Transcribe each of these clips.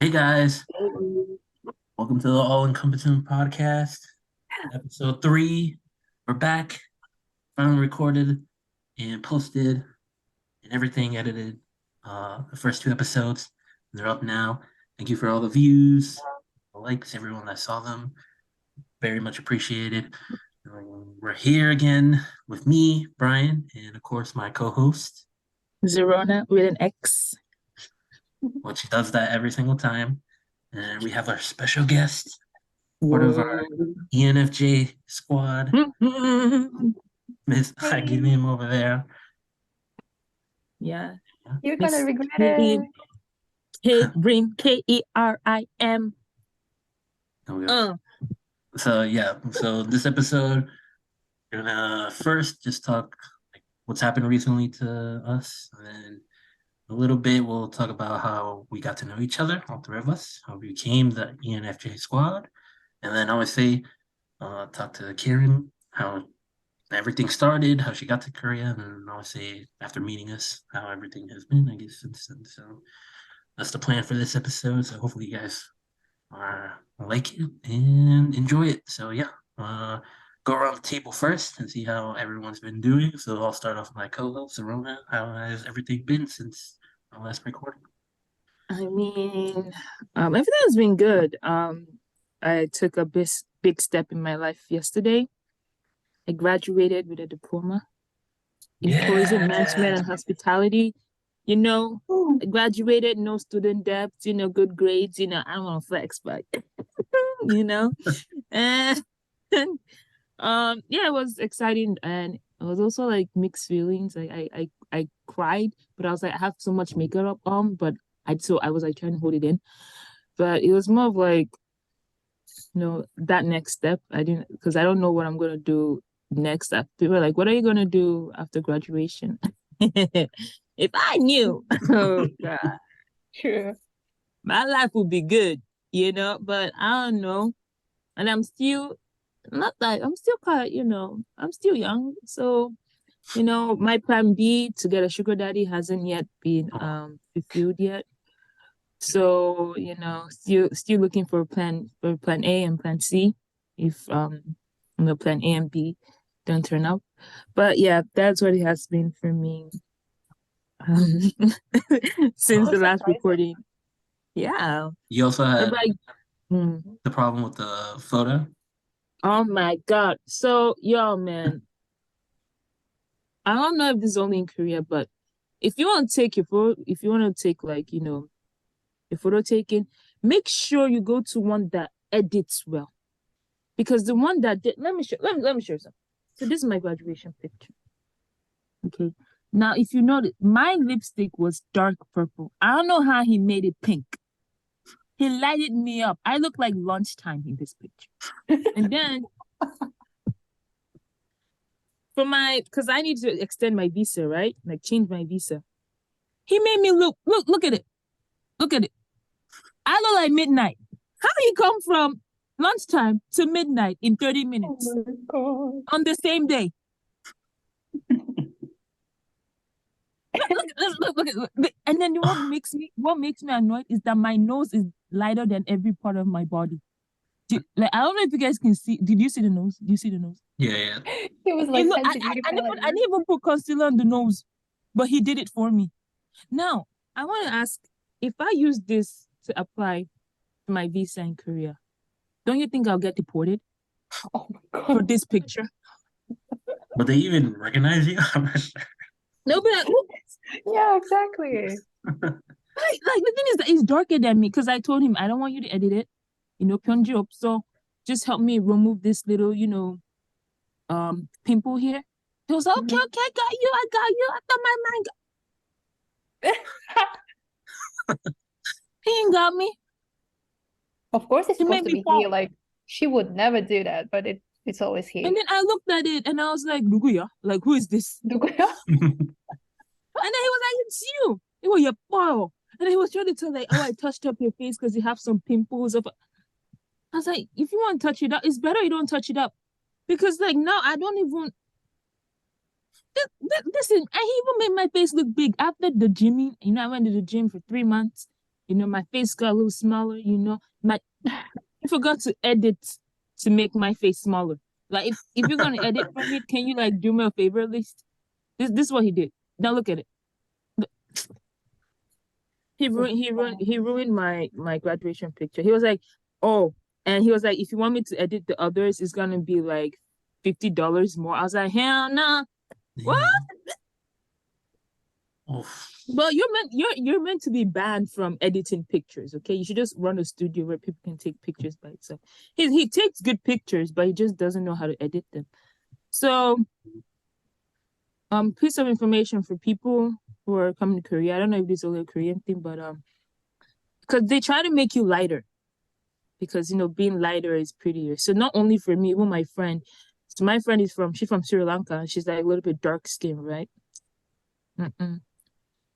Hey guys, welcome to the All Encompassing Podcast, episode 3. We're back, finally recorded and posted and everything edited. The first 2 episodes, they're up now. Thank you for all the views, the likes, everyone that saw them. Very much appreciated. We're here again with me, Brian, and of course my co-host. Zerona with an X. Well, she does that every single time. And we have our special guest, part of our Whoa. ENFJ squad. Miss, I give Hey, him over there. Yeah. you're gonna Miss regret Kerim. it. Kerim. Kerim. There we go. Uh. So this episode, we're gonna first just talk like what's happened recently to us, and then a little bit we'll talk about how we got to know each other, all three of us, how we became the ENFJ squad, and then obviously talk to Karen, how everything started, how she got to Korea, and then obviously after meeting us, how everything has been, I guess, since then. So that's the plan for this episode. So hopefully you guys like it and enjoy it. So yeah, go around the table first and see how everyone's been doing. So I'll start off with my co-host, Arona. How has everything been since our last recording? I mean, everything's been good. I took a big step in my life yesterday. I graduated with a diploma in tourism management Yeah. and hospitality. I graduated, no student debt, good grades, I don't want to flex, but you know. And yeah, it was exciting and it was also like mixed feelings. I cried, but I was like, I have so much makeup but I was like trying to hold it in. But it was more of like, that next step. I didn't because I don't know what I'm gonna do next. People were like, what are you gonna do after graduation? If I knew, oh God, True. my life would be good, but I don't know. And I'm still not that I'm still quite, I'm still young. So, my plan B to get a sugar daddy hasn't yet been Oh, fulfilled yet. So, still looking for plan A and plan C if plan A and B don't turn up. But yeah, that's what it has been for me um since So the last surprising. recording. Yeah. you also What had about mm, the problem with the photo. oh my God. So, yo, man, I don't know if this is only in Korea, but if you want to take your photo, if you want to take like, your photo taken, make sure you go to one that edits well. Because the one that did, let me show you something. So this is my graduation picture. Okay. Now, if you notice, my lipstick was dark purple. I don't know how he made it pink. He lighted me up. I look like lunchtime in this picture. And then because I need to extend my visa, right? Like change my visa. He made me look at it. Look at it. I look like midnight. How do you come from lunchtime to midnight in 30 Oh minutes my God. on the same day? Look. And then what makes me annoyed is that my nose is lighter than every part of my body. Like I don't know if you guys can see. Did you see the nose? Do you see the nose? Yeah, yeah. It was It like look. I, 10 I, degrees I didn't put. I lighter. didn't even put concealer on the nose, but he did it for me. Now I want to ask if I use this to apply for my visa in Korea, don't you think I'll get deported Oh my for God. this picture? But they even recognize you. I'm not sure. No, but Yeah, exactly. like the thing is that he's darker than me because I told him I don't want you to edit it. Pyonji up. So just help me remove this little, pimple here. He was like, okay, Mhm. okay, I got you. I thought my mind he ain't got me. Of course, it's He supposed made to me be he. fall. Like she would never do that, but it's always And he. then I looked at it and I was like, Luguya, like who is this? And then he was like, it's you. It was your boy. And he was trying to tell like, oh, I touched up your face because you have some pimples. I was like, if you want to touch it up, it's better you don't touch it up. Because like now I don't even listen, and he even made my face look big after the gymming. I went to the gym for 3 months. my face got a little smaller, I forgot to edit to make my face smaller. Like if you're gonna edit from it, can you like do me a favor at least? This is what he did. Now look at it. He ruined my graduation picture. He was like, oh, and he was like, if you want me to edit the others, it's gonna be like $50 more. I was like, hell no. What? Well, you're meant to be banned from editing pictures, okay? You should just run a studio where people can take pictures by itself. He takes good pictures, but he just doesn't know how to edit them. So, piece of information for people who are coming to Korea. I don't know if this is only a Korean thing, but because they try to make you lighter, because being lighter is prettier. So not only for me, even my friend. So my friend she's from Sri Lanka, and she's like a little bit dark skinned, right?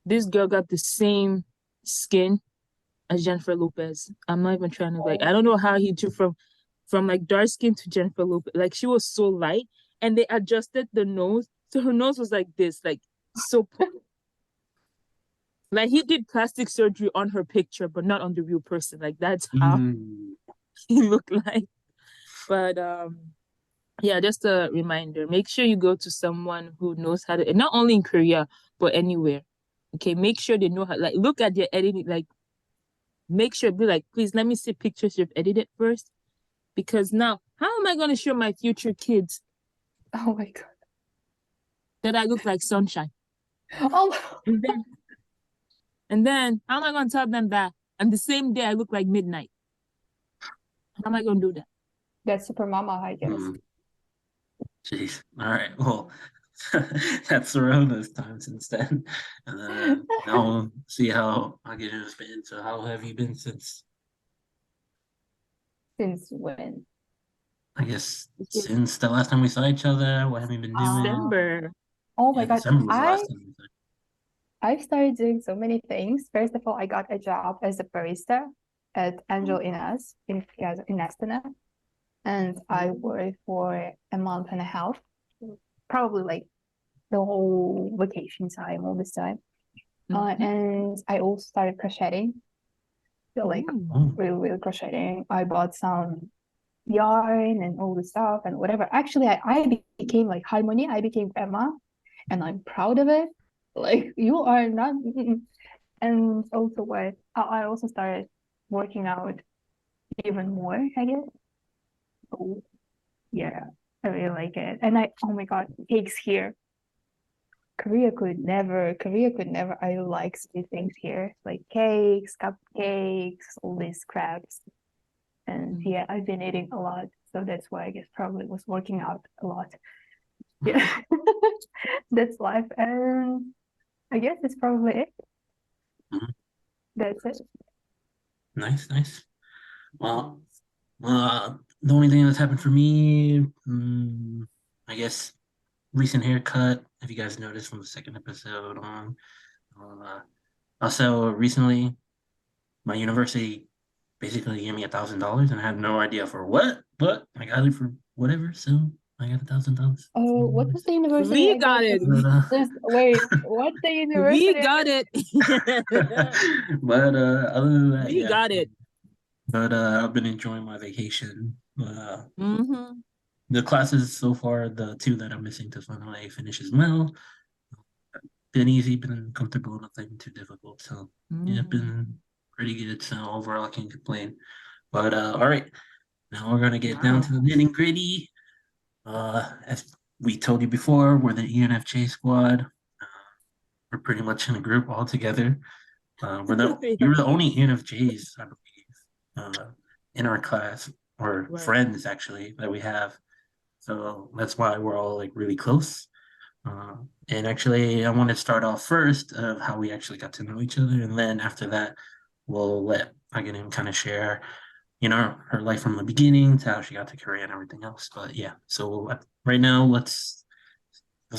This girl got the same skin as Jennifer Lopez. I'm not even trying to I don't know how he took from like dark skin to Jennifer Lopez. Like she was so light, and they adjusted the nose, so her nose was like this, like so. Like he did plastic surgery on her picture, but not on the real person. Like that's how he looked like. But yeah, just a reminder. Make sure you go to someone who knows how to, and not only in Korea, but anywhere. Okay, make sure they know how. Like, look at their editing. Like, make sure, be like, please let me see pictures you've edited first, because now, how am I going to show my future kids? Oh my God. That I look like sunshine? Oh. And then how am I going to tell them that on the same day I look like midnight? How am I going to do that? That's super mama, I guess. Jeez. All right. Well, that's around this time since then. And now we'll see how Agita's been. So how have you been since? Since when? I guess since the last time we saw each other. What have you been doing? December. Oh my God. December was the last time we saw. I've started doing so many things. First of all, I got a job as a barista at Angel Ines in Astana. And I worked for a month and a half, probably like the whole vacation time, all this time. And I also started crocheting. So like really crocheting. I bought some yarn and all the stuff and whatever. Actually, I became like Harmony. I became Emma, and I'm proud of it. Like you are not. And also what I also started working out even more, I guess. So yeah, I really like it. And oh my God, cakes here. Korea could never. I like sweet things here, like cakes, cupcakes, all these crabs. And yeah, I've been eating a lot, so that's why I guess probably was working out a lot. Yeah, that's life, and I guess that's probably it. That's it. Nice. Well, the only thing that's happened for me, I guess, recent haircut. If you guys noticed from the second episode on, also recently, my university basically gave me $1,000, and I had no idea for what, but I got it for whatever. So I got $1,000. Oh, what was the university? We got it. Wait, what the university? We got it. But other than that, we got it. But I've been enjoying my vacation. The classes so far, the two that I'm missing to finally finish as well, been easy, been comfortable, nothing too difficult. So yeah, been pretty good. So overall, I can't complain. But all right, now we're gonna get down to the nitty gritty. As we told you before, we're the ENFJ Squad. We're pretty much in a group all together. We're the only ENFJs, I believe, in our class, or friends actually, that we have. So that's why we're all like really close. And actually, I want to start off first of how we actually got to know each other, and then after that, we'll let Aganim kind of share, her life from the beginning to how she got to Korea and everything else. But yeah, so right now, let's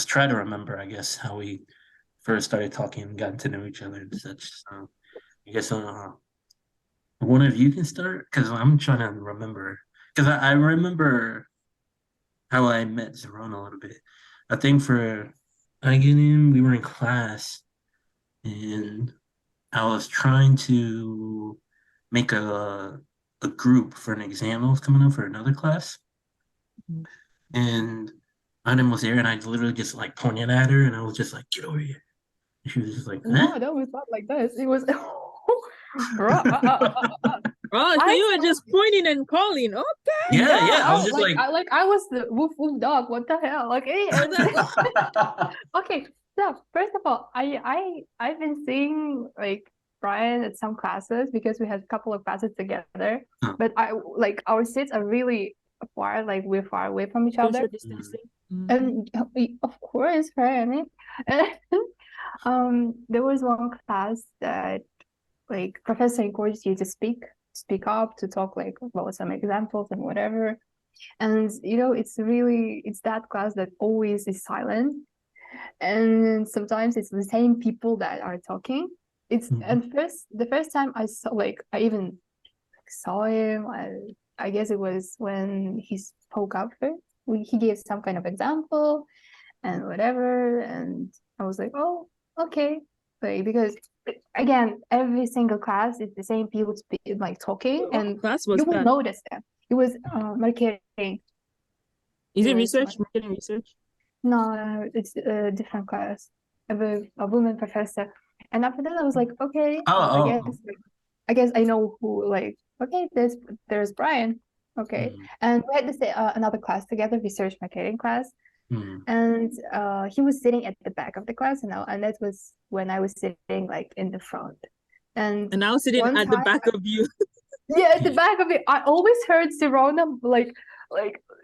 try to remember, I guess, how we first started talking and got to know each other and such. So I guess one of you can start, because I'm trying to remember, because I remember how I met Zeron a little bit. I think for Aganim, we were in class, and I was trying to make a group for an exam that was coming up for another class, Mhm. and Adam was there, and I literally just like pointed at her, and I was just like, "Get over here!" And she was just like, "Huh?" No, that was not like this. It was, bro. Oh, so I you were just pointing and calling. Okay. Yeah, Yeah, yeah. I was just like, I was the woof woof dog. What the hell? Okay, and okay. So first of all, I've been seeing like Brian at some classes because we had a couple of classes together. Huh. But I like our seats are really far, like we're far away from each other. Social distancing. And of course, right? I mean, and, there was one class that like professor encouraged you to speak up, to talk like about some examples and whatever. And it's that class that always is silent, and sometimes it's the same people that are talking. And the first time I saw, like, I even saw him, I guess it was when he spoke up first. He gave some kind of example and whatever, and I was like, oh, okay, like, because again, every single class is the same people like talking, What and class you was will that? notice that it was marketing. Is It it was research? Marketing research? no, it's a different class of a woman professor. And after that, I was like, okay, oh, I oh, guess oh. I guess I know who. Like, okay, there's Brian. Okay, Mm, and we had this another class together, research marketing class, mm. and he was sitting at the back of the class, and that was when I was sitting like in the front. And And I was sitting one at the time, back of you. yeah, at the back of it, I always heard Sirona like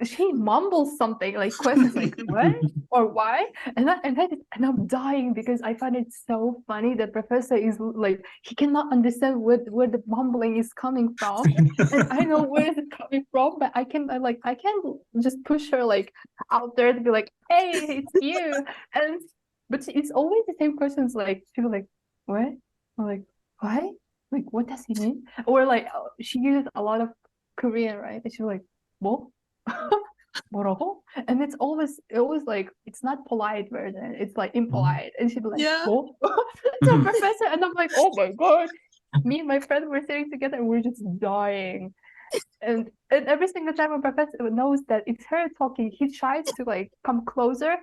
she mumbles something, like questions like what or why, and I'm dying because I find it so funny that professor is like he cannot understand where the mumbling is coming from, and I know where is it coming from, but I can't just push her like out there to be like, hey, it's you, and but it's always the same questions, like she was like what, or like why, like what does he mean, or like she uses a lot of Korean, right? And she's like, 뭐? 뭐라고? And it's always like it's not polite version. It's like impolite. And she'd be like, Yeah. 뭐? So professor, and I'm like, oh my god. Me and my friend were sitting together and we're just dying. And every single time a professor knows that it's her talking, he tries to like come closer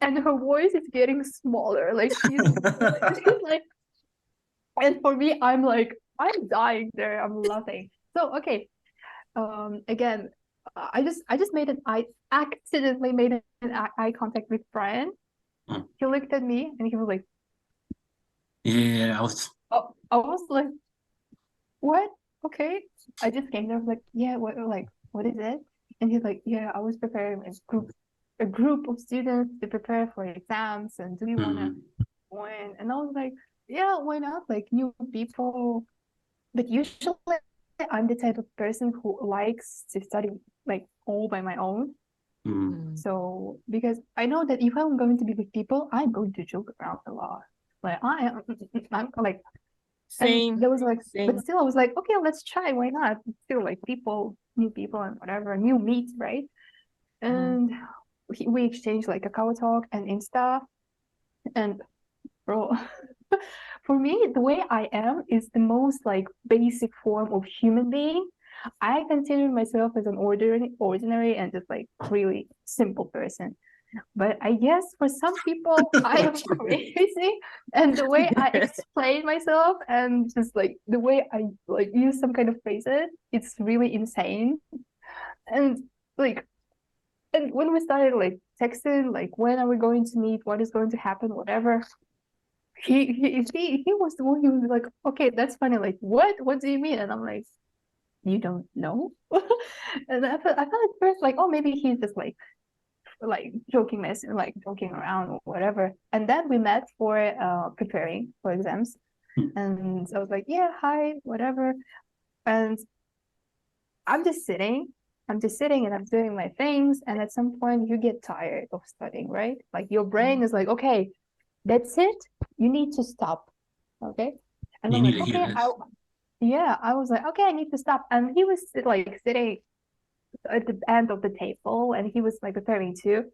and her voice is getting smaller. Like she's like, and for me, I'm like, I'm dying there. I'm laughing. So okay, again, I just made an I accidentally made an eye contact with Brian. Mm. He looked at me and he was like, Yeah, I was. oh, I was like, what? Okay. I just came there, I was like, yeah, what is it? And he's like, yeah, I was preparing a group of students to prepare for exams, and do you wanna Mm, join? And I was like, yeah, why not? Like new people. But usually I'm the type of person who likes to study like all by my own. mm. So because I know that if I'm going to be with people, I'm going to joke around a lot. Like I'm like, and Same. there was like, but Same. still I was like, okay, let's try. Why not? It's still like people, new people and whatever, new meet, right? And we exchanged like a Kakao Talk and Insta, and bro, for me, the way I am is the most like basic form of human being. I consider myself as an ordinary and just like really simple person. But I guess for some people, I am crazy, and the way I explain myself and just like the way I like use some kind of phrases, it's really insane. And like, and when we started like texting, like when are we going to meet, what is going to happen, whatever, he was the one who was like, okay, that's funny. Like, what do you mean? And I'm like, you don't know? And I felt at first like, oh, maybe he's just like joking, messing, like joking around or whatever. And then we met for preparing for exams, and I was like, yeah, hi, whatever. And I'm just sitting. I'm just sitting and I'm doing my things. And at some point, you get tired of studying, right? Like your brain is like, okay, that's it. You need to stop. Okay. And You I'm need like, to hear okay, this. yeah, I was like, okay, I need to stop. And he was like sitting at the end of the table and he was like preparing too.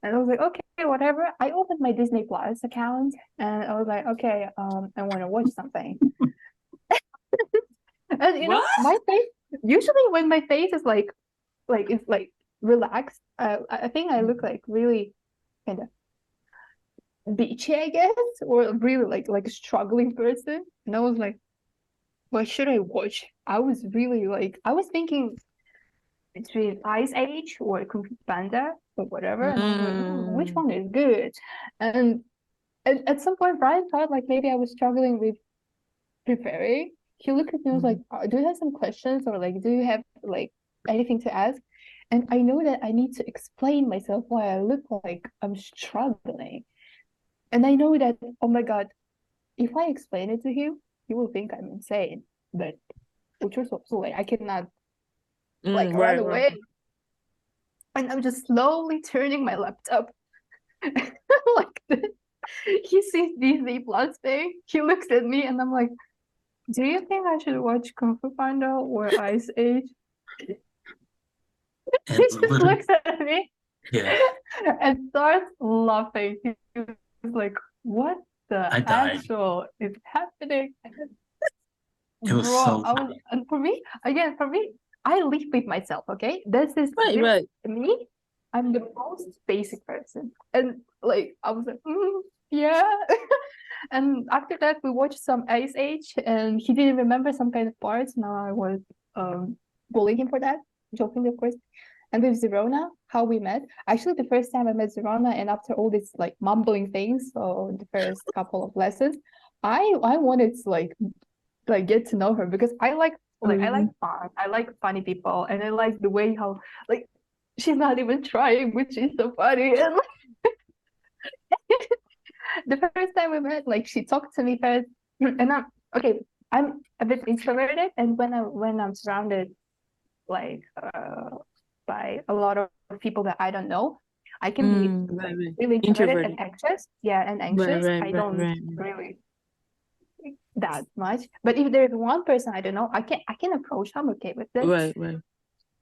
And I was like, okay, whatever. I opened my Disney Plus account and I was like, okay, I want to watch something. And you know, What? my face usually when my face is like it's like relaxed, I think I look like really kind of beachy, I guess, or really like a struggling person. And I was like, what should I watch? I was really like I was thinking between Ice Age or Kung Fu Panda or whatever, and I was like, which one is good? And at some point, Brian thought like maybe I was struggling with preparing. He looked at me and was like, do you have some questions or like do you have like anything to ask? And I know that I need to explain myself why I look like I'm struggling. And I know that, oh my God, if I explain it to him, he will think I'm insane. But which was also like I cannot like run Right, right. away. And I'm just slowly turning my laptop like this. He sees Disney Plus thing. He looks at me and I'm like, do you think I should watch Kung Fu Panda or Ice Age? And He just literally, looks at me yeah, and starts laughing. He's like, what the I died. actual is happening? It was Bro, so I was, funny. and for me, I live with myself, okay? Right, This right. me, I'm the most basic person. And like, I was like, yeah. And after that, we watched some Ice Age, and he didn't remember some kind of parts. Now I was bullying him for that, joking, of course. And with Zerona, how we met. Actually, the first time I met Zerona, and after all this like mumbling things, so the first couple of lessons, I wanted to like get to know her because I like fun. I like funny people, and I like the way how like she's not even trying, which is so funny. And the first time we met, like she talked to me first, and I'm okay. I'm a bit introverted, and when I'm surrounded like by a lot of people that I don't know, I can be Right, like right. really introverted and Introverted. anxious. Yeah, and Right, anxious. right, I right, don't right. really that much. But if there's one person I don't know, I can approach. I'm okay with this. Right, right.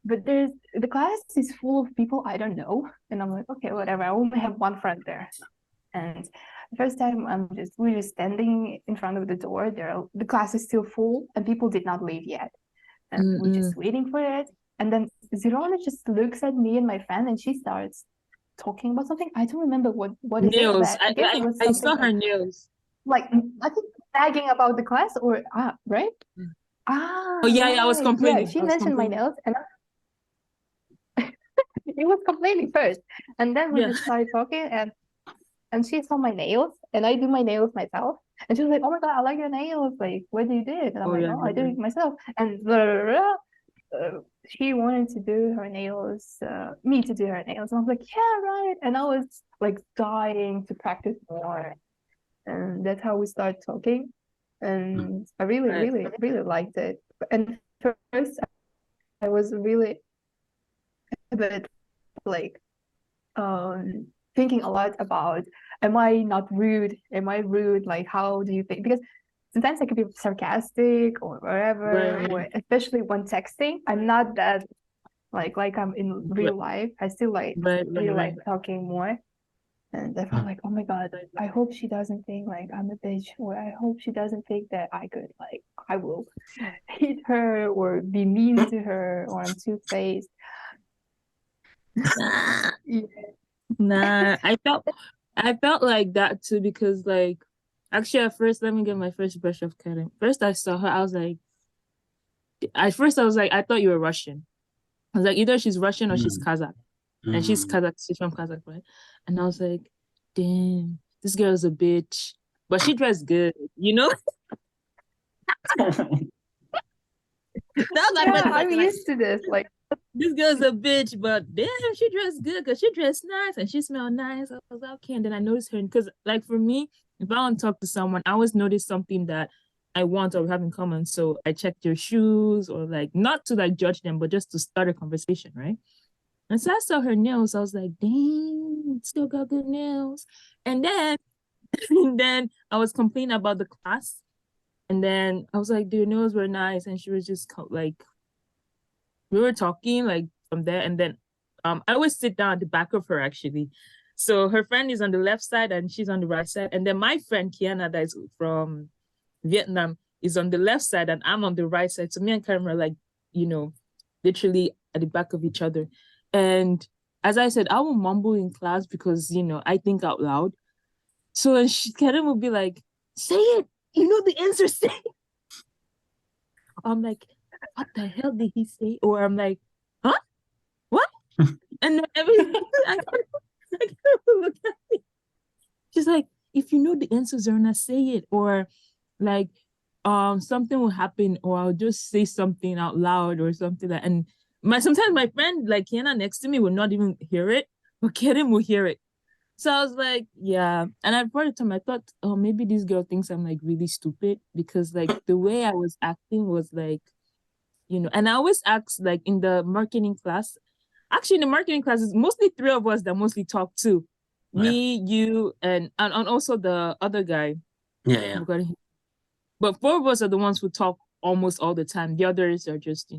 But there's the class is full of people I don't know, and I'm like, okay, whatever. I only have one friend there. And the first time we're just standing in front of the door. The class is still full, and people did not leave yet. And we're just waiting for it. And then Zirona just looks at me and my friend, and she starts talking about something. I don't remember what is it, Nails. but I guess it was I something saw her nails. like I think nagging about the class or right. Oh yeah, yeah. I was Right. Yeah, complaining. she I was mentioned my complaining. nails, and he was complaining first, and then we Yeah. just started talking, and she saw my nails, and I do my nails myself, and she was like, "Oh my God, I like your nails! Like, what do you do?" And I'm Oh like, yeah, "Oh, yeah, I do yeah. it myself." And blah, blah, blah, she wanted to do her nails, me to do her nails, and I was like, "Yeah, right." And I was like dying to practice more, and that's how we started talking, and I really, Right. really, really liked it. And first, I was really a bit like thinking a lot about am I not rude? Am I rude? Like how do you think? Because sometimes I can be sarcastic or whatever, Right, or especially when texting. I'm not that like I'm in right, real life. I still like right, right, really like right. talking more. And I felt like, oh my God, I hope she doesn't think like I'm a bitch, or I hope she doesn't think that I could like I will hit her or be mean to her or I'm two-faced. Yeah. Nah, I felt like that too because like actually at first let me get my first brush of Kerim. First I saw her, I was like at first I was like I thought you were Russian. I was like either she's Russian or she's Mm, Kazakh. And she's mm. Kazakh, she's from Kazakh, right? And I was like, damn, this girl's a bitch. But she dressed good, you know? That was my Yeah, first I'm impression. Like, used to this. Like, this girl's a bitch, but damn, she dressed good because she dressed nice and she smelled nice. I was like, okay. And then I noticed her because, like, for me, if I want to talk to someone, I always notice something that I want or we have in common. So I check their shoes or like not to like judge them, but just to start a conversation, right? And so I saw her nails. I was like, dang, still got good nails. And then, and then I was complaining about the class. And then I was like, their nails were nice. And she was just like, we were talking like from there. And then I always sit down at the back of her actually. So her friend is on the left side and she's on the right side. And then my friend Kiana, that is from Vietnam, is on the left side and I'm on the right side. So me and Kerim are like, literally at the back of each other. And as I said, I will mumble in class because, I think out loud. So Kerim will be like, say it. You know the answer, say it. I'm like, what the hell did he say? Or I'm like, huh? What? And then I can't look at me. She's like, if you know the answers, Zerna, say it. Or like, something will happen, or I'll just say something out loud or something like. And sometimes my friend, like Kiana next to me, will not even hear it, but Kerim will hear it. So I was like, yeah. And I brought it to him. I thought, oh, maybe this girl thinks I'm like really stupid because like the way I was acting was like, and I always ask like in the marketing class. Actually, in the marketing class, it's mostly three of us that mostly talk too. Me, you, and also the other guy. Yeah. But four of us are the ones who talk almost all the time. The others are just,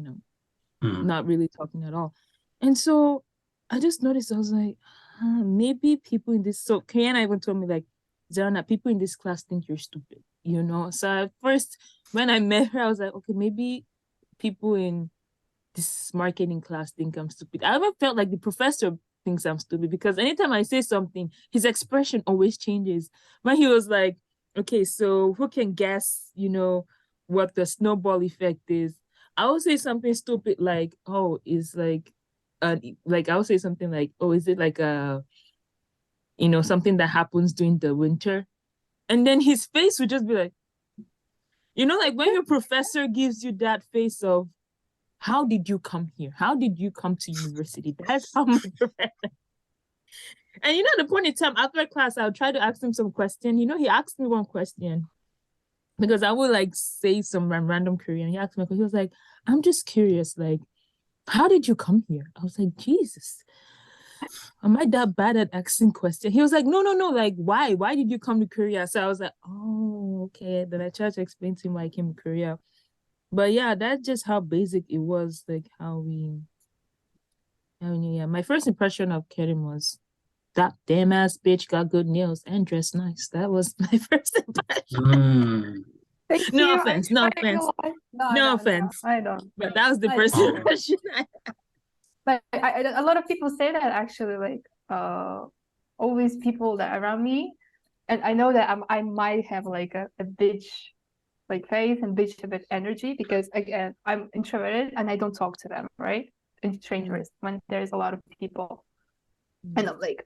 not really talking at all. And so I just noticed, I was like, maybe people in this, so Kiana even told me like, Zana, people in this class think you're stupid, So at first, when I met her, I was like, okay, maybe people in this marketing class think I'm stupid. I even felt like the professor thinks I'm stupid because anytime I say something, his expression always changes. When he was like, okay, so who can guess, what the snowball effect is? I will say something stupid like, oh, is like I will say something like, oh, is it like something that happens during the winter? And then his face would just be like, like when your professor gives you that face of, how did you come here? How did you come to university? That's how my professor. And at the point in time after class, I'll try to ask him some question. He asked me one question because I would like say some random Korean. He asked me, he was like, I'm just curious, like, how did you come here? I was like, Jesus, am I that bad at asking questions? He was like, no, like, why? Why did you come to Korea? So I was like, oh, okay. Then I tried to explain to him why I came to Korea. But yeah, that's just how basic it was, like yeah. My first impression of Kerim was that damn ass bitch got good nails and dressed nice. That was my first impression. Thank No you. offense, no offense, no offense. I don't. But that was the I first don't. impression. But a lot of people say that actually, like always people that are around me, and I know that I might have like a bitch like face and bitch a bit energy because again I'm introverted and I don't talk to them, right? In strangers when there's a lot of people. And I'm like,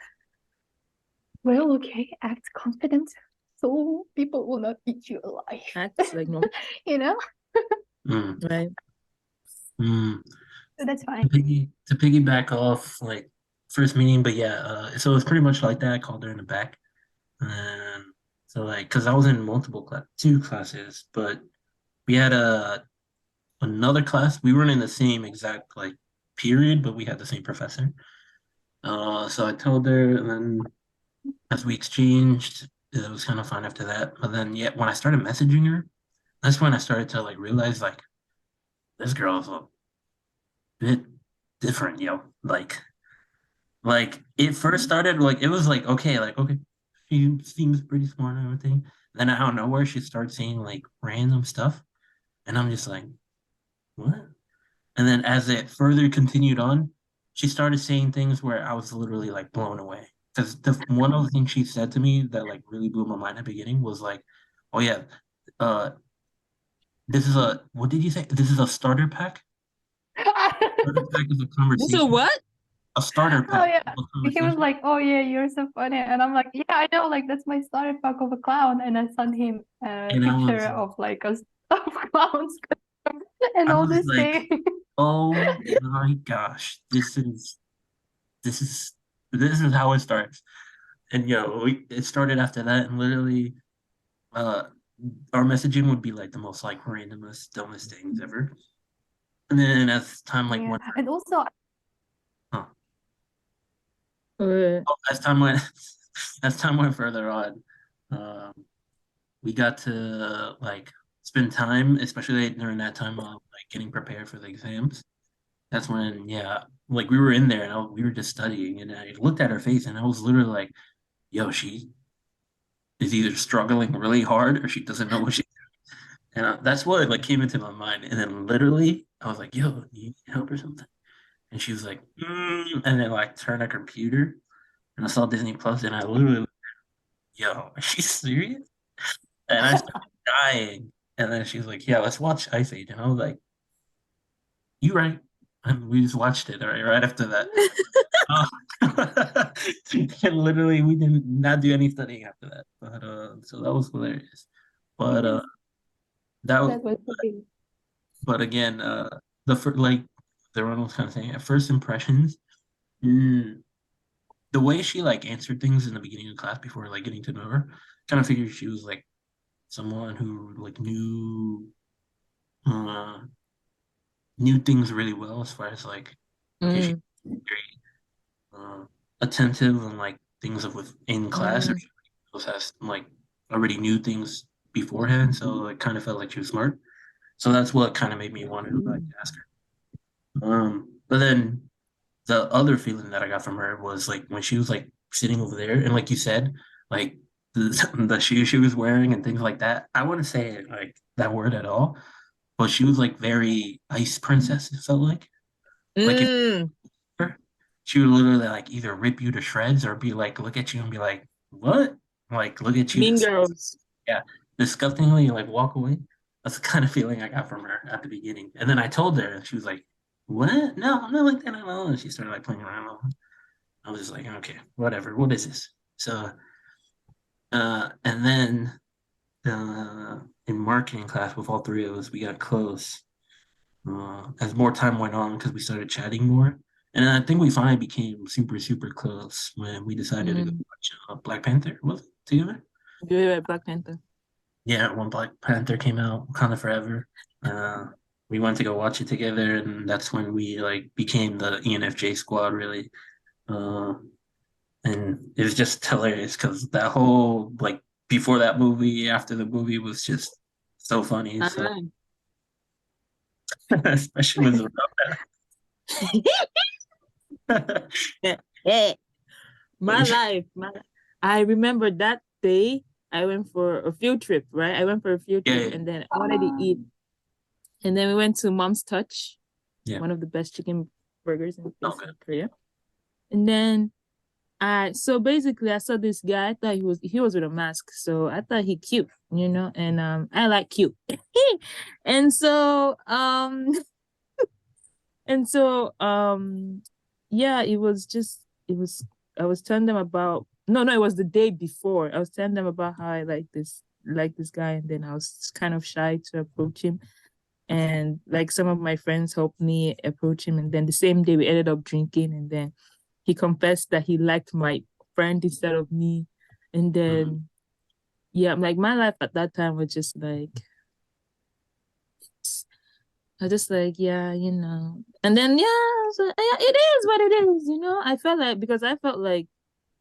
well, okay, act confident so people will not eat you alive. Acts like no, right? So that's fine. To piggyback off like first meeting, but yeah, so it's pretty much like that. I called her in the back, and so like, cause I was in two classes, but we had another class. We weren't in the same exact like period, but we had the same professor. So I told her, and then as we exchanged, it was kind of fine after that. But then, yeah, when I started messaging her, that's when I started to like realize like this girl's a bit different, yo. Like it first started like it was like okay, she seems pretty smart and everything. Then I don't know where she starts saying like random stuff, and I'm just like, what? And then as it further continued on, she started saying things where I was literally like blown away. Because the one of the things she said to me that like really blew my mind at the beginning was like, "Oh yeah, uh, this is a what did you say? This is a starter pack. Starter pack is a So conversation. what? A starter Oh pack yeah. of a He was conversation." like, oh yeah, you're so funny. And I'm like, yeah, I know, like that's my starter pack of a clown. And I sent him a And picture of like a of clowns and I all was this like, thing. "Oh my gosh, this is this is how it starts." And it started after that, and literally, uh, our messaging would be like the most like randomest, dumbest things ever. And then as time like Yeah. went, And also huh, Uh, as time went, as time went further on, um, we got to like spend time, especially during that time of like getting prepared for the exams. that's when, yeah, like we were in there and we were just studying, and I looked at her face and I was literally like, yo, she is either struggling really hard or she doesn't know what she. And that's what like came into my mind. And then literally, I was like, "Yo, do you need help or something?" And she was like, and then like turned her computer, and I saw Disney Plus, and I literally, yo, are she serious? And I started dying. And then she was like, "Yeah, let's watch Ice Age." And I was like, "You right?" And we just watched it right after that. Uh, and literally, we did not do any studying after that. But so that was hilarious. But Yes, that that was okay. but again, like the one was kind of saying at first impressions, mm, the way she like answered things in the beginning of class before like getting to know her, kind of figured she was like someone who like uh knew things really well as far as like okay, she's Mm, very attentive and like things of within class, or mm, she has like already knew things beforehand, so it kind of felt like she was smart. So that's what kind of made me want to like ask her. But then the other feeling that I got from her was like when she was like sitting over there, and like you said, like the shoes she was wearing and things like that. I wouldn't say like that word at all, but she was like very ice princess. It felt like if mm. she would literally like either rip you to shreds or be like look at you and be like, "What?" Like look at you, Mean Girls. yeah, disgustingly like walk away. That's the kind of feeling I got from her at the beginning. And then I told her, and she was like, "What? No, I'm not like that at all." And she started like playing around. I was just like, okay, whatever. What is this? So, and then in marketing class with all three of us, we got close as more time went on because we started chatting more. And I think we finally became super, super close when we decided to go Mm. watch Black Panther. Was it together? Good at Black Panther. Yeah, when Black Panther came out, Wakanda Forever. Uh, we went to go watch it together, and that's when we like became the ENFJ squad, really. Uh, and it was just hilarious because that whole like before that movie, after the movie was just so funny. So Ah. especially with the Yeah. My life, I remember that day I went for a field trip, right? I went for a field trip yeah, and then I wanted to eat. And then we went to Mom's Touch, yeah, one of the best chicken burgers in place okay, in Korea. And then so basically I saw this guy. I thought he was with a mask. So I thought he cute, and I like cute. And so and so yeah, it was I was telling them about no, it was the day before. I was telling them about how I like this guy, and then I was kind of shy to approach him. And like some of my friends helped me approach him, and then the same day we ended up drinking, and then he confessed that he liked my friend instead of me. And mm, then yeah, like my life at that time was just like I was just like, yeah, And then yeah, so, yeah, it is what it is. I felt like because I felt like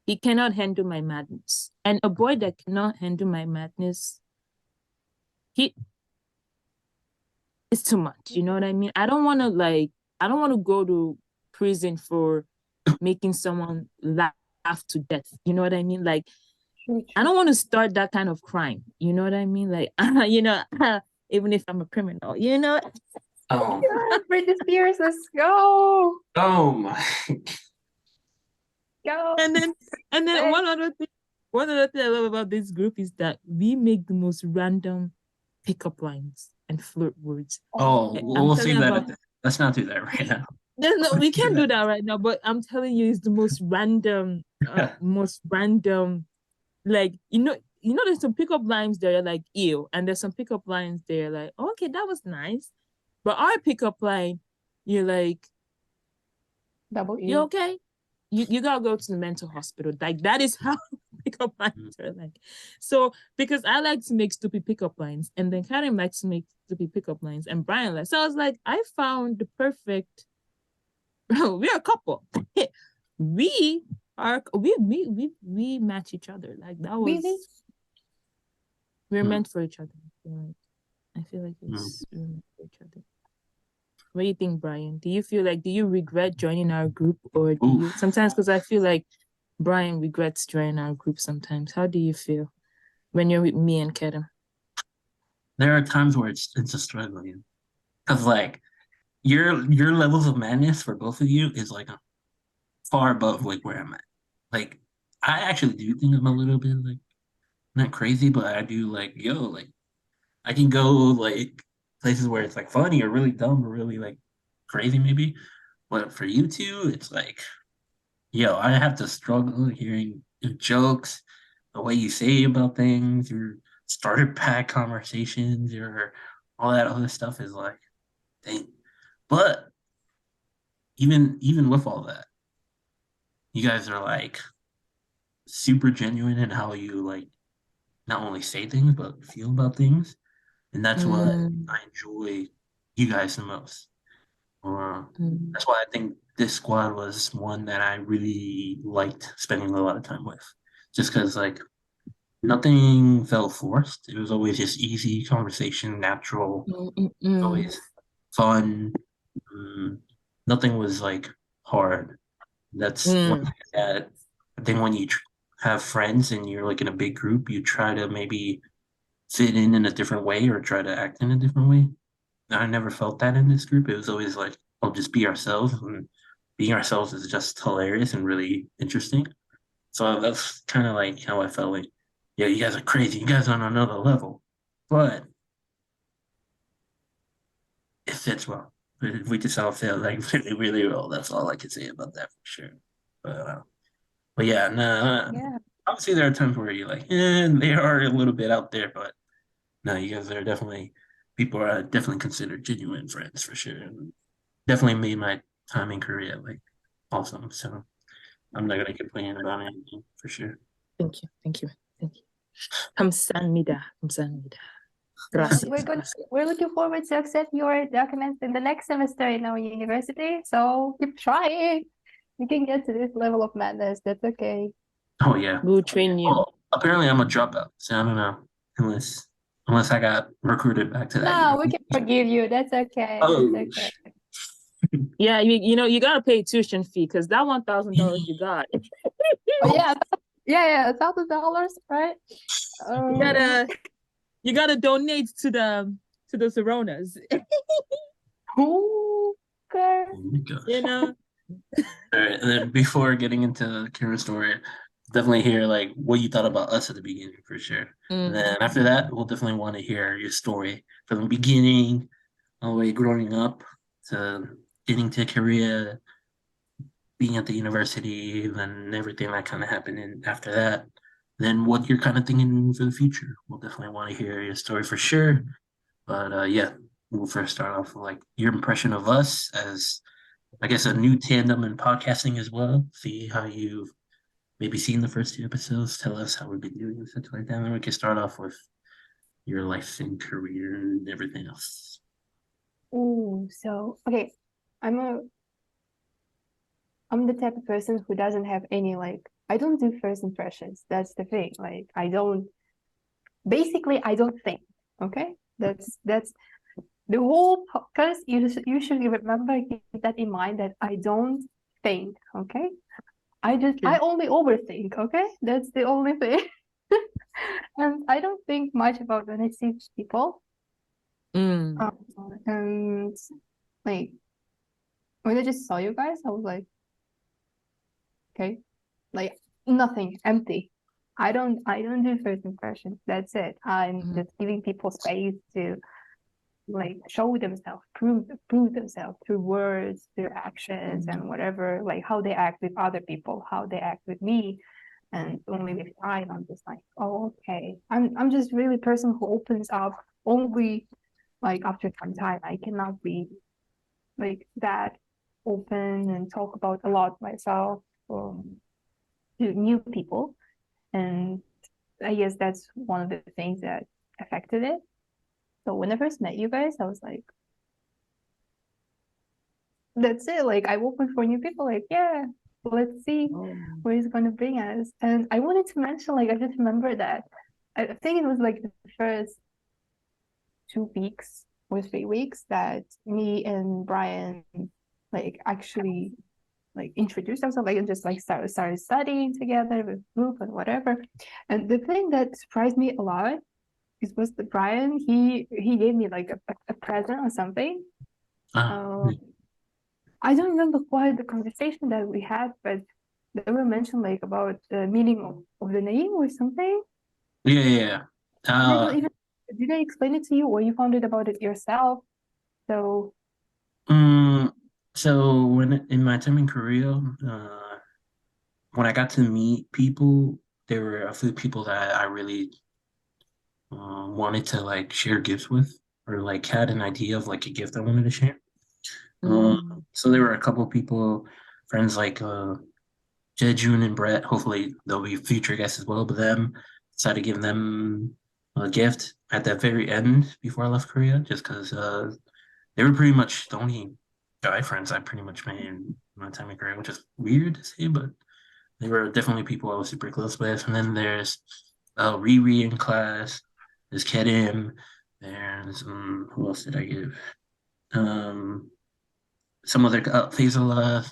he cannot handle my madness. And a boy that cannot handle my madness, he is too much. You know what I mean? I don't want to go to prison for making someone laugh to death. You know what I mean? Like True, I true. don't want to start that kind of crime. You know what I mean? Like even if I'm a criminal. oh, Yeah, Britney Spears, let's go. oh my, Go. And then and then Hey. one other thing I love about this group is that we make the most random pickup lines and flirt words. Oh, oh, I'm we'll telling save you that. about Let's not do that right now. no, we Let's do can't do that right now, but I'm telling you, it's the that. most random, like there's some pickup lines there like ew, and there's some pickup lines there like okay, that was nice. But our pickup line, you're like, double you E. okay? You gotta go to the mental hospital. Like that is how pickup Mm, lines are like. So because I like to make stupid pickup lines, and then Karen likes to make stupid pickup lines, and Brian likes. So I was like, I found the perfect. We're a couple. we we match each other. Like that Really? was we're mm, meant for each other. I feel like mm. we're meant for each other. What do you think, Brian? Do you regret joining our group, or do you Oof. sometimes, because I feel like Brian regrets joining our group sometimes. How do you feel when you're with me and Kerim? There are times where it's a struggling because like your levels of madness for both of you is like far above like where I'm at. Like I actually do think I'm a little bit like not crazy, but I do like like I can go like places where it's like funny or really dumb or really like crazy maybe. But for you two, it's like I have to struggle hearing your jokes, the way you say about things, your starter pack conversations, your all that other stuff is like, dang. But even with all that, you guys are like super genuine in how you like not only say things but feel about things, and that's what Mm, I enjoy you guys the most. mm, That's why I think this squad was one that I really liked spending a lot of time with, just because like nothing felt forced. It was always just easy conversation, natural, mm, mm, mm, always fun. Mm, Nothing was like hard. That's one mm, thing that I think when you have friends and you're like in a big group, you try to maybe fit in a different way or try to act in a different way. I never felt that in this group. It was always like, I'll just be ourselves, and being ourselves is just hilarious and really interesting. So that's kind of like how I felt like, yeah, you guys are crazy. You guys are on another level, but it fits well. We just all feel like really, really well. That's all I can say about that for sure. But yeah, no, Yeah. obviously there are times where you're like, they are a little bit out there, but no, you guys are definitely people are definitely considered genuine friends for sure. And definitely made my time in Korea like awesome. So I'm not gonna complain about anything for sure. thank you, thank you, thank you. 감사합니다, 감사합니다. Yeah, Gracias, gracias. we're looking forward to accept your documents in the next semester in our university. So keep trying. You can get to this level of madness. That's okay. Oh yeah. We'll train you. Oh, apparently I'm a dropout. So I don't know unless I got recruited back to that No, we university. can forgive you. That's okay. That's Oh, okay. Yeah, you gotta pay tuition fee because that $1,000 you got. Oh yeah, yeah, $1,000, right? You gotta you gotta donate to the Soronas. Okay. oh my gosh. You know. All right, and then before getting into the Kira story, definitely hear like what you thought about us at the beginning for sure. And then after that, we'll definitely want to hear your story from the beginning, all the way growing up to getting to Korea, being at the university, then everything that kind of happened in after that. Then what you're kind of thinking for the future. We'll definitely want to hear your story for sure. But yeah, we'll first start off with like your impression of us as I guess a new tandem in podcasting as well. See how you've maybe seen the first two episodes. Tell us how we've been doing and such like that. And we can start off with your life and career and everything else. Ooh, so okay. I'm a I'm the type of person who doesn't have any like I don't do first impressions. That's the thing. Like I don't basically I don't think. Okay? That's the whole podcast you should remember keep that in mind that I don't think, okay? I only overthink, okay? That's the only thing. And I don't think much about when I see people. Mm. And like when I just saw you guys, I was like, okay, like nothing, empty. I don't do first impressions. That's it. I'm just giving people space to like show themselves, prove themselves through words, through actions, and whatever, like how they act with other people, how they act with me. And only with time, I'm just like, oh, okay. I'm just really a person who opens up only like after some time. I cannot be like that open and talk about a lot myself to new people. And I guess that's one of the things that affected it. So when I first met you guys, I was like, that's it. Like I'm open for new people. Like, yeah, let's see where it's gonna bring us. And I wanted to mention, like, I just remember that I think it was like the first 2 weeks or 3 weeks that me and Brian like actually like introduced ourselves, like and just like started studying together with group and whatever. And the thing that surprised me a lot was the Brian. He gave me like a present or something. Ah, I don't remember quite the conversation that we had, but they were mentioned like about the meaning of the name or something. yeah, yeah. And I don't even did I explain it to you or you found it about it yourself? So Um, so when in my time in Korea, when I got to meet people, there were a few people that I really wanted to like share gifts with, or like had an idea of like a gift I wanted to share. Mm. So there were a couple of people, friends like Jejun and Brett. Hopefully they'll be future guests as well. But them decided to give them a gift at the very end before I left Korea, just because they were pretty much the only guy friends I pretty much made in my time in Korea, which is weird to say, but they were definitely people I was super close with. And then there's Riri in class, there's Kerim, there's who else did I give? Um, some other Faisal,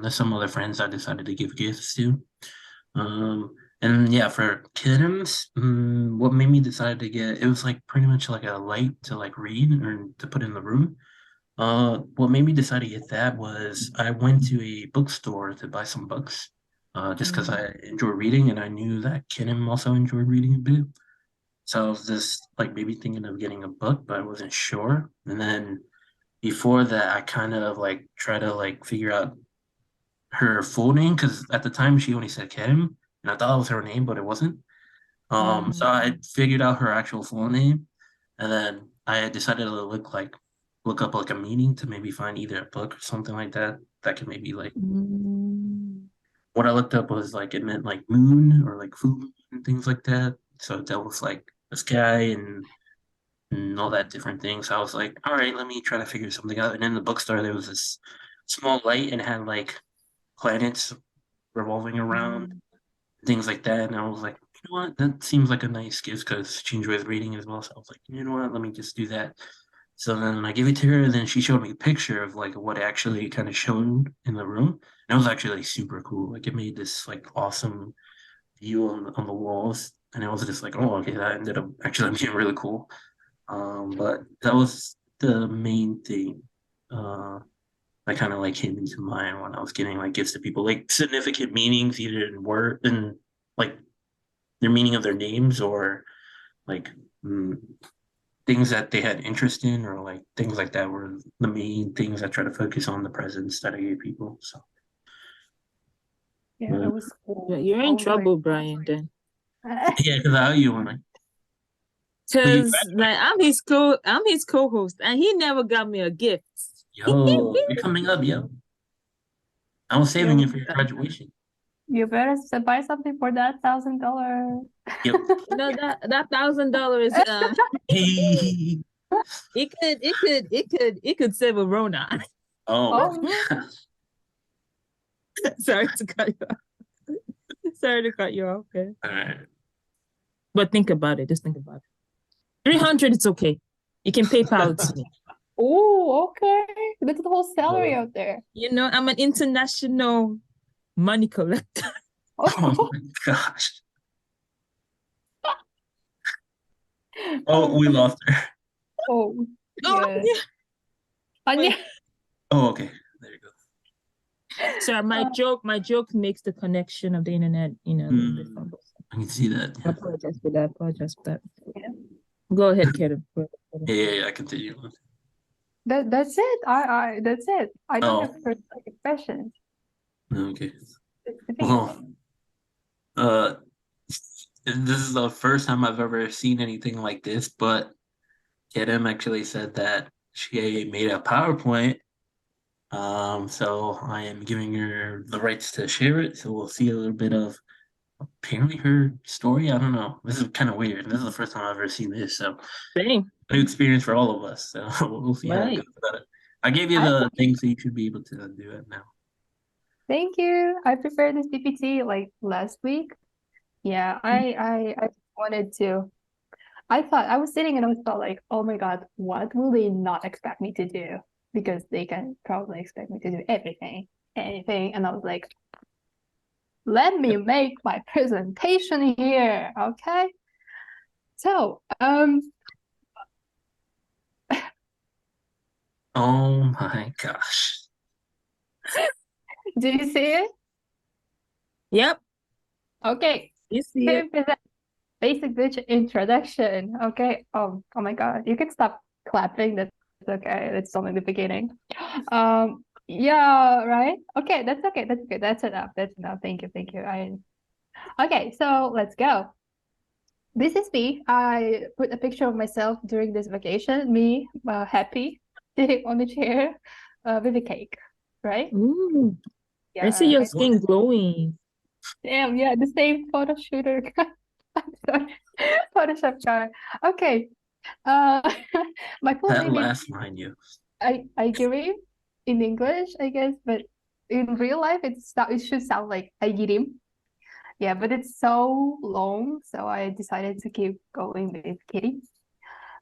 there's some other friends I decided to give gifts to. And yeah, for Kerim's, what made me decide to get it was like pretty much like a light to like read or to put in the room. What made me decide to get that was I went to a bookstore to buy some books, just because I enjoy reading and I knew that Kerim also enjoyed reading a bit. So I was just like maybe thinking of getting a book, but I wasn't sure. And then before that, I kind of like try to like figure out her full name because at the time she only said Kerim, and I thought it was her name, but it wasn't. So I figured out her actual full name, and then I decided to look up like a meaning to maybe find either a book or something like that that could maybe like what I looked up was like it meant like moon or like food and things like that. So that was like the sky and all that different things. So I was like, all right, let me try to figure something out. And in the bookstore there was this small light and it had like planets revolving around things like that. And I was like, you know what, that seems like a nice gift because she enjoys reading as well. So I was like, you know what, let me just do that. So then I gave it to her, and then she showed me a picture of like what actually kind of showed in the room. And it was actually like, super cool. Like it made this like awesome view on the walls. And it was just like, oh, okay, that ended up actually being really cool. But that was the main thing. That kind of like came into mind when I was getting like gifts to people, like significant meanings, either in word and like their meaning of their names or like things that they had interest in or like things like that were the main things I try to focus on the presents that I gave people. So yeah, it was Yeah, cool. you're I in was like, trouble, Brian, then. yeah, because I owe you one. But you Because like I'm his co-host and he never got me a gift. yo, you're coming up, yo. I was saving it you for your graduation. you better buy something for that $1,000. Yep. That $1,000 Hey. it could save a Rona. Oh Oh, gosh. Sorry to cut you off. Sorry to cut you off. Okay. All right. But think about it. Just think about it. 300, it's okay. You can PayPal it to me. oh, okay. That's the whole salary Oh, out there. I'm an international money collector. oh Oh, my gosh. Oh, we lost her. oh, Oh, yeah. yeah. Anya. Wait. Oh, okay. There you go. So my joke makes the connection of the internet, the Mm, phone. I can see that. I Yeah. apologize for that. Apologize for that. Yeah. Go ahead, Kerim. Go ahead, Kerim. Yeah, I continue. That's it. That's it. I don't have Oh, first like questions. okay. It's the thing. Well, uh, this is the first time I've ever seen anything like this, but Kerim actually said that she made a PowerPoint. So I am giving her the rights to share it. So we'll see a little bit of apparently her story. I don't know. This is kind of weird. This is the first time I've ever seen this. So Same. new experience for all of us. So we'll see how it Right. goes. But I gave you I the thing so you should be able to do it now. Thank you. I prepared this PPT like last week. Yeah, I wanted to. I was sitting and I was felt like, oh my God, what will they not expect me to do? Because they can probably expect me to do anything. And I was like, let me make my presentation here, okay? So, Oh my gosh. do you see it? Yep, Okay, you see it. Kerim present basic bitch introduction. Okay. Oh my God, you can stop clapping. That's okay. It's only the beginning. Yeah, right. Okay, that's okay. That's okay. That's enough. That's enough. Thank you. Thank you. Okay, so let's go. This is me. I put a picture of myself during this vacation. Me, happy, sitting on the chair, with a cake. Right? Ooh, I see Yeah. your skin glowing. Damn. Yeah. The same photo shooter. Sorry. Photoshop guy. Okay. Uh, my full That name is last line, you. I Kerim in English, I guess, but in real life, it should sound like I Kerim. Yeah, but it's so long, so I decided to keep going with Kerim.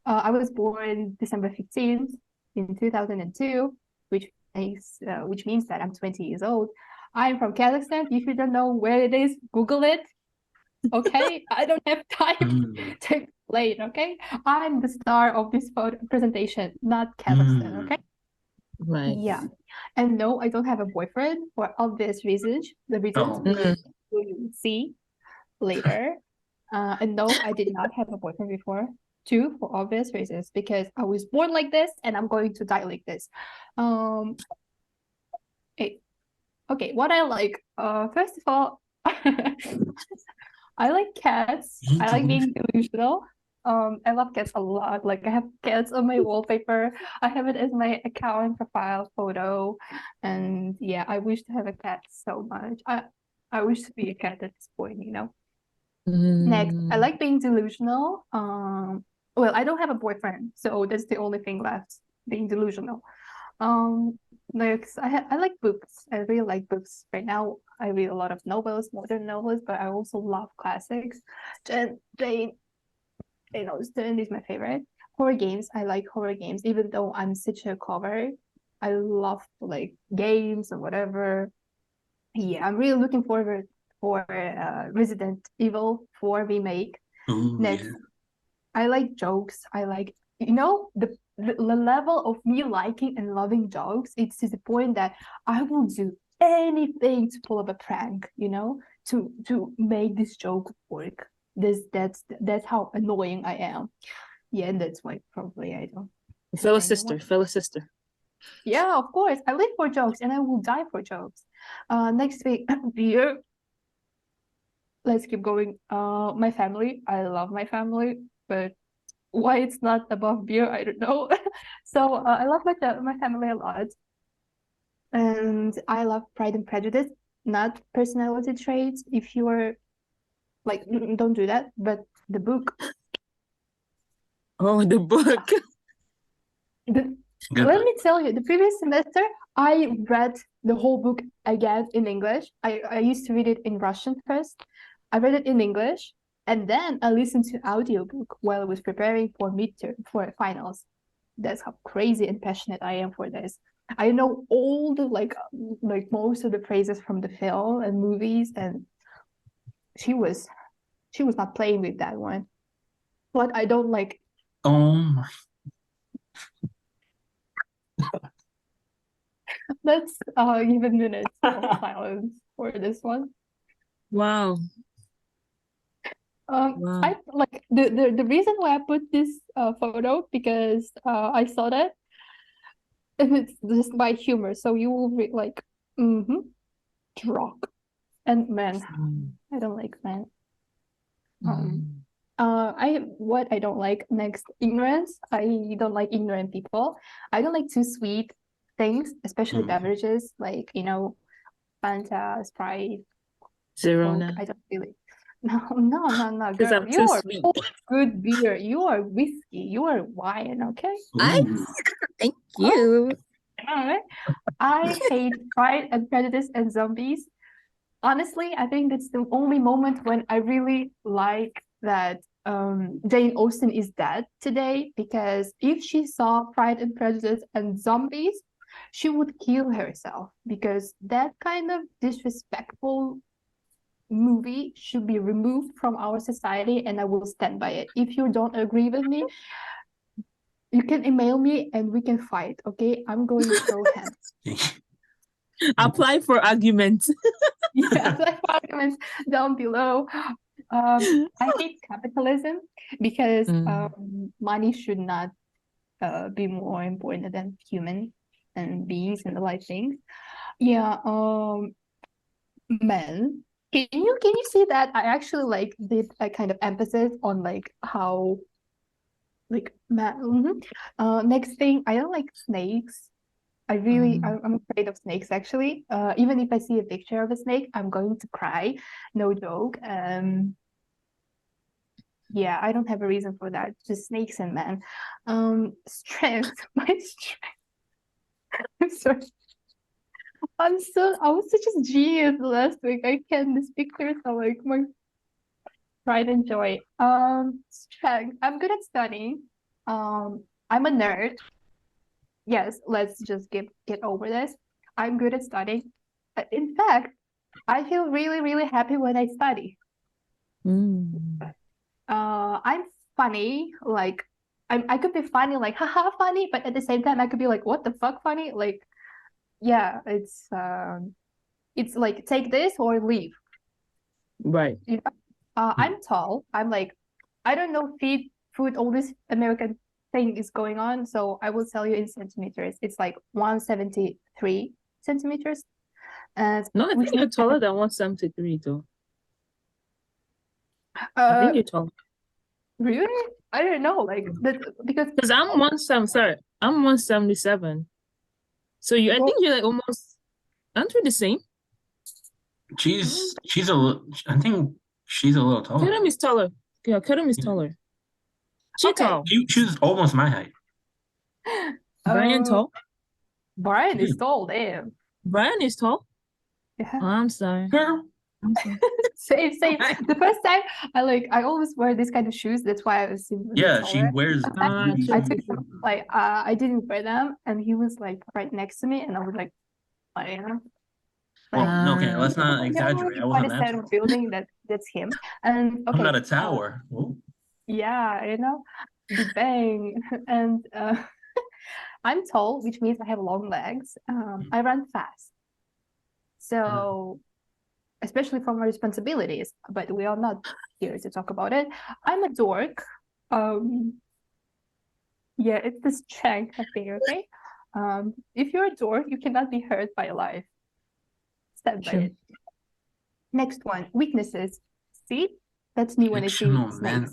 I was born December 15th in 2002, which means that I'm 20 years old. I'm from Kazakhstan. If you don't know where it is, Google it. Okay, I don't have time Mm, to explain. Okay, I'm the star of this photo presentation, not Kazakhstan. mm. Okay, Right. yeah, and no, I don't have a boyfriend for obvious reasons. The reasons Oh, we will see later. And no, I did not have a boyfriend before. Two, for obvious reasons, because I was born like this and I'm going to die like this. Um, okay, what I like. First of all, I like cats. I like being delusional. I love cats a lot. Like I have cats on my wallpaper. I have it as my account profile photo. And yeah, I wish to have a cat so much. I wish to be a cat at this point, you know. Next, I Mm. like being delusional. Well, I don't have a boyfriend, so that's the only thing left, being delusional. Um, next, I like books. I really like books. Right now, I read a lot of novels, modern novels, but I also love classics. Jane Austen is my favorite. Horror games, I like horror games, even though I'm such a cover. I love like games or whatever. Yeah, I'm really looking forward for Resident Evil 4 remake. ooh, Next, yeah. I like jokes. I like, the level of me liking and loving jokes. It's to the point that I will do anything to pull up a prank, to make this joke work. That's how annoying I am. Yeah, and that's why probably I don't have anyone. Fellow sister. Yeah, of course. I live for jokes and I will die for jokes. Next week, beer. Let's keep going. My family. I love my family, but why it's not above beer, I don't know. So I love my family a lot, and I love Pride and Prejudice, not personality traits. If you are like, don't do that. But the book, Oh, the book. the, Good let book. me tell you, the previous semester I read the whole book again in English. I used to read it in Russian first. I read it in English, and then I listened to audiobook while I was preparing for midterm for finals. That's how crazy and passionate I am for this. I know all the like most of the phrases from the film and movies, and she was she was not playing with that one. What I don't like, Oh my. let's give a minute of silence for this one. Wow. Wow. I like the reason why I put this photo, because I saw that and it's just my humor. So you will read like, rock and man. Mm. I don't like men. Um, Mm. what I don't like, next, ignorance. I don't like ignorant people. I don't like too sweet things, especially Mm. beverages like, Fanta, Sprite, Coke. Zerona. I don't really. No, Because girl. I'm too You are sweet. good beer. You are whiskey. You are wine. Okay. I Ooh. thank Oh, you. all right. I hate Pride and Prejudice and zombies. Honestly, I think that's the only moment when I really like that Jane Austen is dead today, because if she saw Pride and Prejudice and zombies, she would kill herself, because that kind of disrespectful movie should be removed from our society, and I will stand by it. If you don't agree with me, you can email me and we can fight, okay? I'm going to throw hands. Apply for arguments. Yeah, like arguments down below. I hate capitalism, because money should not be more important than human and beings and the like things. Yeah, men. Can you see that I actually like did a kind of emphasis on like how like men. Next thing, I don't like snakes. I'm afraid of snakes actually. Even if I see a picture of a snake, I'm going to cry. No joke. Yeah, I don't have a reason for that. Just snakes and men. Strength. My strength. I'm sorry. I was such a genius last week. I can these pictures are like my pride and joy. Strength. I'm good at studying. I'm a nerd. Yes, let's just get over this. I'm good at studying. In fact, I feel really, really happy when I study. I'm funny, like I could be funny, like haha funny, but at the same time I could be like, what the fuck funny? Like, yeah, it's like take this or leave. Right. You know? I'm tall. I'm like, I don't know, feet, foot, all this American thing is going on, so I will tell you in centimeters. It's like 173 centimeters. And No, I think you're taller than 173 though. I think you're tall. Really? I don't know, like that, because I'm 177. So I think you're like almost, aren't we the same? I think she's a little taller. Kerim is taller. Yeah, Kerim is taller. She's tall. She's almost my height. Brian tall? Brian is tall, damn. Brian is tall? Yeah. Oh, I'm sorry. Girl. Same. The first time I always wear this kind of shoes. That's why I was Yeah, taller. she wears. I took like I didn't wear them, and he was like right next to me, and I was like, I am. Well, okay, let's not exaggerate. I wasn't that tall. Building that's him. And okay, I'm not a tower. Yeah, Big Bang. And I'm tall, which means I have long legs. I run fast. So, especially for my responsibilities, but we are not here to talk about it. I'm a dork. Yeah, it's the strength, I think, okay? If you're a dork, you cannot be hurt by life. Stand by it. Next one, weaknesses. See? That's me when I see snakes.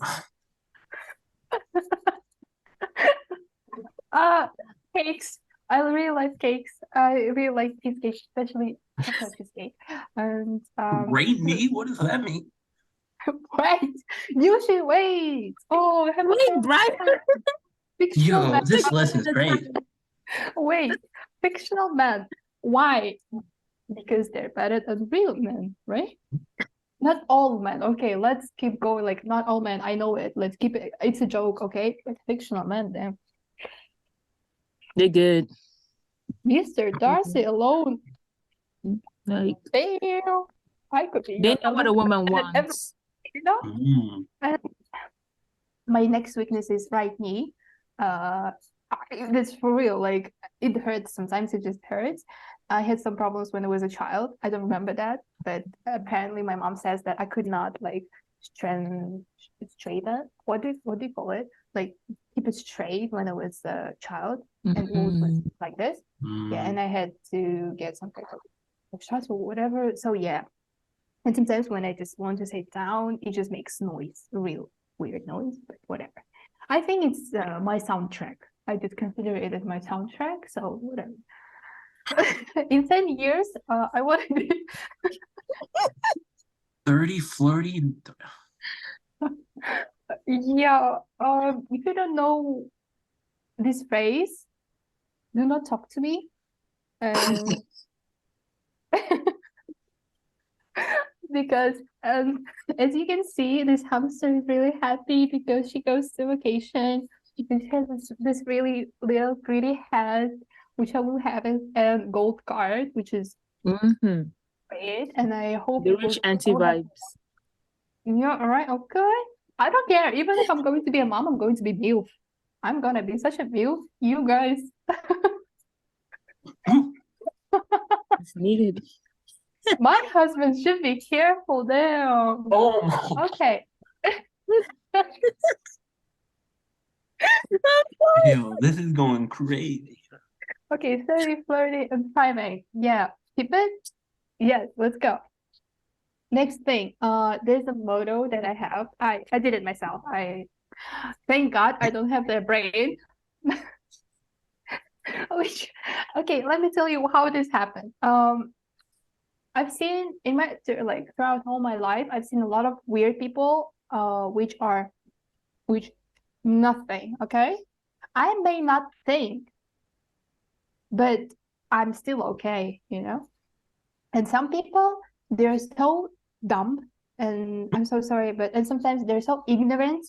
Cakes. I really like cakes. I really like cheesecake, especially chocolate cheesecake. And rate me? What does that mean? Wait, you should wait. Oh, wait, Brian. Yo, this list is great. Wait, fictional men. Why? Because they're better than real men, right? Not all men. Okay, let's keep going. Like, not all men. I know it. Let's keep it. It's a joke, okay? But fictional men, then. They're good. Mr. Darcy alone. Like, damn. I could be. They know what a woman wants. And my next weakness is right knee. That's for real. Like, it hurts sometimes. It just hurts. I had some problems when I was a child. I don't remember that, but apparently my mom says that I could not like straighten. What do you call it? Like keep it straight when I was a child, and it was like this. Yeah, and I had to get some kind of shots or whatever. So yeah, and sometimes when I just want to sit down, it just makes noise, real weird noise, but whatever. I think it's my soundtrack. I just consider it as my soundtrack. So whatever. In 10 years, I want to be 30, flirty. Yeah. If you don't know this phrase, do not talk to me. because as you can see, this hamster is really happy because she goes to vacation. And she has this really little pretty hat, which I will have as a gold card, which is Mm-hmm. great. And I hope The it will rich auntie all that. vibes. Yeah, all right, okay. I don't care. Even if I'm going to be a mom, I'm going to be MILF. I'm gonna be such a MILF. You guys. It's needed. My husband should be careful there. Oh, Okay. yo, this is going crazy. Okay, 30, flirty, and primate. Yeah, keep it. Yes, let's go. Next thing, there's a motto that I have. I did it myself. Thank God I don't have the brain. Which, okay, let me tell you how this happened. I've seen in my like throughout all my life, I've seen a lot of weird people, which nothing. Okay, I may not think, but I'm still okay, you know. And some people, they're so dumb, and I'm so sorry, and sometimes they're so ignorant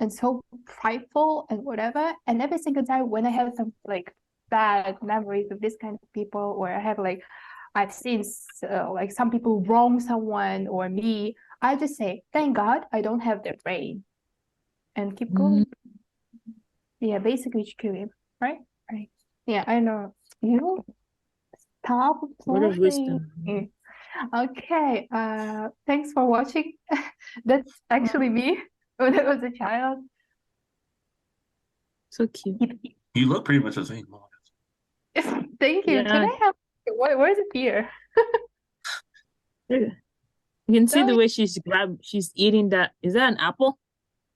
and so prideful and whatever. And every single time when I have some like bad memories of this kind of people, or I have like I've seen like some people wrong someone or me, I just say, thank God I don't have their brain, and keep going. Yeah, basically Kerim, right? Right. Yeah, I know. You stop Word of applauding. wisdom. Okay, thanks for watching. That's actually me when I was a child. So cute. You look pretty much the same. Thank you. Can Yeah. I have where's it here? You can see No, the way she's eating that. Is that an apple?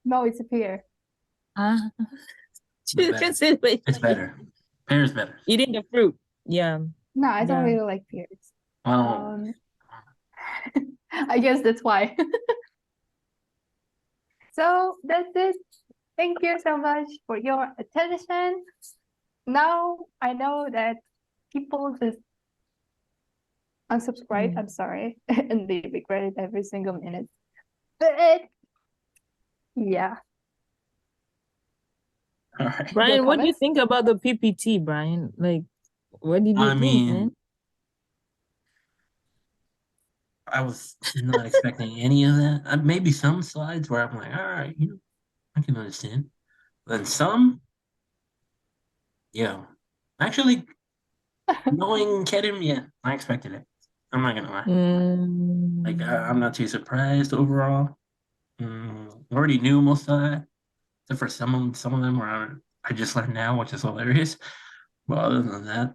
no, it's a pear. Ah. You Better. can see the way It's better. Pear is better. eating the fruit. Yeah. No, I don't Yeah. really like pears. Oh, I guess that's why. So that's it. Thank you so much for your attention. Now I know that people just unsubscribe. I'm sorry, and they regret it every single minute. But yeah, all right. your Brian, what do you comments? think about the PPT, Brian? Like, what did you I think, mean, man? I was not expecting any of that. Maybe some slides where I'm like, all right, I can understand. Then some, yeah. Actually, knowing Kerim, yeah, I expected it. I'm not gonna lie. Like, I'm not too surprised overall. Already knew most of that, except for some of them where I just learned now, which is hilarious. But other than that,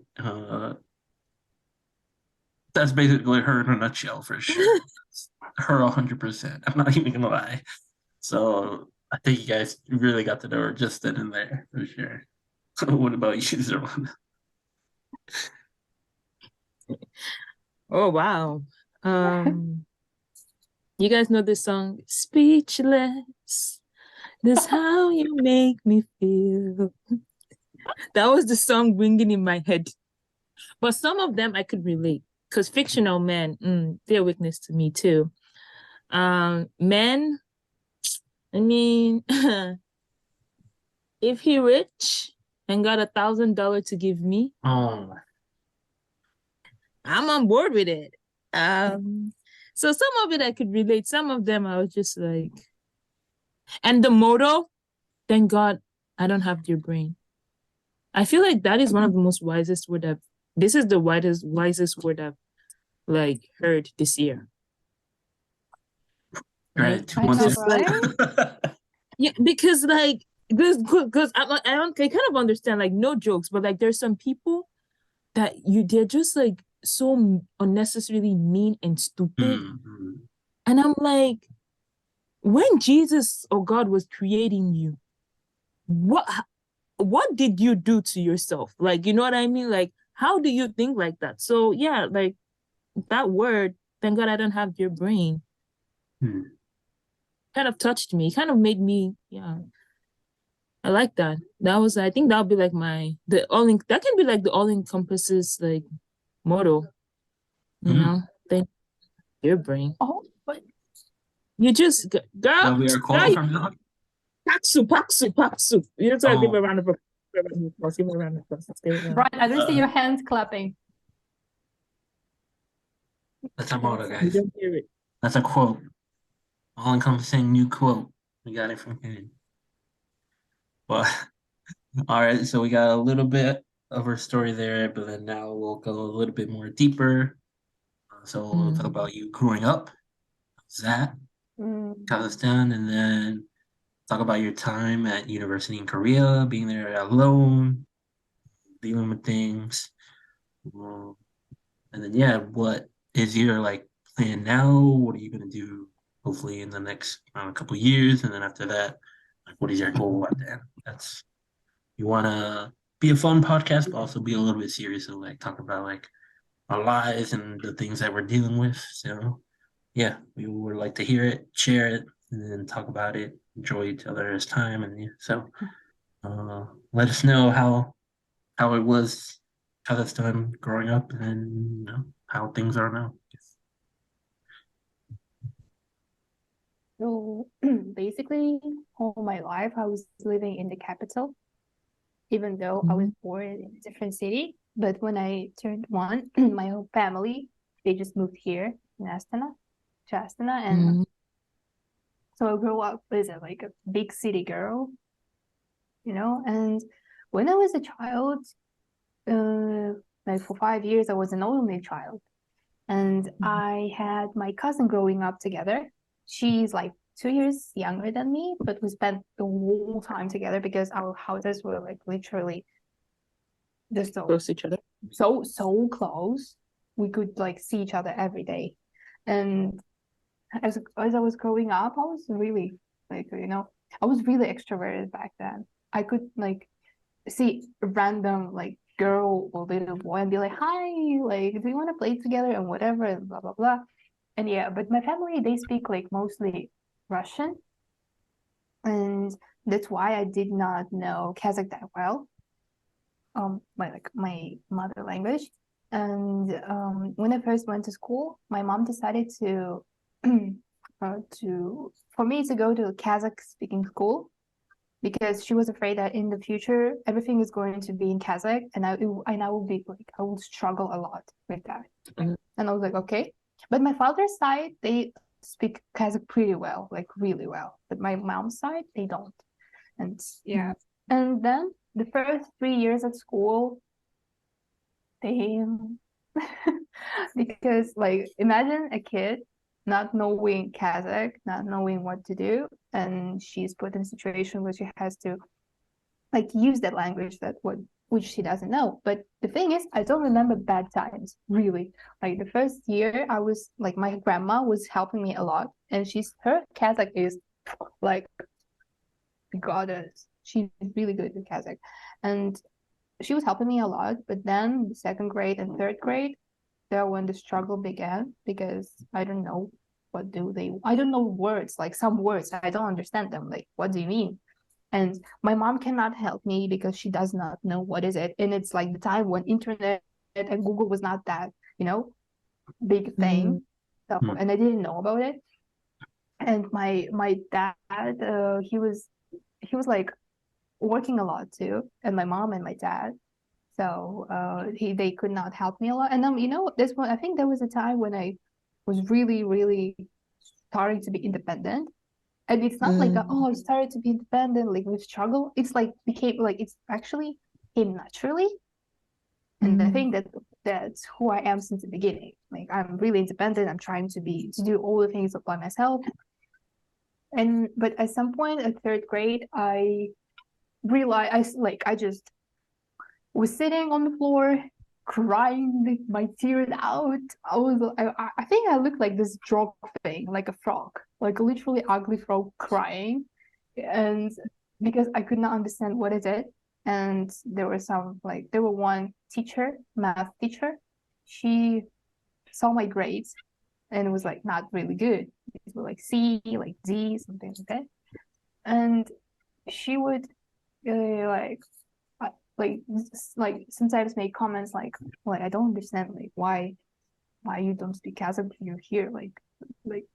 that's basically her in a nutshell for sure. Her 100%. I'm not even gonna lie. So I think you guys really got to know her just then and there for sure. What about you, Zerwan? Oh wow. You guys know this song, Speechless. This how you make me feel. That was the song ringing in my head. But some of them I could relate. Because fictional men, they're a weakness to me too. Men, I mean, if he rich and got $1,000 to give me, Oh, I'm on board with it. So some of it I could relate. Some of them I was just like, and the motto, thank God I don't have your brain. I feel like that is one of the most wisest word I've. This is the wisest word I've like heard this year. right. Right? 2 months. Because like, yeah, because like, because I kind of understand, like, no jokes, but like there's some people that they're just like so unnecessarily mean and stupid. Mm-hmm. And I'm like, when Jesus or God was creating you, what did you do to yourself? Like, you know what I mean? Like, how do you think like that? So yeah, like that word, thank God I don't have your brain, kind of touched me, kind of made me, yeah. I like that. I think that would be like that can be like the all encompasses like motto, you Mm-hmm. know? Thank Your brain. Oh, but You just girl, That'll be our quote from now. Paksu. You just gotta give Oh, a round of applause. Give a round of applause. Give a round of applause. Brian, I don't see uh, your hands clapping. that's our motto, You guys. don't hear it. That's a quote. All-encompassing new quote. We got it from him. But all right, so we got a little bit of our story there, but then now we'll go a little bit more deeper. So we'll talk about you growing up, that, Mm. Kazakhstan, and then talk about your time at university in Korea, being there alone, dealing with things. Um, and then yeah, what is your like plan now? What are you gonna do hopefully in the next couple of years? And then after that, like what is your goal at the end? That's you wanna be a fun podcast, but also be a little bit serious and like talk about like our lives and the things that we're dealing with. So yeah, we would like to hear it, share it, and then talk about it, enjoy each other's time, and yeah, so let us know how it was, how that's done growing up, and you know, how things are now. So basically, all my life I was living in the capital, even though I was born in a different city. But when I turned one, my whole family they just moved here in Astana, to Astana, and so I grew up as like a big city girl, you know. And when I was a child, like for 5 years, I was an only child. And I had my cousin growing up together. She's like 2 years younger than me, but we spent the whole time together because our houses were like literally just Close to each other. so close. We could like see each other every day. And as I was growing up, I was really like, you know, I was really extroverted back then. I could like see a random like girl or little boy and be like, hi, like, do you want to play together and whatever and blah blah blah. And yeah, but my family they speak like mostly Russian, and that's why I did not know Kazakh that well. My mother language. And when I first went to school, my mom decided to for me to go to a Kazakh speaking school because she was afraid that in the future everything is going to be in Kazakh, and I will be like I will struggle a lot with that. Mhm. And I was like, okay. But my father's side, they speak Kazakh pretty well, like really well. But my mom's side, they don't. And yeah. And then the first 3 years at school, they because like imagine a kid not knowing Kazakh, not knowing what to do, and she's put in a situation where she has to like use that language that what which she doesn't know. But the thing is, I don't remember bad times really. Like the first year, I was like my grandma was helping me a lot, and her Kazakh is like goddess. She's really good with Kazakh, and she was helping me a lot. But then the second grade and third grade, there when the struggle began because I don't know what do they. I don't know words like some words I don't understand them. Like what do you mean? And my mom cannot help me because she does not know what is it, and it's like the time when internet and Google was not that big thing. So Hmm. and I didn't know about it. And my dad he was like working a lot too, and my mom and my dad, so they could not help me a lot. And you know, this one I think there was a time when I was really starting to be independent. And it's not like oh, I started to be independent like with struggle. It's like became like it's actually came naturally. And I think that that's who I am since the beginning. Like I'm really independent. I'm trying to do all the things by myself. And but at some point at third grade, I realized I just was sitting on the floor crying my tears out. I think I looked like this frog thing, like a frog, like a literally ugly frog crying. And because I could not understand what is it. And there were one teacher, math teacher, she saw my grades and it was like not really good. It was like C, like D, something like that. And she would like like sometimes make comments like I don't understand like why why you don't speak Kazakh? You're here, like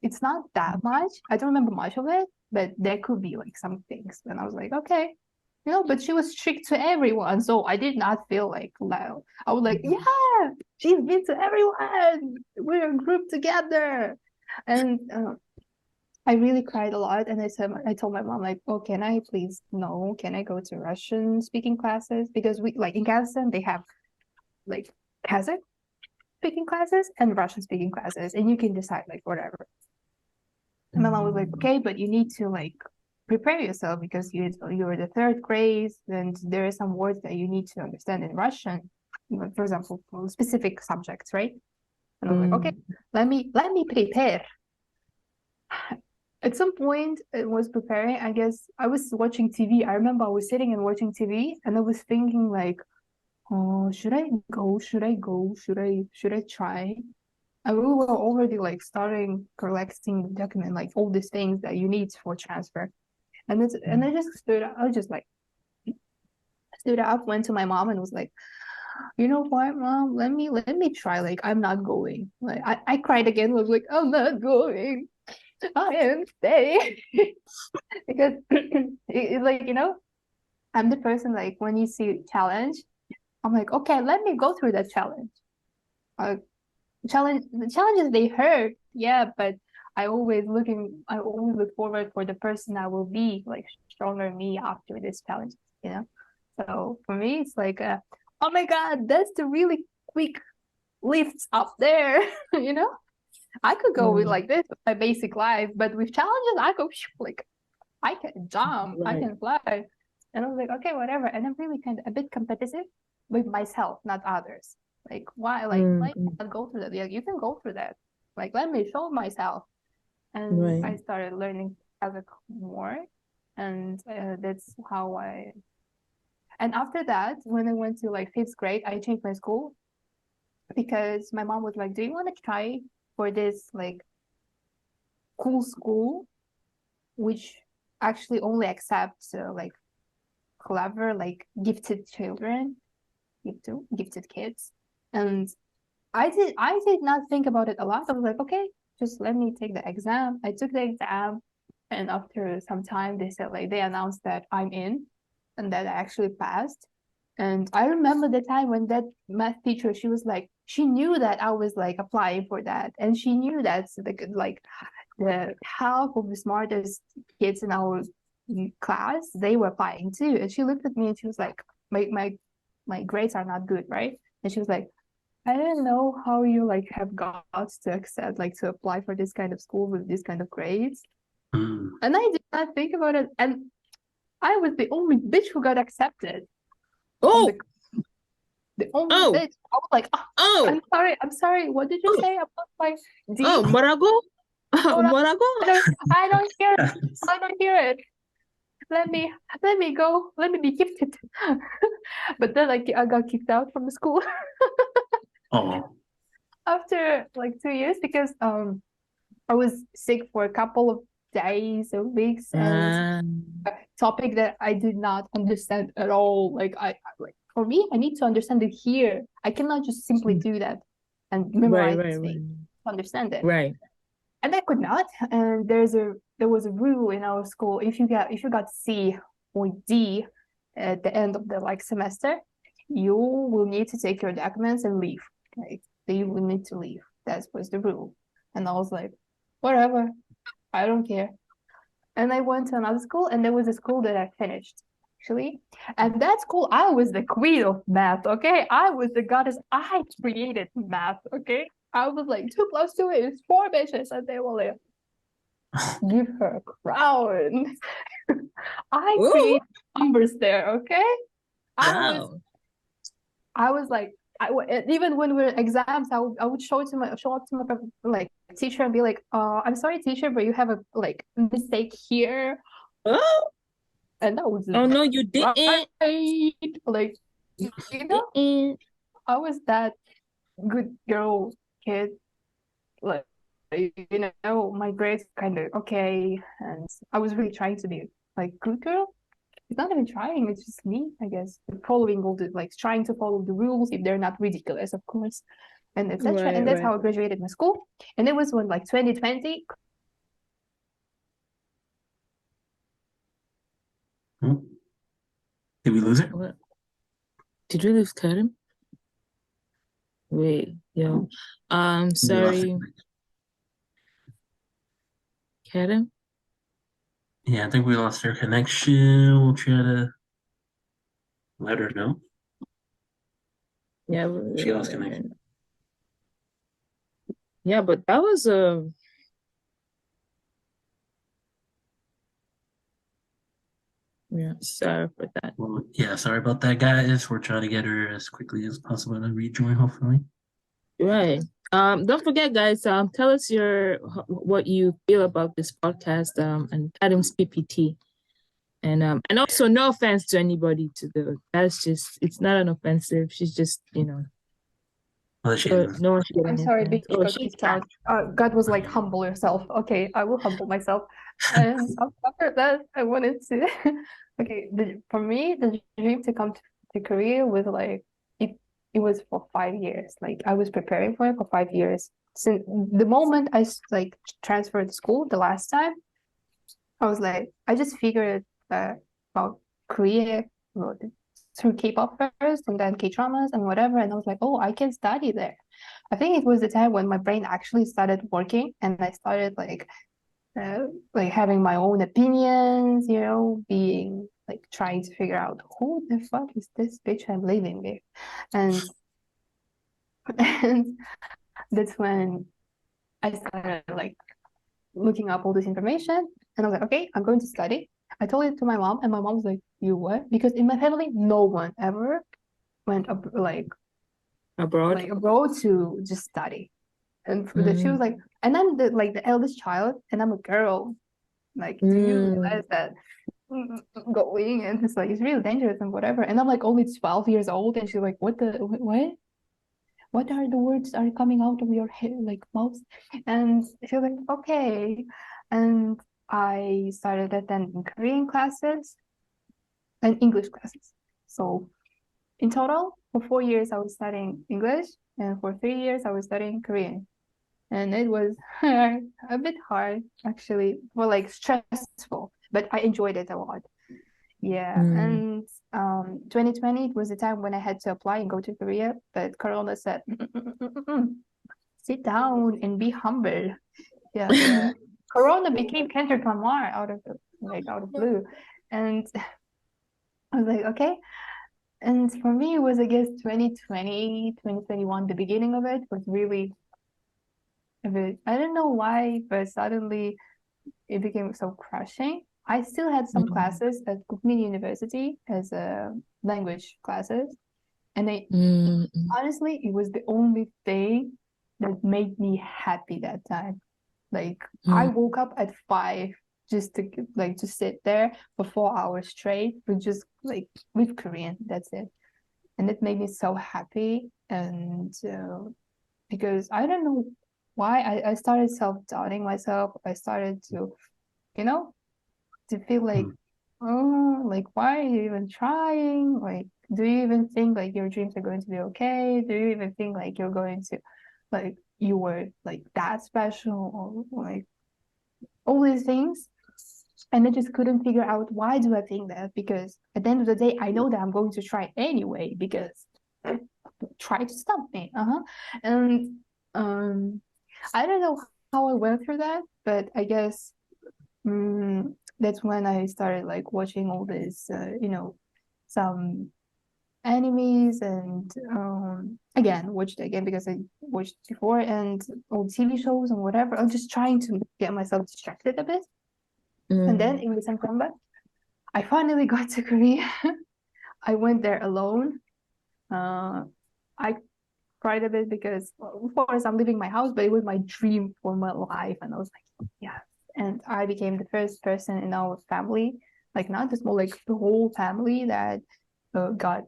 it's not that much. I don't remember much of it, but there could be like some things. And I was like, okay, but she was strict to everyone, so I did not feel like loud. I was like, yeah, she's been to everyone. We're a group together, and I really cried a lot. And I told my mom like, oh, can I please can I go to Russian speaking classes, because we like in Kazakhstan they have like Kazakh speaking classes and Russian speaking classes, and you can decide like whatever. And my mom was like, okay, but you need to like prepare yourself because you're the third grade, and there are some words that you need to understand in Russian, for example, for specific subjects, right? And I was like, okay, let me prepare. At some point, it was preparing. I guess I was watching TV. I remember I was sitting and watching TV, and I was thinking like, oh, should I go? Should I go? Should I try? And we were already like starting collecting the document, like all these things that you need for transfer. And I just stood up. I just like stood up, went to my mom, and was like, you know what, mom? Let me try. Like I'm not going. Like I cried again. Was like, I'm not going. I am staying because it's like I'm the person like when you see challenge, I'm like, okay, let me go through that challenge. The challenges they hurt, yeah, but I always look forward for the person I will be, like stronger me after this challenge, So for me, it's like, oh my God, that's the really quick lifts up there, I could go with like this with my basic life, but with challenges, I go like I can jump, I can fly, and I was like, okay, whatever. And I'm really kind of a bit competitive with myself, not others. Like why, why not go through that? Yeah, you can go through that. Like let me show myself, and I started learning Kazakh more, and that's how I. And after that, when I went to like 5th grade, I changed my school because my mom was like, "Do you want to try for this like cool school, which actually only accepts like clever, like gifted children, gifted kids?" And I did not think about it a lot. I was like, okay, just let me take the exam. I took the exam, and after some time, they announced that I'm in, and that I actually passed. And I remember the time when that math teacher, she was like, she knew that I was like applying for that, and she knew that the half of the smartest kids in our class, they were applying too. And she looked at me and she was like, my grades are not good, right? And she was like, I don't know how you like have got to accept like to apply for this kind of school with this kind of grades. And I did not think about it, and I was the only bitch who got accepted. Oh, the only bitch. I was like, oh, I'm sorry. What did you say about my D? Oh, Morago? Morago? I don't hear it. I don't hear it. Let me go. Let me be gifted. But then I got kicked out from the school. Oh. After like 2 years because I was sick for a couple of days or weeks, and a topic that I did not understand at all. Like for me, I need to understand it here. I cannot just simply do that and memorize things to understand it. Right. And I could not. And there was a rule in our school. If you got C or D at the end of the like semester, you will need to take your documents and leave. Like you will need to leave. That was the rule. And I was like, whatever, I don't care. And I went to another school, and there was a school that I finished actually. And that school, I was the queen of math. Okay, I was the goddess. I created math. Okay, I was like 2 + 2 is 4, bitches, and they were like, give her a crown. I created numbers there. Okay, I was like, even when we were exams, I would show up to my like teacher and be like, I'm sorry, teacher, but you have a like mistake here. Oh, and that was oh no, you didn't. Right. Like I was that good girl kid. Like my grades kind of okay, and I was really trying to be like good girl. It's not even trying, it's just me, I guess. Following all the, like, trying to follow the rules if they're not ridiculous, of course. and etc. And that's how I graduated my school. And it was when like 2020. Oh. Did we lose it? What? Did we lose Kerim? Wait, yo. We lost Sorry, it. Kerim? Yeah, I think we lost our connection. We'll try to let her know. Yeah, She lost connection. yeah, but that was yeah, sorry for that. Well, yeah, sorry about that, guys. We're trying to get her as quickly as possible to rejoin, hopefully. Right. Don't forget, guys. Tell us what you feel about this podcast. And Adam's PPT. And also, no offense to anybody. That's just, it's not an offensive. She's just, Well, she no one should get I'm any sorry, offense. because She's kicked out. God was like, humble yourself. Okay, I will humble myself. And after that, I wanted to. Okay, for me, the dream to come to Korea was like it was for 5 years. Like I was preparing for it for 5 years. Since the moment I like transferred to school the last time, I was like, I just figured about Korea well, through K-pop first, and then K-dramas and whatever, and I was like, oh, I can study there. I think it was the time when my brain actually started working, and I started like having my own opinions, being like trying to figure out who the fuck is this bitch I'm living with, and and that's when I started like looking up all this information, and I was like, okay, I'm going to study. I told it to my mom, and my mom was like, you what? Because in my family, no one ever went up abroad to just study. And she was like, and I'm the eldest child, and I'm a girl. Like, do you realize that going and it's really dangerous and whatever? And I'm like only 12 years old, and she's like, what? What are the words are coming out of your head, like mouth? And she was like, okay. And I started attending Korean classes and English classes. So in total, for 4 years, I was studying English, and for 3 years, I was studying Korean. And it was a bit hard, actually, well, like stressful, but I enjoyed it a lot. Yeah, and 2020, it was the time when I had to apply and go to Korea, but Corona said, sit down and be humble. Yeah. Corona became Kendrick Lamar out of blue, and I was like, okay. And for me, it was, I guess, 2020, 2021, the beginning of it was really a bit, I don't know why, but suddenly it became so crushing. I still had some classes at Kukmin University as language classes, and honestly, it was the only thing that made me happy that time. Like I woke up at 5 just to sit there for 4 hours straight with just like with Korean. That's it, and it made me so happy. And because I don't know why I started self-doubting myself. I started to, to feel like, oh, like why are you even trying? Like, do you even think like your dreams are going to be okay? Do you even think like you're going to, like you were like that special, or like all these things? And I just couldn't figure out, why do I think that? Because at the end of the day, I know that I'm going to try anyway, because try to stop me. And I don't know how I went through that, but I guess that's when I started like watching all this, some animes, and again watched again because I watched before, and old TV shows and whatever. I'm just trying to get myself distracted a bit. And then in September, I finally got to Korea. I went there alone. I cried a bit because, of course, I'm leaving my house, but it was my dream for my life, and I was like, yeah. And I became the first person in our family, like not the small, like the whole family that got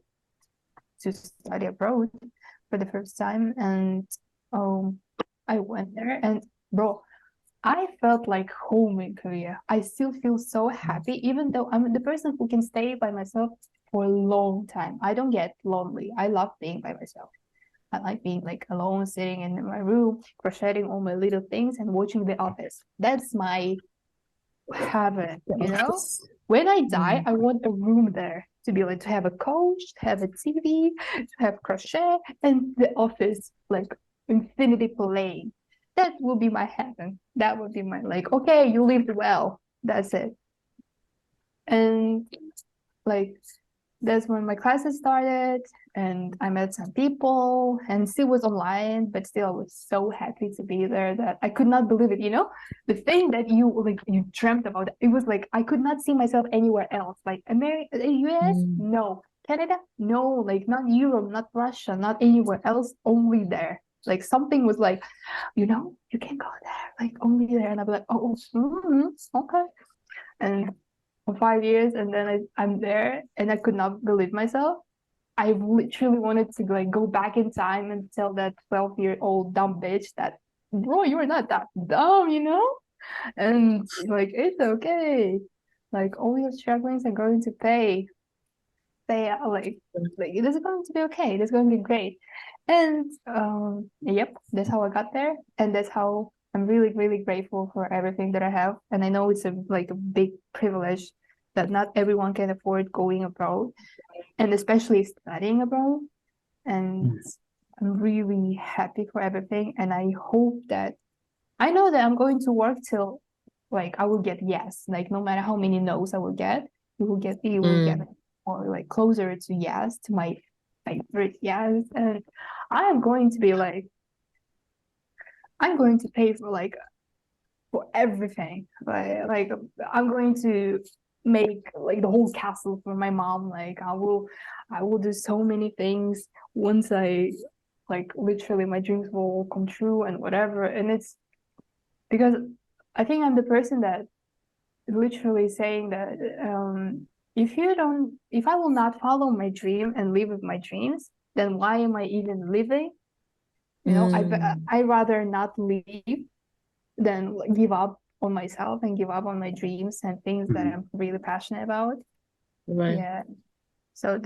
to study abroad for the first time. And I went there, and bro, I felt like home in Korea. I still feel so happy, even though I'm the person who can stay by myself for a long time. I don't get lonely. I love being by myself. I like being like alone, sitting in my room, crocheting all my little things and watching The Office. That's my heaven, you know? When I die, I want a room there to be like, to have a couch, to have a TV, to have crochet, and The Office, like infinity playing. That will be my heaven. That would be my, like, okay, you lived well. That's it. And like, that's when my classes started, and I met some people, and still was online, but still I was so happy to be there that I could not believe it, you know? The thing that you dreamt about, it was like I could not see myself anywhere else. Like America, US, no. Canada, no. Like not Europe, not Russia, not anywhere else, only there. Like something was like, you know, you can go there, like only there. And I'd be like, oh, okay. And for 5 years, and then I'm there, and I could not believe myself. I literally wanted to like go back in time and tell that 12-year-old dumb bitch that, bro, you are not that dumb, you know? And like, it's okay. Like all your strugglings are going to pay out, like it is going to be okay. It is going to be great. And yep, that's how I got there, and that's how I'm really, really grateful for everything that I have. And I know it's a big privilege that not everyone can afford going abroad, and especially studying abroad. And I'm really happy for everything. And I hope that I know that I'm going to work till like I will get yes. Like no matter how many no's I will get, you will get more like closer to yes, to my favorite yes. And I'm going to be like, I'm going to pay for everything. Like I'm going to make like the whole castle for my mom. Like I will do so many things once I like literally my dreams will come true and whatever. And it's because I think I'm the person that literally saying that if I will not follow my dream and live with my dreams, then why am I even living? You know, I rather not leave than give up on myself and give up on my dreams and things that I'm really passionate about. Right. Yeah. So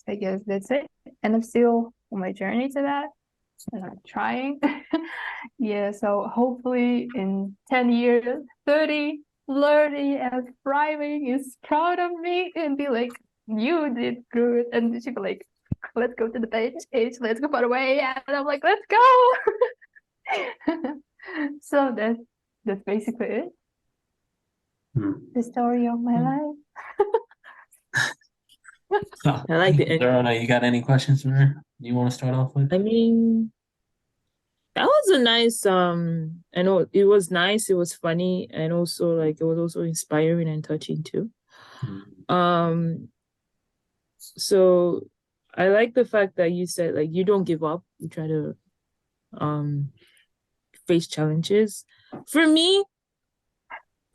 I guess that's it. And I'm still on my journey to that. And I'm trying. Yeah, so hopefully in 10 years, 30, flirty and thriving is proud of me and be like, you did good. And she'd be like, let's go to the beach, let's go far away. And I'm like, let's go. So that's basically it. The story of my life. I like the end. Verona, you got any questions for her you want to start off with? I mean, that was a nice I know it was nice, it was funny, and also like it was also inspiring and touching too. So I like the fact that you said like you don't give up, you try to face challenges. For me,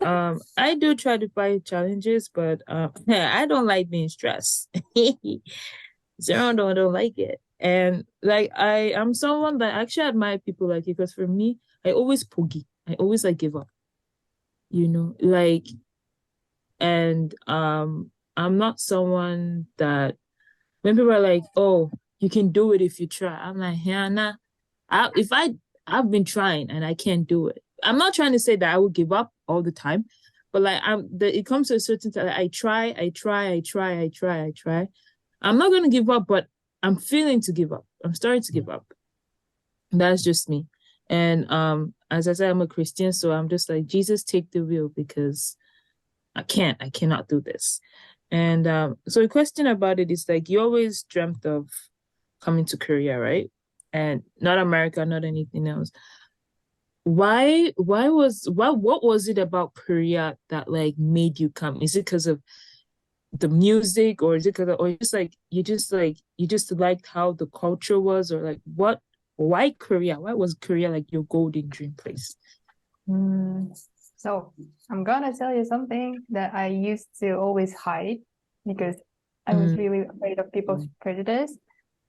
I do try to fight challenges, but I don't like being stressed. Zero don't like it. And like I'm someone that actually admire people like you, because for me, I always poogie. I always like give up. You know, like, and I'm not someone that when people are like, "Oh, you can do it if you try," I'm like, "Yeah, nah." I've been trying and I can't do it. I'm not trying to say that I will give up all the time, but like it comes to a certain time. I try. I'm not gonna give up, but I'm feeling to give up. I'm starting to give up. That's just me. And as I said, I'm a Christian, so I'm just like, Jesus, take the wheel, because I cannot do this. And so a question about it is like, you always dreamt of coming to Korea, right? And not America, not anything else. What was it about Korea that like made you come? Is it because of the music, or is it because or you just liked how the culture was, or like why Korea? Why was Korea like your golden dream place? So I'm gonna tell you something that I used to always hide because I was really afraid of people's prejudice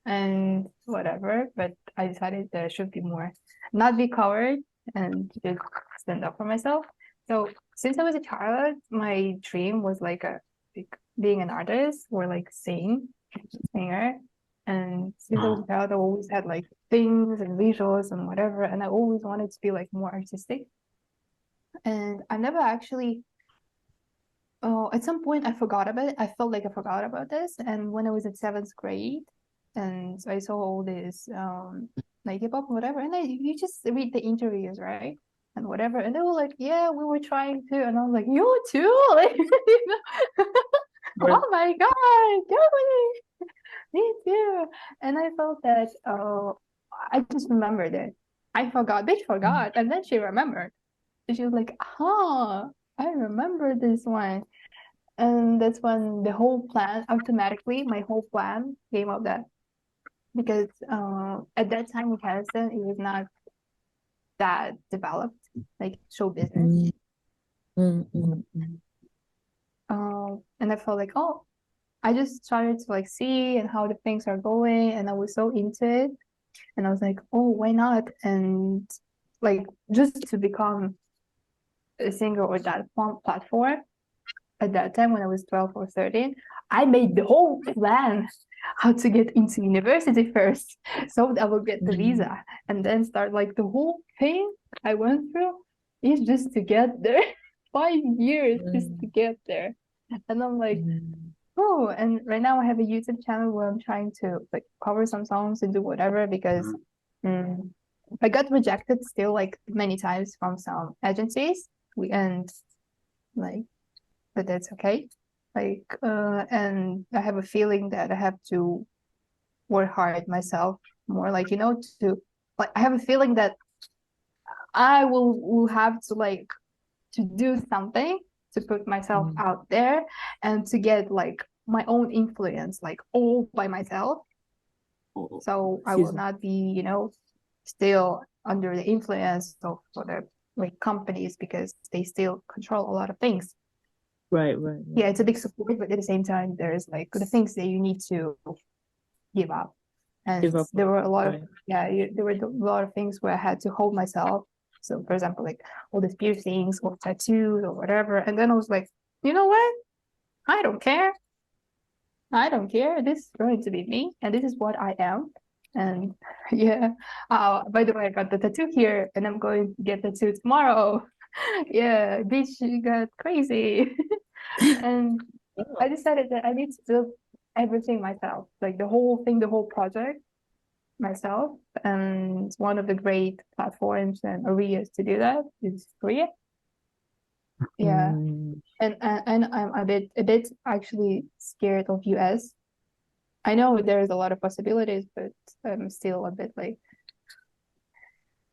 and whatever, but I decided that I should be more, not be coward and just stand up for myself. So since I was a child, my dream was like being an artist or like singer. And since I was a child, I always had like things and visuals and whatever, and I always wanted to be like more artistic. And I never actually, at some point I forgot about it. I felt like I forgot about this. And when I was in seventh grade, and I saw all this like hip hop and whatever, and you just read the interviews, right? And whatever, and they were like, yeah, we were trying to, and I was like, you too, like, you know? Oh my God, definitely, me too. And I felt that, I just remembered it. I forgot, bitch forgot, and then she remembered. And she was like, huh, I remember this one. And that's when the whole plan, automatically, my whole plan came of that. Because at that time in Kazakhstan, it was not that developed, like show business. And I felt like, oh, I just started to like see and how the things are going, and I was so into it. And I was like, oh, why not? And like just to become a singer or that platform at that time when I was 12 or 13, I made the whole plan how to get into university first. So I will get the visa and then start like the whole thing I went through is just to get there. 5 years just to get there. And I'm like, oh, and right now I have a YouTube channel where I'm trying to like cover some songs and do whatever because I got rejected still like many times from some agencies. And like, but that's okay. Like, and I have a feeling that I have to work hard myself more, like, you know, to like, I have a feeling that I will have to like to do something to put myself out there and to get like my own influence, like all by myself. So I will not be, you know, still under the influence of other like companies because they still control a lot of things. Right. Yeah, it's a big support, but at the same time, there's like the things that you need to give up. And there were a lot of there were a lot of things where I had to hold myself. So, for example, like all these piercings or tattoos or whatever. And then I was like, you know what? I don't care. I don't care. This is going to be me, and this is what I am. And yeah. By the way, I got the tattoo here, and I'm going to get the tattoo tomorrow. Yeah, bitch got crazy. And I decided that I need to build everything myself, like the whole thing, the whole project myself. And one of the great platforms and areas to do that is Korea. Yeah. And I'm a bit actually scared of US. I know there's a lot of possibilities, but I'm still a bit like,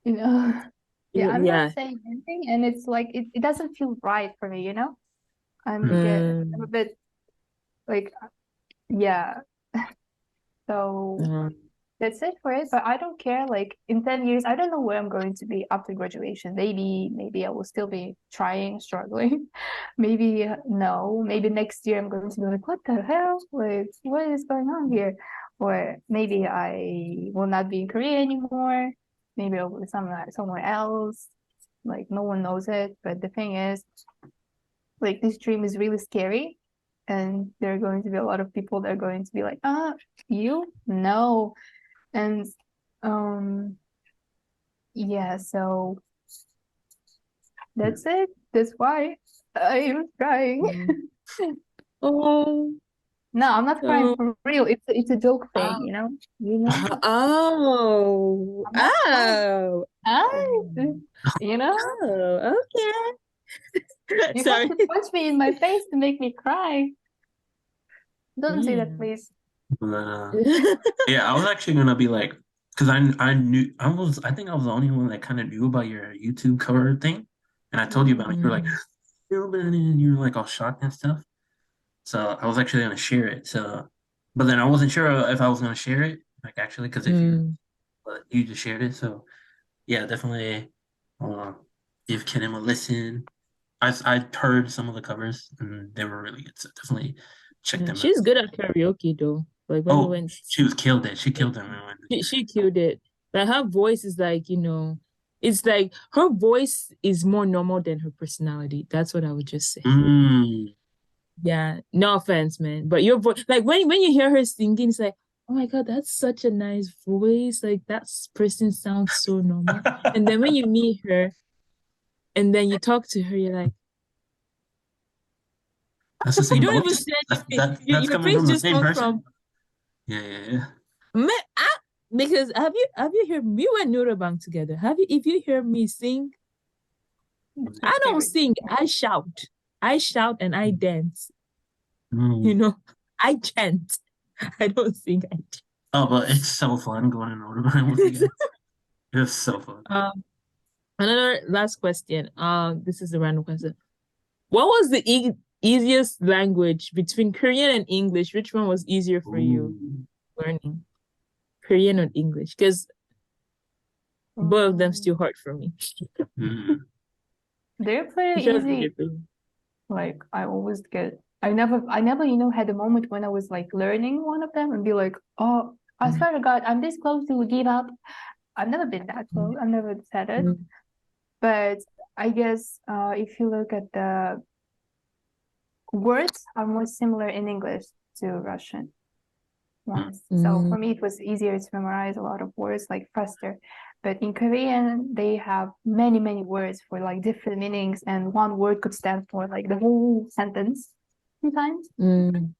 you know, yeah, I'm not saying anything, and it's like it doesn't feel right for me, you know? I'm a bit like, yeah. So that's it for it. But I don't care. Like in 10 years, I don't know where I'm going to be after graduation. Maybe I will still be trying, struggling. Maybe no. Maybe next year I'm going to be like, what the hell? Like, what is going on here? Or maybe I will not be in Korea anymore. Maybe I'll be somewhere else. Like no one knows it. But the thing is, like this dream is really scary. And there are going to be a lot of people that are going to be like, you? No. And yeah, so that's it. That's why I am crying. Oh No, I'm not crying for real. It's a joke thing, you know? You know? You know? Oh, okay. You Sorry. have to punch me in my face to make me cry. Don't say that, please. Yeah, I was actually gonna be like, because I think I was the only one that kind of knew about your YouTube cover thing, and I told you about it. You're like, and you're like all shocked and stuff. So I was actually gonna share it. So, but then I wasn't sure if I was gonna share it, like actually, because if you just shared it. So yeah, definitely give Kerim a listen. I heard some of the covers and they were really good. So definitely check them out. She's good at karaoke though. Like when we went, she was killed it. She killed them. She killed it. Like her voice is like, you know, it's like her voice is more normal than her personality. That's what I would just say. Yeah, no offense, man. But your voice, like when you hear her singing, it's like, oh my God, that's such a nice voice. Like that person sounds so normal. And then when you meet her and then you talk to her, you're like, That's the you same don't even voice. say That's anything. that's Your coming face from the just same comes person. from Yeah, yeah, yeah. me. Because have you heard me and Bank together? If you hear me sing, That's my I don't favorite. sing, I shout. I shout and I dance. You Mm. know, I chant. I don't sing, I Oh, but it's so fun going in Audubon with chant. you. It's so fun. Another last question. This is a random question. What was the easiest language between Korean and English? Which one was easier for you Ooh. learning? Korean or English? Because both of them Um, still hard for me. Mm. they're pretty Which one was easier easy. for you? Like I never, had a moment when I was like learning one of them and be like, oh, I Mm. swear to God, I'm this close to give up. I've never been that close. I've never said it. Mm, But I guess if you look at the words are more similar in English to Russian Mm. ones. So mm, for me, it was easier to memorize a lot of words, like faster. But in Korean, they have many, many words for like different meanings, and one word could stand for like the whole sentence sometimes, mm.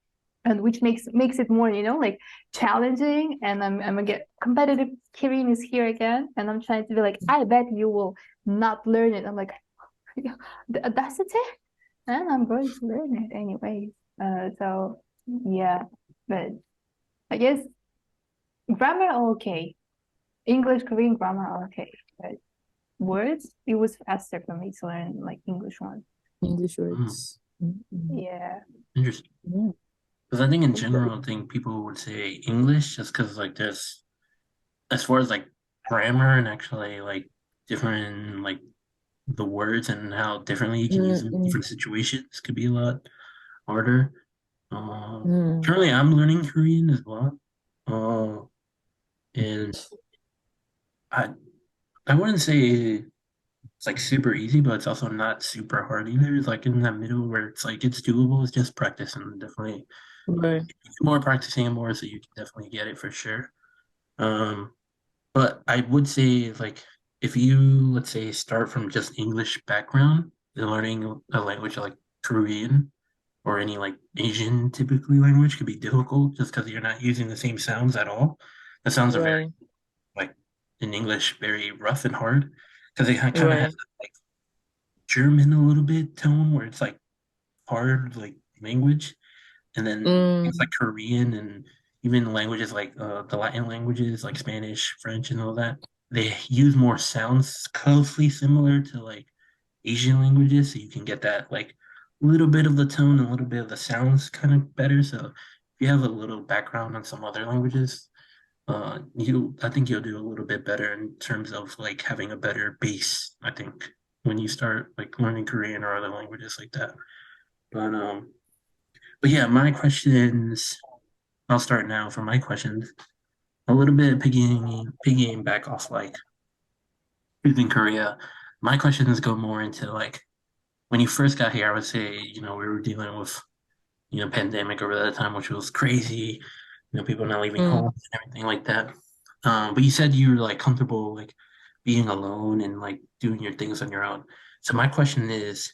and which makes it more, like challenging. And I'm again competitive. Kerim is here again, and I'm trying to be like, I bet you will not learn it. I'm like, yeah, that's it, and I'm going to learn it anyway. So yeah, but I guess grammar okay. English, Korean grammar okay. But words, it was faster for me to learn like English one. English Mm. words. Mm, mm. Yeah. Interesting. Yeah. Because I think in That's good. general, I think people would say English just because like there's as far as like grammar and actually like different like the words and how differently you can use Mm, them in mm, different situations could be a lot harder. mm. Currently I'm learning Korean as well. Uh, and I I wouldn't say it's like super easy, but it's also not super hard either. It's like in that middle where it's like it's doable. It's just practice and definitely Right. more practicing and more, so you can definitely get it for sure. Um, but I would say like if you let's say start from just English background and learning a language like Korean or any like Asian typically language could be difficult just because you're not using the same sounds at all. The sounds are very Right. like in English very rough and hard because it kind of has Right. like German a little bit tone where it's like hard like language, and then things like Mm, Korean and even languages like the Latin languages like Spanish, French, and all that. They use more sounds closely similar to like Asian languages, so you can get that like little bit of the tone and a little bit of the sounds kind of better. So if you have a little background on some other languages, I think you'll do a little bit better in terms of like having a better base, I think, when you start like learning Korean or other languages like that. But um but yeah, my questions, I'll start now for my questions. A little bit piggying back off like choosing Korea. My questions go more into like when you first got here, I would say, we were dealing with, pandemic over that time, which was crazy, people not leaving mm. home and everything like that. But you said you were like comfortable like being alone and like doing your things on your own. So my question is,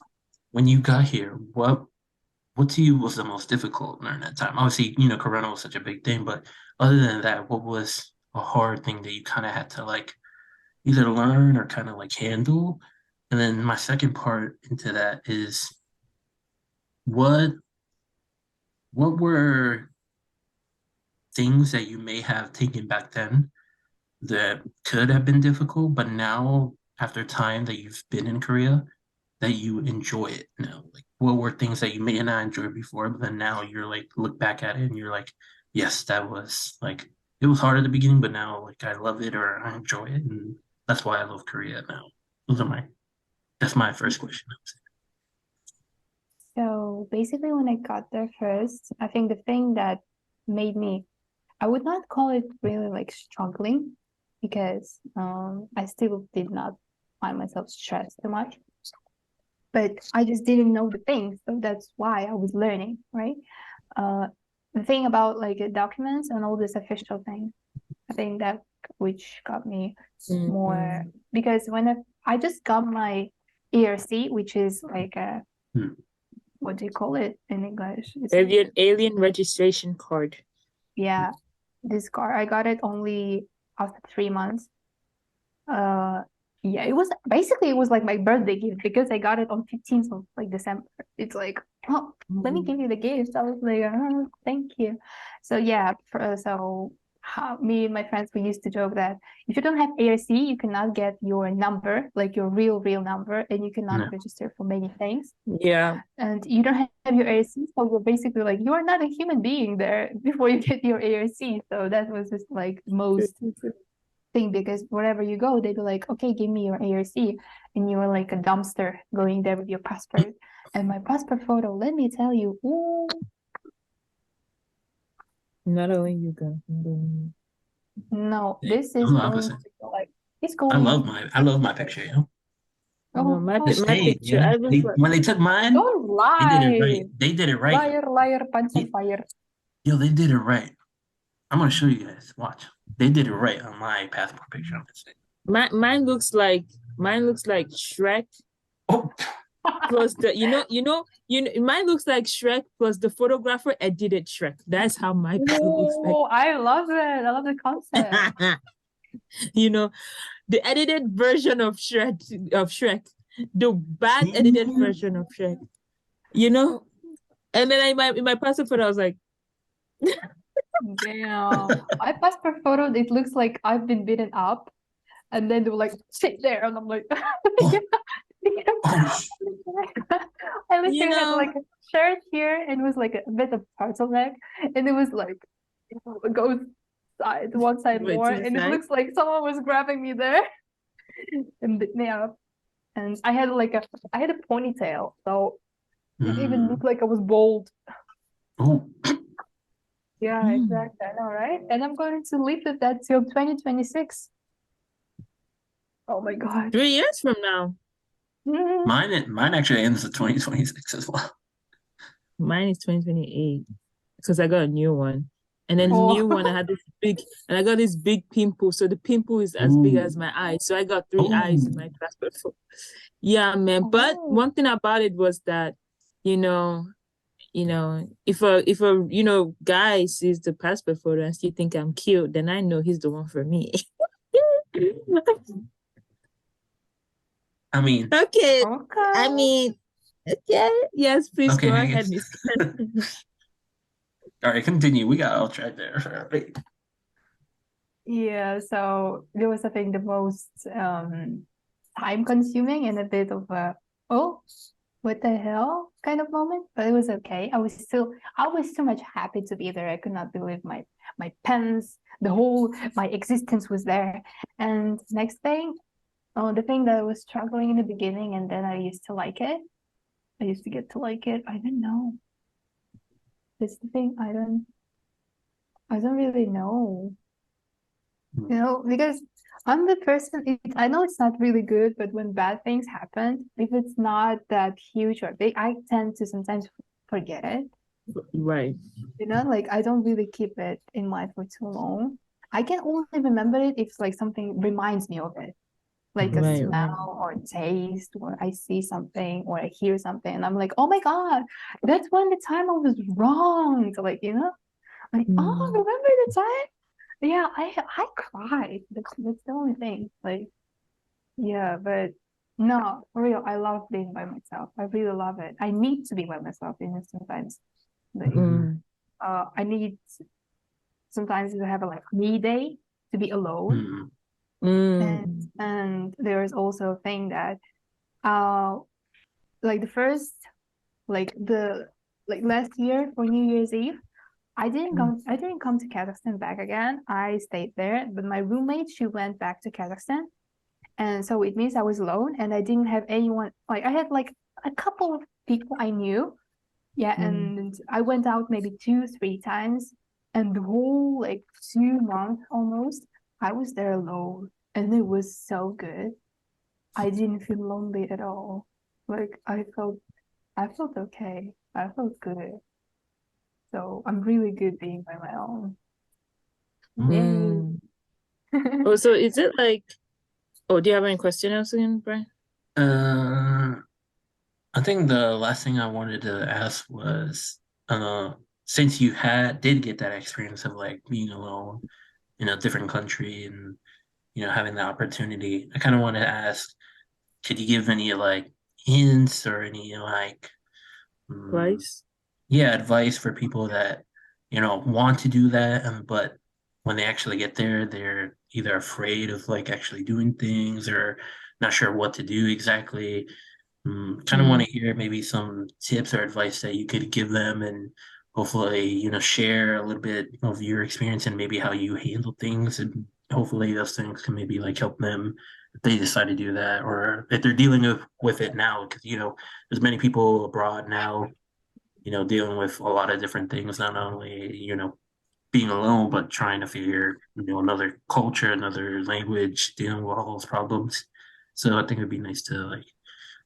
when you got here, what to you was the most difficult during that time? Obviously, Corona was such a big thing, but other than that, what was a hard thing that you kind of had to like either learn or kind of like handle? And then my second part into that is what what were things that you may have taken back then that could have been difficult, but now after time that you've been in Korea, that you enjoy it now? Like what were things that you may not enjoy before, but then now you're like look back at it and you're like, yes, that was like it was hard at the beginning, but now like I love it or I enjoy it, and that's why I love Korea now. Those are my that's my first question. So basically, when I got there first, I think the thing that made me, I would not call it really like struggling, because I still did not find myself stressed too much, but I just didn't know the things, so that's why I was learning, right? Uh, the thing about like documents and all this official thing, I think that which got me more, because when I just got my ERC, which is like a Hmm. what do you call it in English? Alien registration card. Yeah, this car. I got it only after 3 months. Yeah, it was like my birthday gift because I got it on 15th of like December. It's like, oh, let me give you the gift. I was like, oh, thank you. So yeah, me and my friends, we used to joke that if you don't have ARC, you cannot get your number, like your real number, and you cannot Yeah. register for many things. Yeah. And you don't have your ARC, so you're basically like you are not a human being there before you get your ARC. So that was just like most thing, because wherever you go, they'd be like, okay, give me your ARC, and you were like a dumpster going there with your passport. And my passport photo, let me tell you, ooh, Not only you go. no, Hey, this is I'm the going opposite. to go like it's going. I love my picture, you know. No, my Oh, Just my saying, picture. yeah. I was like, When they took mine, don't they did it lie, right. They did it right. liar, liar, pants on Ye- fire. Yo, they did it right. I'm gonna show you guys. Watch. They did it right on my passport picture. I'm gonna say. mine looks like Shrek Oh, plus mine looks like Shrek plus the photographer edited Shrek. That's how my picture looks like. Oh, I love it. I love the concept. You know, the edited version of Shrek, the bad edited version of Shrek. You know, and then in my passport photo, I was like, Damn. My passport photo, it looks like I've been beaten up. And then they were like, sit there. And I'm like, oh, oh, I you literally had know, like a shirt here and it was like a bit of turtleneck. And it was like, it goes one side went more. to the And it side. looks like someone was grabbing me there and beat me up. And I had a ponytail. So it even looked like I was bald. oh. Yeah, exactly. I know, right? And I'm going to live with that till 2026. Oh my God. 3 years from now. Mine actually ends in 2026 as well. Mine is 2028 because I got a new one. And then the Oh, new one, I got this big pimple. So the pimple is as big as Ooh. my eye. So I got 3 eyes in Oh. my passport photo. Yeah, man. But oh. one thing about it was that, you know, if a guy sees the passport photo and still think I'm cute, then I know he's the one for me. I mean, Okay. I Okay. mean, okay. Yes, please okay, go I ahead, guess. Miss. All right, continue. We got all track there. Right. Yeah, so there was, I think, the most time consuming and a bit of a, oh, what the hell kind of moment, but it was okay. I was so much happy to be there. I could not believe my pens, my existence was there. And next thing, the thing that I was struggling in the beginning, and then I used to like it. I used to get to like it. I don't know. That's the thing. I don't really know. You know, because I'm the person, I know it's not really good, but when bad things happen, if it's not that huge or big, I tend to sometimes forget it. Right. You know, like I don't really keep it in mind for too long. I can only remember it if like something reminds me of it, like a Right. smell or taste, or I see something or I hear something, and I'm like, oh my God, that's when the time I was wrong. So like, you know, like, oh, Mm. remember the time? Yeah, I cried. That's the only thing. Like, yeah, but no, for real, I love being by myself. I really love it. I need to be by myself, you know, sometimes. Like, Mm. I need sometimes to have a like me day to be alone. Mm. Mm. And there is also a thing that uh like the first like last year for New Year's Eve, I didn't come to Kazakhstan back again. I stayed there, but my roommate, she went back to Kazakhstan. And so it means I was alone and I didn't have anyone. Like I had like a couple of people I knew. Yeah, Mm. and I went out maybe 2, 3 times. And the whole like 2 months almost, I was there alone. And it was so good. I didn't feel lonely at all. Like I felt okay. I felt good. So I'm really good being by my own. Mm. Oh, so is it like, oh, do you have any questions again, Brian? I think the last thing I wanted to ask was, since you did get that experience of like being alone in a different country and having the opportunity, I kind of want to ask, could you give any like hints or any like, mm, Rice? yeah, advice for people that want to do that, but when they actually get there, they're either afraid of like actually doing things or not sure what to do exactly. Kind of want Mm. to hear maybe some tips or advice that you could give them and hopefully, share a little bit of your experience and maybe how you handle things. And hopefully those things can maybe like help them if they decide to do that or if they're dealing with it now. Because, there's many people abroad now, dealing with a lot of different things, not only, being alone, but trying to figure, another culture, another language, dealing with all those problems. So I think it'd be nice to like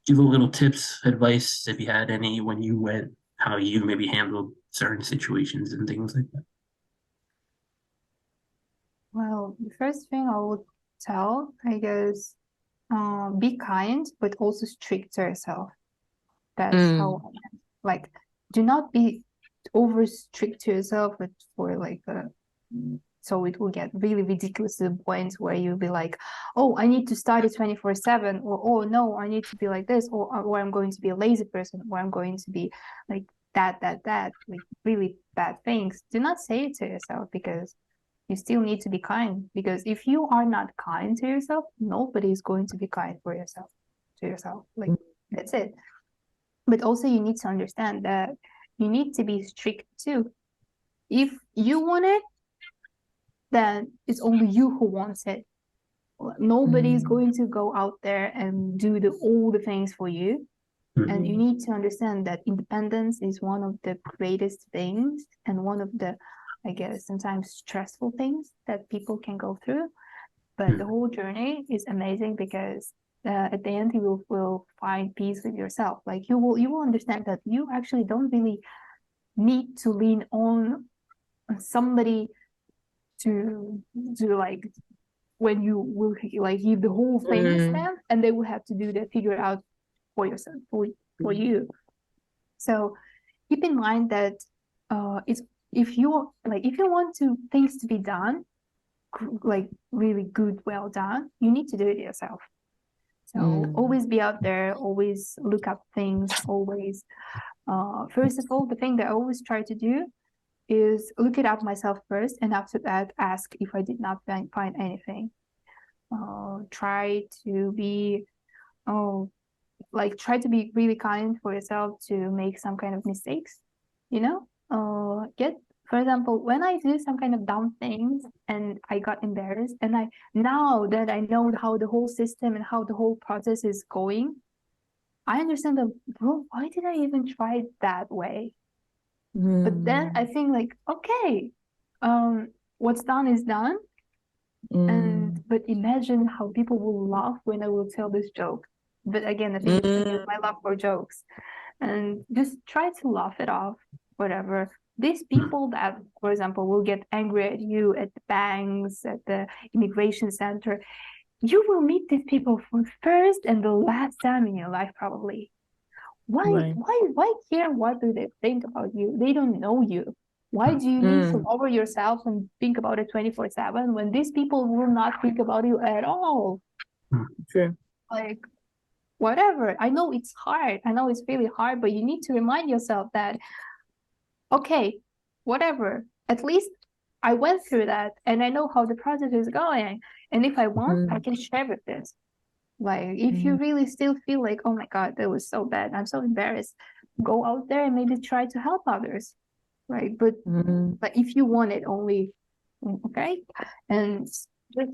give a little tips, advice if you had any when you went, how you maybe handled certain situations and things like that. Well, the first thing I would tell, I guess, be kind, but also strict to yourself. That's how, like, do not be over strict to yourself, but for like so it will get really ridiculous to the point where you'll be like, oh, I need to study 24/7, or oh no, I need to be like this, or I'm going to be a lazy person, or I'm going to be like that, like really bad things. Do not say it to yourself because you still need to be kind. Because if you are not kind to yourself, nobody is going to be kind for yourself to yourself. Like that's it. But also you need to understand that you need to be strict too. If you want it, then it's only you who wants it. Nobody is going to go out there and do all the things for you. And you need to understand that independence is one of the greatest things and one of the, I guess, sometimes stressful things that people can go through. But the whole journey is amazing because at the end you will find peace with yourself. Like you will understand that you actually don't really need to lean on somebody to like when you will like give the whole thing to them and they will have to do that, figure it out for yourself, for you. So keep in mind that it's if you want things to be done like really good, well done, you need to do it yourself. So always be out there, always look up things, always first of all, the thing that I always try to do is look it up myself first, and after that ask if I did not find anything. Try to be try to be really kind for yourself to make some kind of mistakes, get, for example, when I do some kind of dumb things and I got embarrassed, and now that I know how the whole system and how the whole process is going, I understand that, bro, why did I even try it that way? But then I think like, okay, what's done is done. But imagine how people will laugh when I will tell this joke. But again, I think it's my love for jokes. And just try to laugh it off, whatever. These people that, for example, will get angry at you at the banks, at the immigration center, you will meet these people for the first and the last time in your life, probably. Why care what do they think about you? They don't know you. Why do you need to lower yourself and think about it 24/7 when these people will not think about you at all? True. Like, whatever. I know it's hard. I know it's really hard, but you need to remind yourself that, okay, whatever. At least I went through that and I know how the process is going. And if I want, I can share with this. Like, if you really still feel like, oh my God, that was so bad, I'm so embarrassed, go out there and maybe try to help others. Right. But if you want it only, okay. And just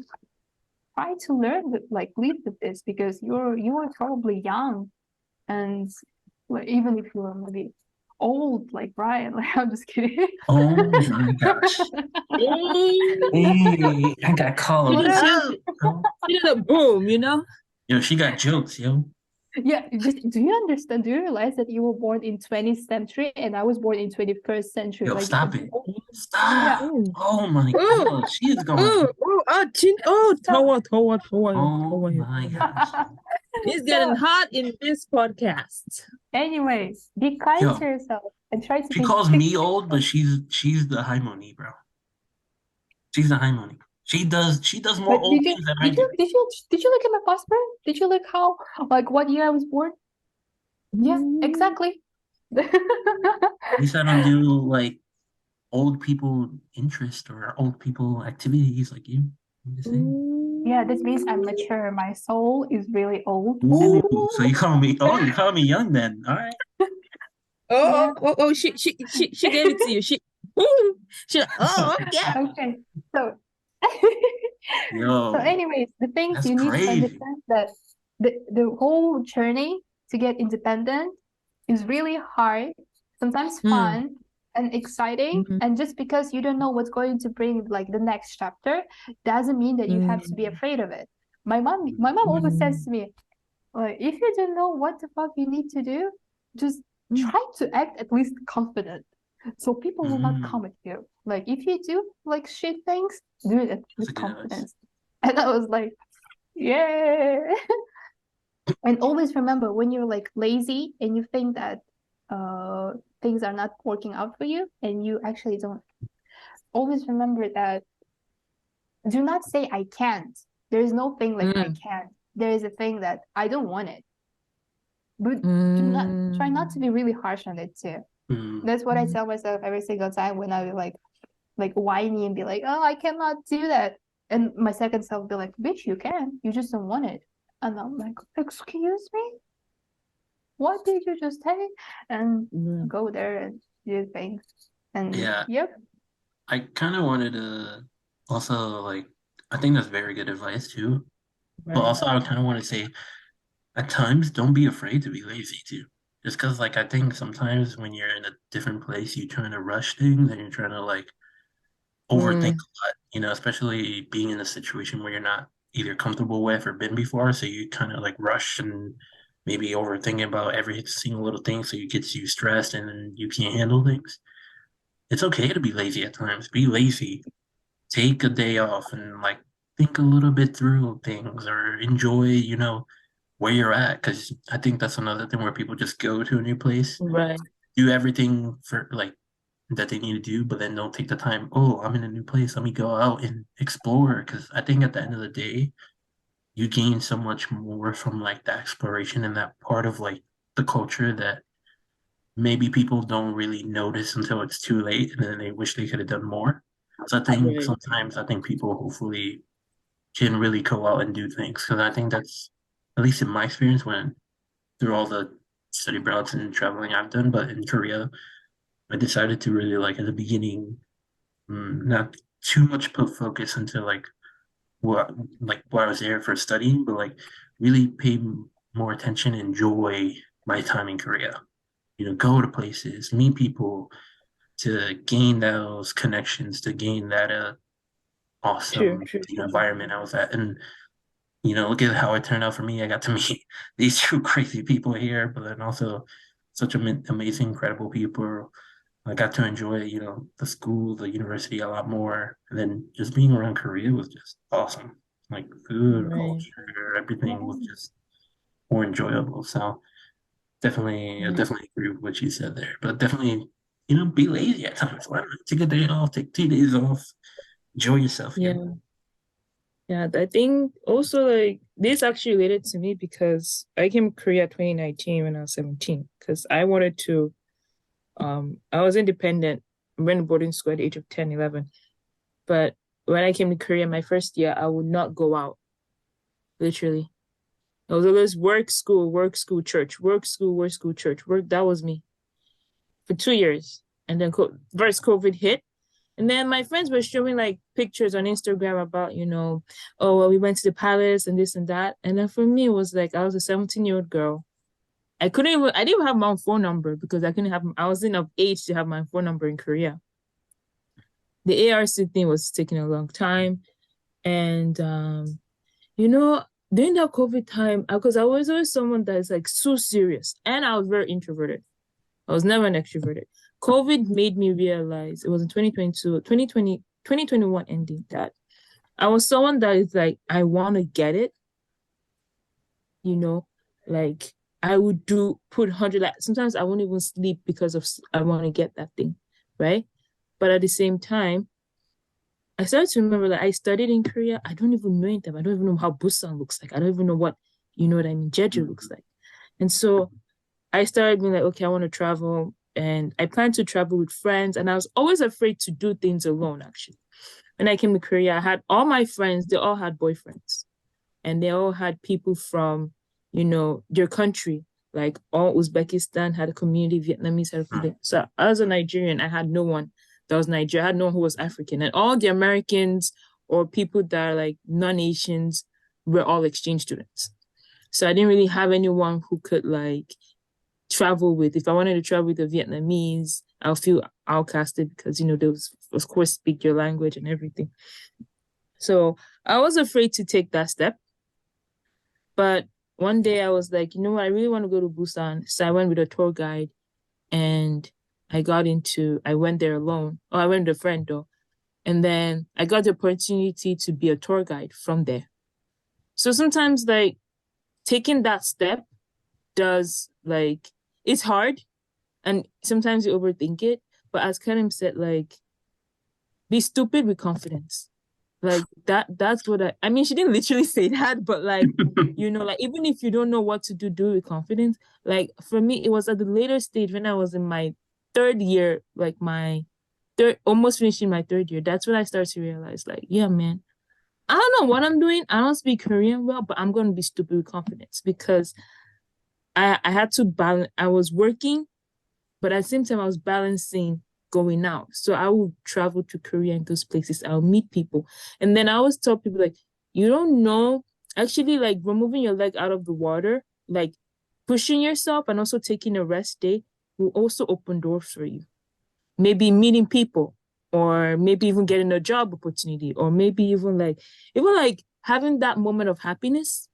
try to learn live with this because you are probably young, and like, even if you are maybe old like Brian, like I'm just kidding. Oh my gosh. Hey, I got called She out. did a boom, Yo, she got jokes, yo. Yeah, just do you understand? Do you realize that you were born in 20th century and I was born in 21st century? Yo, Like, stop it. yeah. Stop. Oh, Oh my oh, God. She is going. Tower, Oh my gosh. It's getting So, hot in this podcast. anyways, be kind to Yo, yourself and try to she be calls pick me old, but she's the harmony, bro. She's the harmony. She does more But old things than I do. did you look at my passport? Did you look how like what year I was born? Yeah, Mm, exactly. At least I don't do like old people interest or old people activities like you. I'm just saying. Yeah, this means I'm mm. mature. My soul is really old. And Ooh, it, so you call me? Oh, you call me young then? All right. yeah. She gave it to you. Ooh, yeah. Okay. So so Yo, anyways, the things that's you need to crazy. understand that the whole journey to get independent is really hard, sometimes Mm, fun and exciting. mm, And just because you don't know what's going to bring like the next chapter doesn't mean that you have to be mm, afraid of it. My mom always says mm, to me, like, if you don't know what the fuck you need to do, just mm, try to act at least confident. So people will not Mm, come at you. Like if you do like shit things, do it that's a with good advice. confidence. And I was like, yeah. And always remember when you're like lazy and you think that things are not working out for you and you actually don't, always remember that do not say I can't. There is no thing like I mm, can't. There is a thing that I don't want it. But do not try not to mm, be really harsh on it too. Mm, That's what I mm. tell myself every single time when I like whiny and be like, oh, I cannot do that. And my second self be like, bitch, you can. You just don't want it. And I'm like, excuse me? What did you just say? And Yeah. go there and do things. And yeah, yep. I kind of wanted to also like. I think that's very good advice too. But Right. also, I kind of want to say at times, don't be afraid to be lazy too. Just because, like, I think sometimes when you're in a different place, you're trying to rush things and you're trying to like overthink Mm, a lot, especially being in a situation where you're not either comfortable with or been before. So you kind of like rush and maybe overthinking about every single little thing. So you get you stressed and then you can't handle things. It's okay to be lazy at times. Be lazy. Take a day off and like think a little bit through things or enjoy, where you're at. Because I think that's another thing where people just go to a new place, right. do everything for like that they need to do, but then don't take the time. Oh, I'm in a new place. Let me go out and explore. Because I think at the end of the day, you gain so much more from like that exploration and that part of like the culture that maybe people don't really notice until it's too late, and then they wish they could have done more. So I think Right. sometimes I think people hopefully can really go out and do things because I think that's at least in my experience when through all the study abroads and traveling I've done, but in Korea, I decided to really like at the beginning, not too much put focus into what what I was there for studying, but like really pay more attention, enjoy my time in Korea. Go to places, meet people to gain those connections, to gain that True, awesome true, true. environment I was at. And look at how it turned out for me. I got to meet these two crazy people here, but then also such amazing, incredible people. I got to enjoy, the school, the university a lot more. And then just being around Korea was just awesome. Like food, Right. culture, everything was Yeah. just more enjoyable. So definitely, I Right. definitely agree with what you said there. But definitely, be lazy at times. Why not take a day off, take 2 days off, enjoy yourself, Yeah. Yeah. I think also like this actually related to me because I came to Korea 2019 when I was 17 because I wanted to I was independent, went to boarding school at the age of 10, 11. But when I came to Korea my first year, I would not go out, literally. I was always work, school, church, work, school, church, work. That was me for 2 years. And then first COVID hit. And then my friends were showing like pictures on Instagram about, oh, well, we went to the palace and this and that. And then for me, it was like I was a 17-year-old girl. I didn't even have my own phone number because I wasn't of age to have my phone number in Korea. The ARC thing was taking a long time. And, you know, during that COVID time, because I was always someone that is like so serious, and I was very introverted. I was never an extroverted. COVID made me realize, it was in 2022, 2020, 2021 ending, that I was someone that is like, I want to get it, you know, like I would put 100, like sometimes I won't even sleep because I want to get that thing, right? But at the same time, I started to remember that I studied in Korea. I don't even know anything. I don't even know how Busan looks like. I don't even know what, you know what I mean, Jeju looks like. And so I started being like, okay, I want to travel. And I planned to travel with friends. And I was always afraid to do things alone, actually. When I came to Korea, I had all my friends, they all had boyfriends. And they all had people from, their country. Like all Uzbekistan had a community, Vietnamese had a community. So as a Nigerian, I had no one that was Nigerian. I had no one who was African. And all the Americans or people that are like non-Asians were all exchange students. So I didn't really have anyone who could like travel with. If I wanted to travel with a Vietnamese, I'll feel outcasted because, they was, of course, speak your language and everything. So I was afraid to take that step. But one day I was like, you know what, I really want to go to Busan. So I went with a tour guide and I went there alone. Oh, I went with a friend though. And then I got the opportunity to be a tour guide from there. So sometimes like taking that step does like, it's hard and sometimes you overthink it. But as Kerim said, like, be stupid with confidence. Like that's what I mean, she didn't literally say that, but like, like even if you don't know what to do with confidence. Like for me, it was at the later stage when I was in my third year, like my third, almost finishing my third year. That's when I started to realize, like, yeah, man, I don't know what I'm doing. I don't speak Korean well, but I'm gonna be stupid with confidence because I had to balance. I was working, but at the same time I was balancing going out. So I would travel to Korea and those places. I'll meet people. And then I always tell people like, you don't know, actually like removing your leg out of the water, like pushing yourself and also taking a rest day will also open doors for you. Maybe meeting people or maybe even getting a job opportunity or maybe even like having that moment of happiness.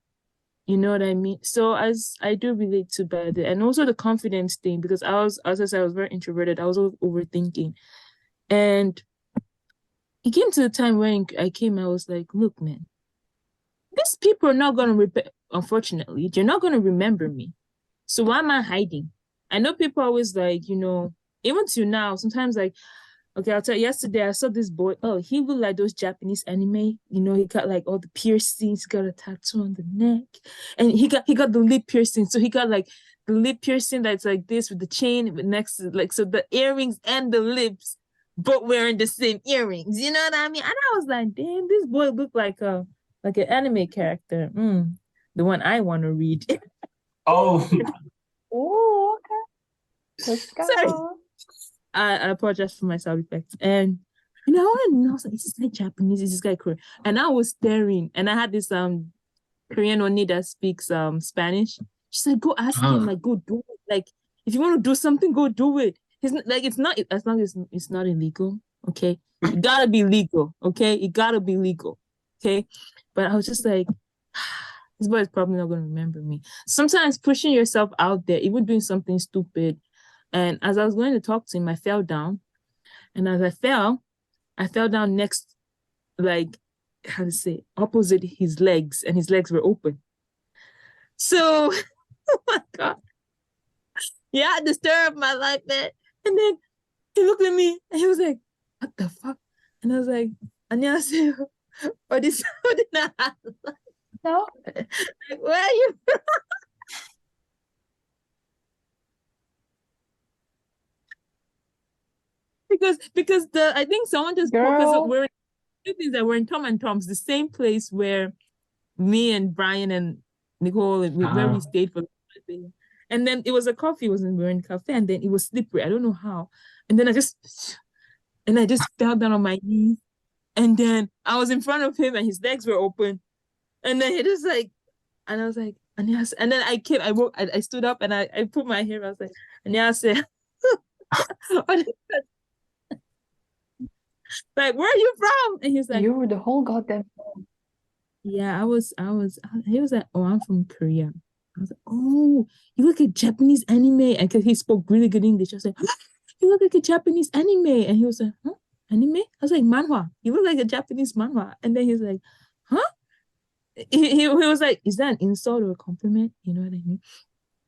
You know what I mean? So as I do relate to that, and also the confidence thing, because as I said, I was very introverted. I was overthinking, and it came to the time when I came. I was like, look, man, these people are not gonna unfortunately, they're not gonna remember me. So why am I hiding? I know people always like, even to now, sometimes like, okay, I'll tell you, yesterday I saw this boy. Oh, he looked like those Japanese anime. He got like all the piercings, got a tattoo on the neck. And he got the lip piercing. So he got like the lip piercing that's like this with the chain next to like so the earrings and the lips, but wearing the same earrings. You know what I mean? And I was like, damn, this boy looked like an anime character. The one I want to read. Oh, Oh, okay. Let's Sorry. go. I apologize for my sound effects. And I was like, is this guy Japanese? Is this guy Korean? And I was staring, and I had this Korean only that speaks Spanish. She said, go ask him, like, go do it. Like, if you want to do something, go do it. It's not as long as it's not illegal, okay? It gotta be legal, okay? It gotta be legal, okay? But I was just like, this boy is probably not gonna remember me. Sometimes pushing yourself out there, even doing something stupid. And as I was going to talk to him, I fell down. And as I fell down next, like, how to say, opposite his legs, and his legs were open. So, oh my God. Yeah, I had to stir up my life, man. And then he looked at me and he was like, what the fuck? And I was like, 안녕하세요. 어디서? No? Like, where are you from? Because I think someone just because Girl. we're in two things that we're in Tom and Tom's, the same place where me and Brian and Nicole where we stayed for the day. And then it was a coffee, we were in a cafe, and then it was slippery. I don't know how. And then I just fell down on my knees. And then I was in front of him and his legs were open. And then he just like, and I was like, and then I stood up and I put my hair, I was like, 안녕하세요. Like, where are you from? And he's like, You were the whole goddamn time. Yeah, he was like, oh, I'm from Korea. I was like, oh, you look at Japanese anime. And because he spoke really good English, I was like, you look like a Japanese anime. And he was like, huh? Anime? I was like, manhwa. You look like a Japanese manhwa. And then he's like, huh? He was like, is that an insult or a compliment? You know what I mean?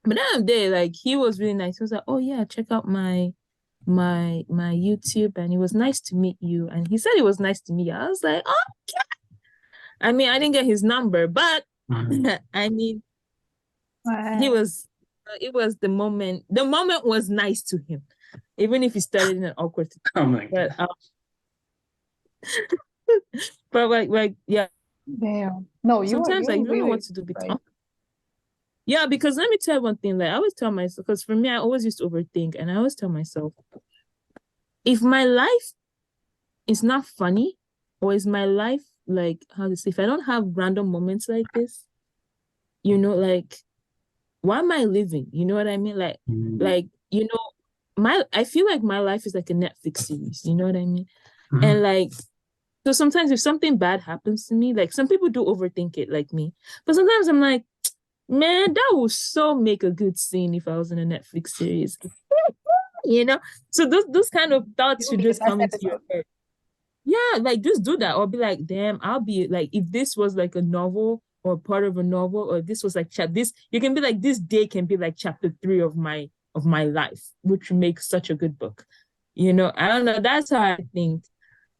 But then of the day, like he was really nice. He was like, oh yeah, check out my YouTube, and it was nice to meet you. And he said it was nice to meet you. I was like, oh, I mean, I didn't get his number, but Mhm. I mean, he Wow. was it was the moment was nice to him, even if he started in an awkward Oh my but god. but like yeah, Damn. No, sometimes you're like you don't know what really to do right. yeah, because let me tell you one thing, like I always tell myself, because for me I always used to overthink, and I always tell myself, if my life is not funny, or is my life like, how to say, if I don't have random moments like this, like, why am I living? You know what I mean? Mhm. Like, I feel like my life is like a Netflix series, you know what I mean? And Mhm. like, so sometimes if something bad happens to me, like some people do overthink it like me. But sometimes I'm like, man, that would so make a good scene if I was in a Netflix series. You know? So those kind of It thoughts will should be the just best come into your episode. head. Yeah, like just do that, or be like, damn, I'll be like, if this was like a novel or part of a novel, or this was like this, you can be like, this day can be like chapter 3 of my life, which makes such a good book. I don't know. That's how I think.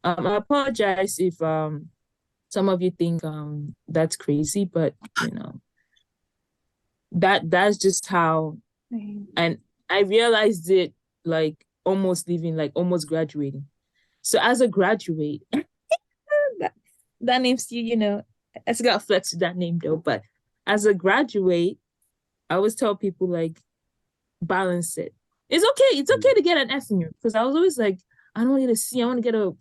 I apologize if some of you think that's crazy, but that's just how. Mm. And I realized it like almost leaving, like almost graduating. So as a graduate, that, that name's I just got flex with that name though. But as a graduate, I always tell people like, balance it. It's okay to get an F in your, because I was always like, I don't want to get a C. I want to get a,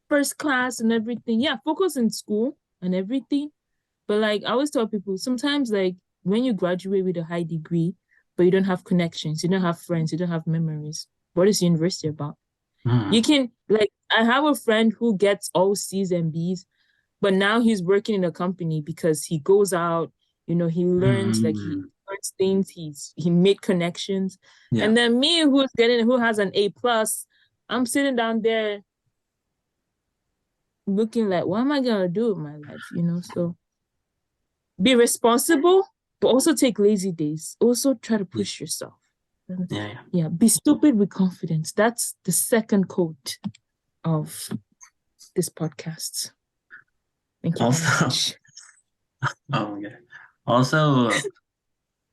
first class and everything. Yeah, focus in school and everything. But like I always tell people, sometimes like when you graduate with a high degree, but you don't have connections, you don't have friends, you don't have memories, what is university about? You Mhm. can, like, I have a friend who gets all C's and B's, but now he's working in a company because he goes out, he learns, like he Mhm. learns things, he made connections. Yeah. And then me, who has an A+, I'm sitting down there looking like, what am I gonna do with my life? So be responsible, but also take lazy days. Also try to Yeah. push yourself. Yeah. Yeah. Yeah, be stupid with confidence. That's the second quote of this podcast. Thank you very Also, much. oh my god. Also,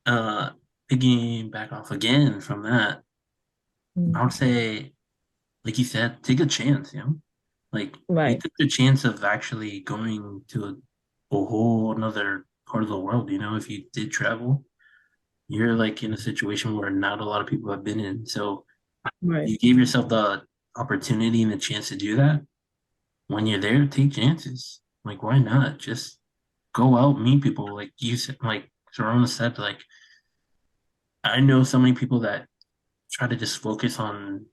uh, picking back off again from that, I would Mm, say, like you said, take a chance, Like you right. took the chance of actually going to a whole another part of the world, if you did travel, you're like in a situation where not a lot of people have been in. So Right. you gave yourself the opportunity and the chance to do that. When you're there, take chances. Like, why not? Just go out, meet people. Like you said, like Jerome said, like I know so many people that try to just focus on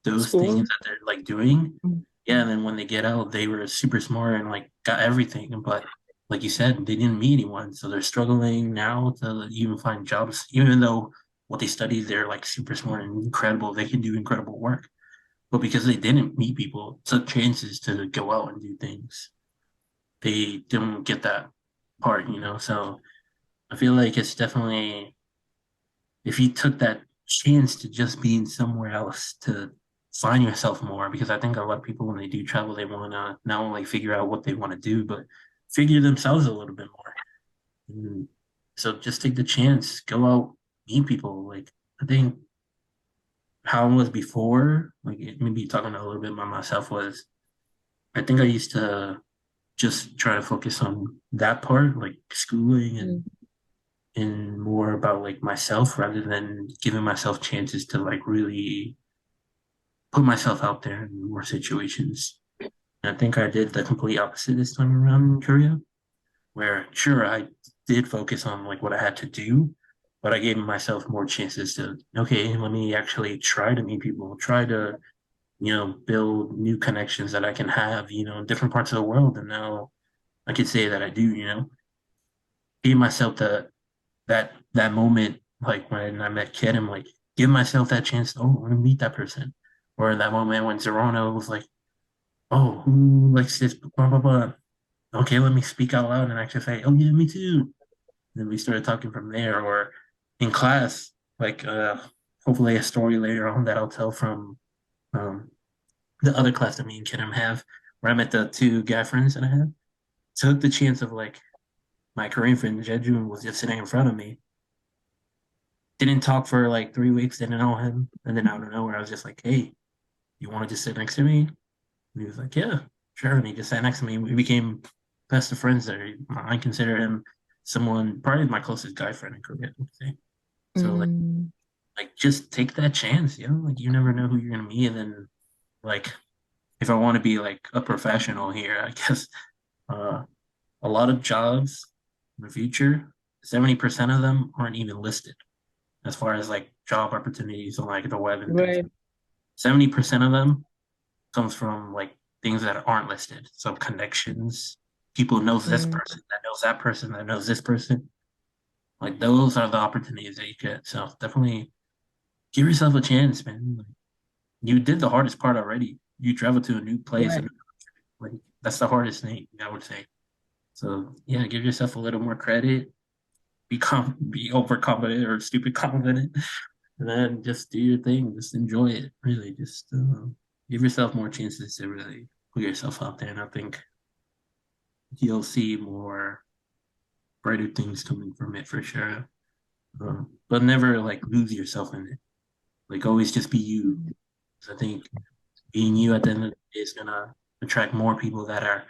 those things School. that they're like doing. Mm, Yeah, and then when they get out, they were super smart and like got everything. But like you said, they didn't meet anyone, so they're struggling now to even find jobs, even though what they studied, they're like super smart and incredible. They can do incredible work. But because they didn't meet people, took chances to go out and do things, they didn't get that part. So I feel like it's definitely, if you took that chance to just being somewhere else to find yourself more, because I think a lot of people when they do travel, they want to not only figure out what they want to do, but figure themselves a little bit more. And so just take the chance, go out, meet people. Like I think how I was before, like maybe talking a little bit about myself was, I think I used to just try to focus on that part, like schooling mm, and more about like myself rather than giving myself chances to like really put myself out there in more situations. And I think I did the complete opposite this time around in Korea, where sure I did focus on like what I had to do, but I gave myself more chances to, okay, let me actually try to meet people, try to build new connections that I can have, in different parts of the world. And now I could say that I do, give myself that moment, like when I met Kerim, like give myself that chance. Oh, I want to meet that person. Or that moment when Zerano was like, oh, who likes this? Blah blah blah. Okay, let me speak out loud and actually say, oh yeah, me too. Then we started talking from there. Or in class, like hopefully a story later on that I'll tell from um the other class that me and Kerim have, where I met the two guy friends that I have. Took the chance of like my Korean friend Jejun was just sitting in front of me. Didn't talk for like 3 weeks, didn't know him. And then out of nowhere, I was just like, hey, you want to just sit next to me? And he was like, yeah, sure. And he just sat next to me. We became best of friends there. I consider him someone, probably my closest guy friend in Korea, I would say. So Mm, like just take that chance, like you never know who you're gonna meet. And then like if I want to be like a professional here, I guess uh a lot of jobs in the future, 70% of them aren't even listed as far as like job opportunities on like the web and things. right. 70% of them comes from like things that aren't listed. So connections, people knows this Mm, person, that knows that person, that knows this person. Like those are the opportunities that you get. So definitely give yourself a chance, man. Like, you did the hardest part already. You traveled to a new place right. and like that's the hardest thing, I would say. So yeah, give yourself a little more credit. Be overconfident or stupid confident, and then just do your thing. Just enjoy it. Really, just give yourself more chances to really put yourself out there. And I think you'll see more brighter things coming from it for sure. But never like lose yourself in it. Like always, just be you. 'Cause I think being you at the end of the day is gonna attract more people that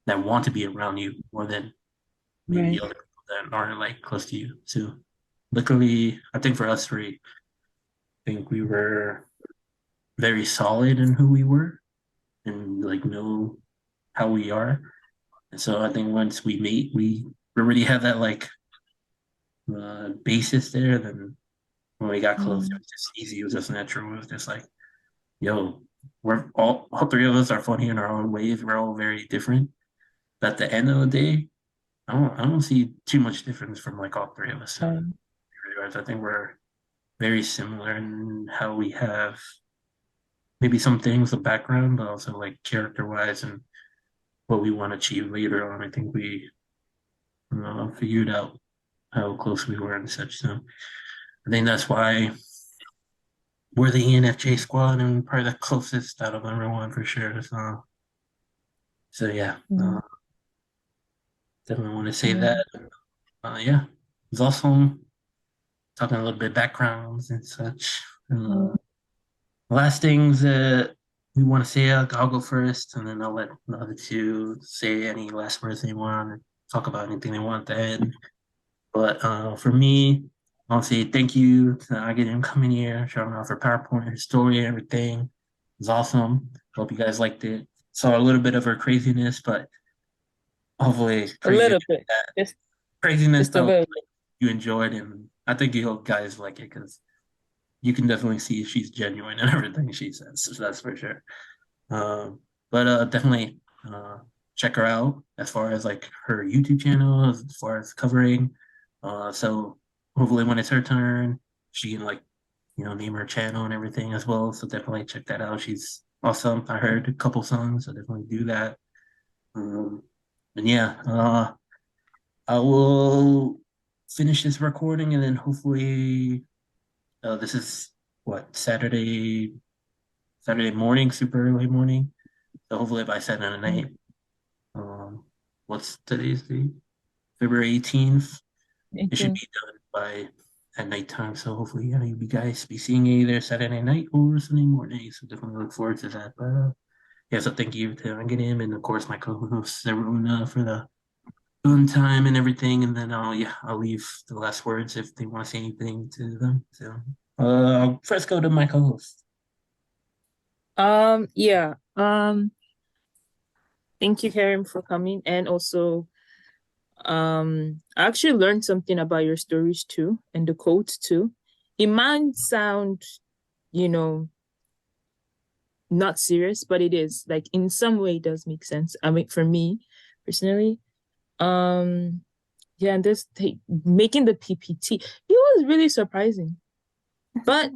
want to be around you more than maybe Right. other people that aren't like close to you. So luckily, I think for us three, I think we were very solid in who we were and like know how we are. And so I think once we meet, we already have that like basis there. Then when we got close, it Mm, was just easy. It was just natural. It was just like, yo, we're all three of us are funny in our own ways. We're all very different. But at the end of the day, I don't see too much difference from like all three of us. right. I think we're very similar in how we have maybe some things, the background, but also like character wise and what we want to achieve later on. I think we figured out how close we were and such. So I think that's why we're the ENFJ squad and probably the closest out of everyone for sure. So yeah, Mm, definitely want to say yeah. that. Yeah, it's awesome talking a little bit backgrounds and such. Mm, Last things that we want to say, I'll go first, and then I'll let the other two say any last words they want, or talk about anything they want to add. But for me, I'll say thank you to Agate coming here, showing off her PowerPoint, her story, and everything. It was awesome. Hope you guys liked it. Saw a little bit of her craziness, but hopefully a little bit. Just craziness just a that little bit. you enjoyed, and I think you hope guys like it because you can definitely see she's genuine in everything she says. So that's for sure. Um, but definitely check her out as far as like her YouTube channel, as far as covering. So hopefully when it's her turn, she can like name her channel and everything as well. So definitely check that out. She's awesome. I heard a couple songs, so definitely do that. Um, and yeah, I will finish this recording and then hopefully this is what Saturday morning, super early morning. So hopefully by Saturday Mm, night, um, what's today's date? February 18th. It should 18. be done by at nighttime. So hopefully, you guys be seeing it either Saturday night or Sunday morning. So definitely look forward to that. But yeah, so thank you to him and of course my co-host everyone for the fun time and everything. And then I'll leave the last words if they want to say anything to them. So I'll first go to my co-host. Yeah. Thank you, Kerim, for coming. And also, I actually learned something about your stories too, and the quotes too. It might sound, you know, not serious, but it is. Like in some way it does make sense. I mean, for me personally. Yeah, and making the PPT, it was really surprising. But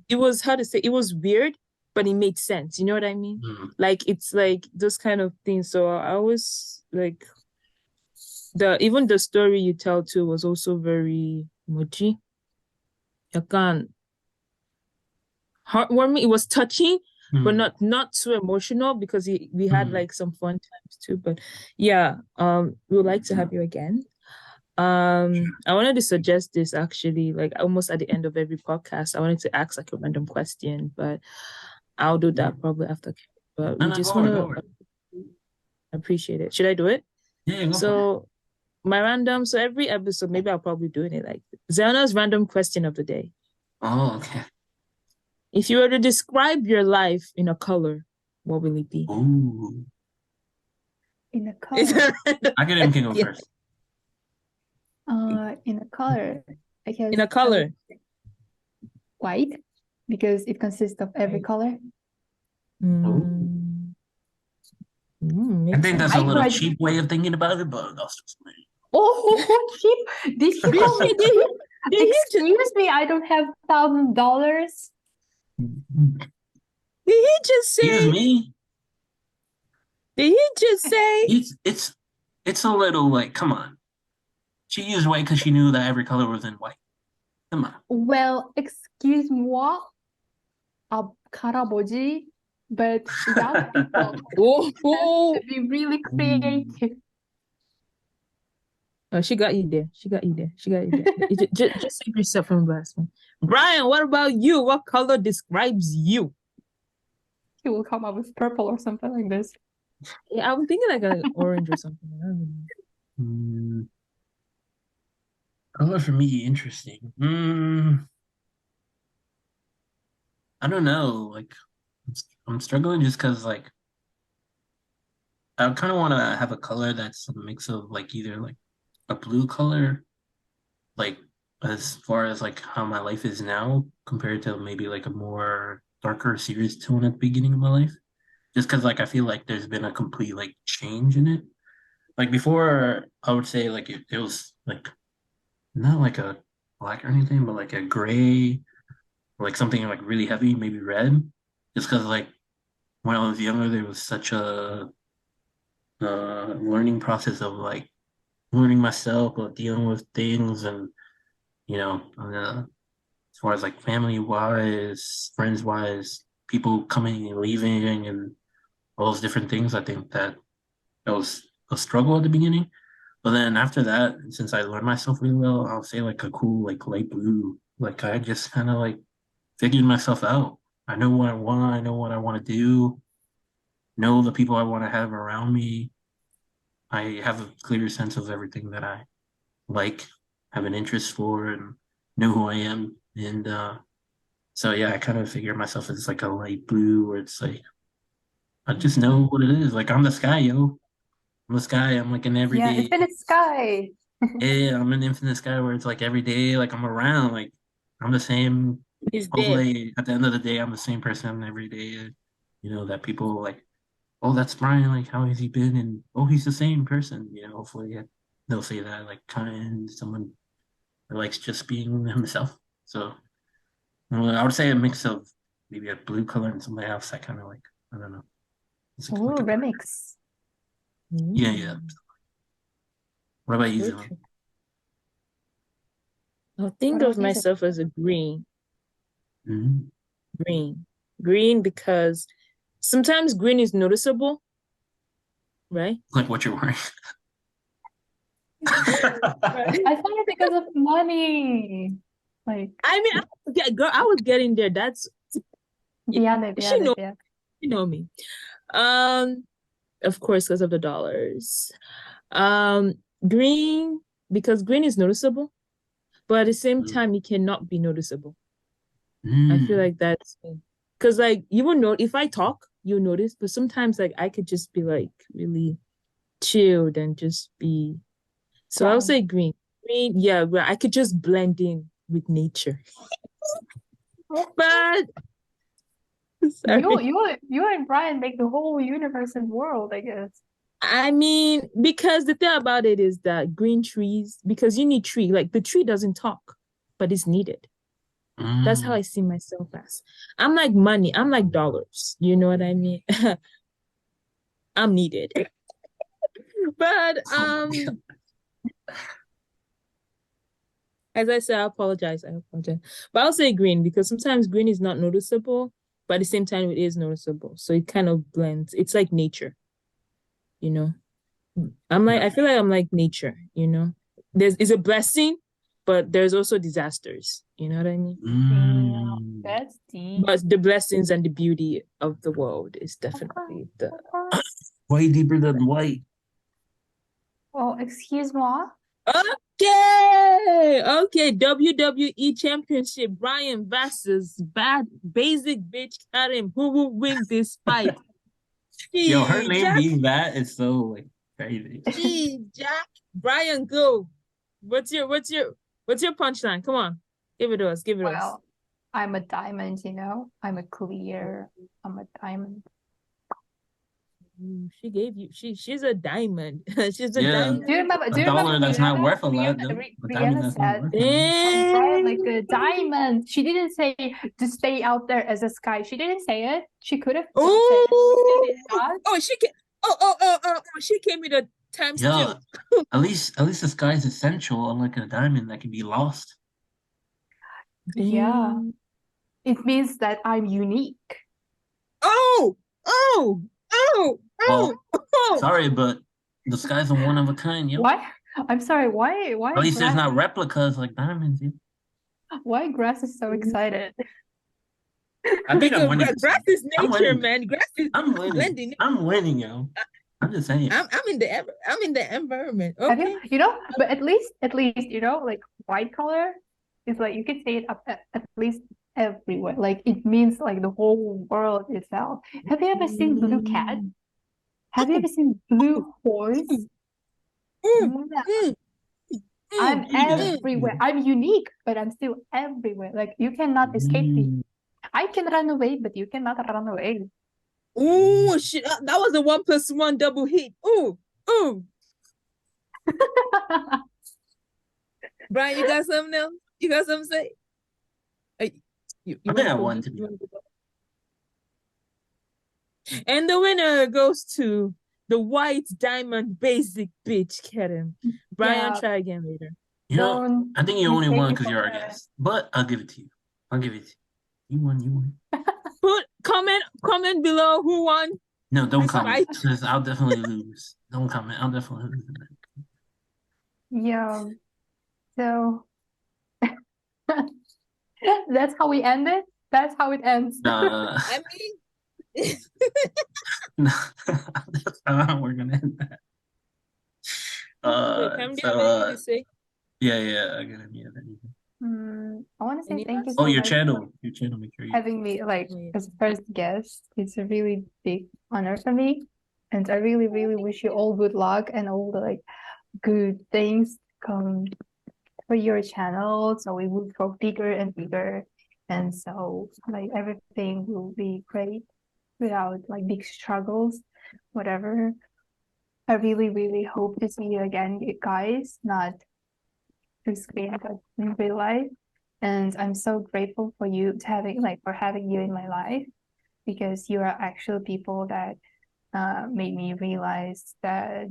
it was how to say, it was weird, but it made sense. You know what I mean? Mm. Like it's like those kind of things. So I was like even the story you tell too was also very mochi. 약간 heartwarming. It was touching, but Mm. not too emotional because we had Mm. like some fun times too. But yeah, we would like to have you again. I wanted to suggest this actually, like almost at the end of every podcast. I wanted to ask like a random question, but I'll do that probably after. But No, we no, just go over, want go to over. appreciate it. Should I do it? Yeah, go for it. So my random, so every episode, maybe I'll probably doing it like Zelna's random question of the day. Oh, okay. If you were to describe your life in a color, what will it be? Ooh. In a Is color. it Kerim can go Yeah. first. In a color, I guess In a I would color? say white, because it consists of every color. Mm, I makes think sense. that's a I little grad cheap way of thinking about it, but that's just me. Oh, cheap! Did you call me Did cheap? he just Excuse me, I don't have $1,000. did he just Excuse say me. did he just say It's a little like, come on. She used white because she knew that every color was in white. Come on. Well, excuse moi, 할아버지, but young people oh, to be really creative. oh, she got you there. She got you there. She got you there. Just save yourself from embarrassment. Brian, what about you? What color describes you? He will come up with purple or something like this. Yeah, I was thinking like an orange or something. I don't know. Color for me, interesting. I don't know. Like, I'm struggling just because, like, I kind of want to have a color that's a mix of, like, either, like, a blue color, like, as far as, like, how my life is now, compared to maybe, like, a more darker, serious tone at the beginning of my life. Just because, like, I feel like there's been a complete, like, change in it. Like, before, I would say, like, it was, like, not like a black or anything, but like a gray, or like something like really heavy, maybe red. Just because like when I was younger, there was such a learning process of like learning myself, or dealing with things, and as far as like family wise, friends wise, people coming and leaving, and all those different things. I think that was a struggle at the beginning. But then after that, since I learned myself really well, I'll say like a cool like light blue. Like I just kind of like figured myself out. I know what I want. I know what I want to do. Know the people I want to have around me. I have a clear sense of everything that I like, have an interest for, and know who I am. And so yeah, I kind of figure myself as like a light blue, where it's like I just know what it is. Like I'm the sky, yo. I'm the sky. I'm like an Yeah, everyday. infinite sky. Yeah, I'm an infinite sky where it's like every day, like I'm around, like I'm the same. He's there. Hopefully, at the end of the day, I'm the same person every day. That people like, oh, that's Brian. Like, how has he been? And oh, he's the same person. Hopefully, they'll say that like kind someone that likes just being himself. So, I would say a mix of maybe a blue color and something else. I kind of like. I don't know. It's like, Oh, remix. yeah, yeah. What about you, Very Zoe? true. I'll think What of about you? myself as a green. Mhm. Green because sometimes green is noticeable, right? Like what you're wearing. I thought it because of money. Like, I mean, girl, I was getting there. That's she know yeah. you know me. Um, of course, because of the dollars. Um, green because green is noticeable, but at the same time, it cannot be noticeable. I feel like that's because like you will know if I talk, you'll notice, but sometimes like I could just be like really chilled and just be. So I would say green. Green, yeah, where I could just blend in with nature. But Sorry. You and Brian make the whole universe and world, I guess. I mean, because the thing about it is that green trees, because you need tree, like the tree doesn't talk, but it's needed. That's how I see myself as. I'm like money, I'm like dollars. You know what I mean? I'm needed. But Oh my God. as I said, I apologize. But I'll say green because sometimes green is not noticeable, but at the same time it is noticeable. So it kind of blends. It's like nature, you know. Yeah. I feel like I'm like nature, you know. It's a blessing, but there's also disasters. You know what I mean? Yeah, Mm. that's deep. But the blessings and the beauty of the world is definitely the Of course. Way deeper than white. Oh, excuse me. okay. WWE Championship, Brian versus bad basic bitch Kerim. Who will win this fight? Yo, her Gee, name Jack, being that is so like crazy. Jack, Brian, go. What's your punchline? Come on, give it to us. Give it to us. Well, I'm a diamond, you know. I'm a diamond. She gave you. She's a diamond. She's a Yeah, diamond. Do you remember? a Do you remember dollar that's not Rihanna? worth a lot, though. A diamond Rihanna that's not said, worth a lot. Brian like a diamond. She didn't say to stay out there as a sky. She didn't say it. She could have said it. She did Oh, not. oh, she can. Oh, she came with a times Yeah, two. at least the sky is essential, unlike a diamond that can be lost. Yeah, Damn. it means that I'm unique. Oh, oh, oh, Well, oh. sorry, but the sky's a one of a kind, yo. Why? I'm sorry. Why At least there's grass? not replicas like diamonds, yo. Why grass is so excited? I think I'm Because winning this grass one. is I'm nature, winning. man. Grass is I'm winning. blending. I'm winning, yo. I'm just saying. I'm in the environment. Have Okay. you know? But at least you know, like white color is like you can say it up at least everywhere. Like it means like the whole world itself. Have you ever seen blue cat? Have you ever seen blue horse? Mm, Yeah. mm, I'm mm. everywhere. I'm unique, but I'm still everywhere. Like you cannot escape me. Mm. I can run away, but you cannot run away. Ooh, shit. That was a 1+1 double hit. Ooh. Brian, you got something else? You got something to say? Hey, you I want think to I go won, mute? to be honest. And the winner goes to the white diamond basic bitch, Kerim. Brian, Yeah, try again later. You know, don't I think you only mistake won me because for you're our Karen. guest. But I'll give it to you. I'll give it to you. You won. You won. Put comment below who won. No, don't This comment. fight. Because I'll definitely lose. Don't comment. I'll definitely lose. Yeah. So that's how we end it. That's how it ends. I mean, no, that's not how we're gonna end that. wait, Kerim, do you have anything to say? Yeah, I gotta be I want to say Any thank you last? Oh, so your much for channel. Your channel, make sure you having me like Wait. as first guest. It's a really big honor for me. And I really, really wish you all good luck and all the like good things come for your channel. So it will grow bigger and bigger. And so like everything will be great without like big struggles, whatever. I really, really hope to see you again, you guys, not through screen, but in real life. And I'm so grateful for you to having like for having you in my life because you are actual people that made me realize that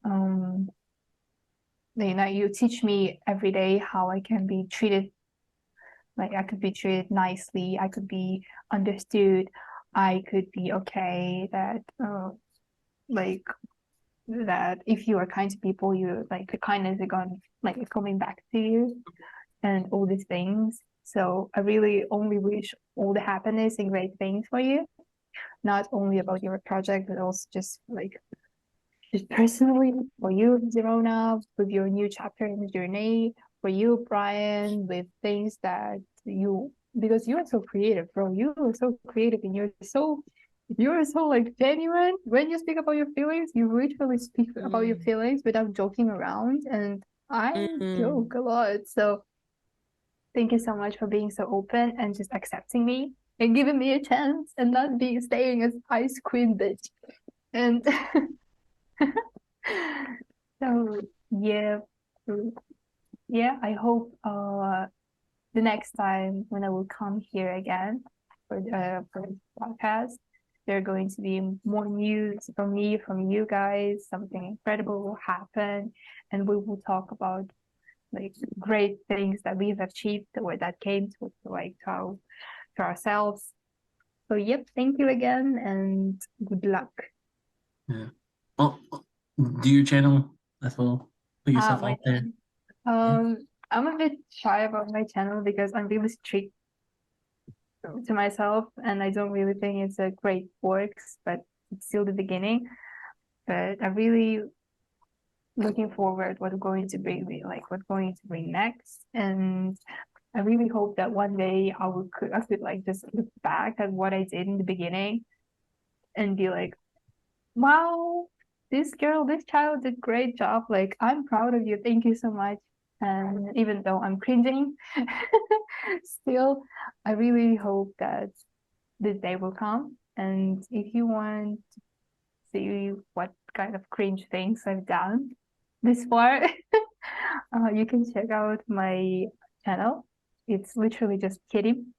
you know you teach me every day how I can be treated like I could be treated nicely, I could be understood, I could be okay, that like that if you are kind to people, you like the kindness is going like coming back to you and all these things. So I really only wish all the happiness and great things for you, not only about your project, but also just like just personally for you, Zerona, with your new chapter in the journey, for you, Brian, with things that you because you are so creative, bro. You are so creative and you're so like genuine. When you speak about your feelings, you literally speak about your feelings without joking around. And I joke a lot. So thank you so much for being so open and just accepting me and giving me a chance and not being staying as ice queen bitch. And so yeah, I hope the next time when I will come here again for this podcast, there are going to be more news from me, from you guys. Something incredible will happen, and we will talk about like great things that we've achieved or that came to like to ourselves. So yep, thank you again and good luck. Yeah. Oh, do your channel as well. Put yourself My out there. I'm a bit shy about my channel because I'm really strict to myself and I don't really think it's a great works, but it's still the beginning. But I'm really looking forward what's going to bring me, like what's going to bring next. And I really hope that one day I could like just look back at what I did in the beginning and be like, wow, this child did great job. Like I'm proud of you. Thank you so much. And even though I'm cringing, still, I really hope that this day will come. And if you want to see what kind of cringe things I've done this far, you can check out my channel. It's literally just Kerim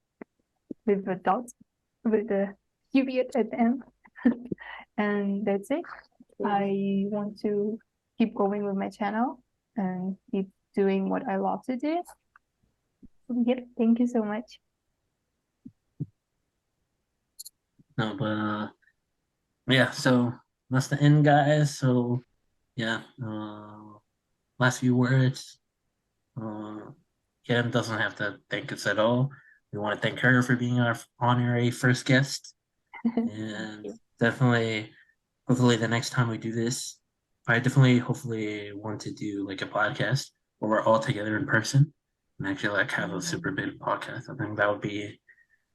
with a dot, with the period at the end. And that's it. I want to keep going with my channel and keep doing what I love to do. Yep, thank you so much. No, but yeah, so that's the end, guys. So yeah, last few words. Kim doesn't have to thank us at all. We want to thank her for being our honorary first guest, and definitely, hopefully, the next time we do this, I definitely, hopefully, want to do like a podcast where we're all together in person and actually like have a super big podcast. I think that would be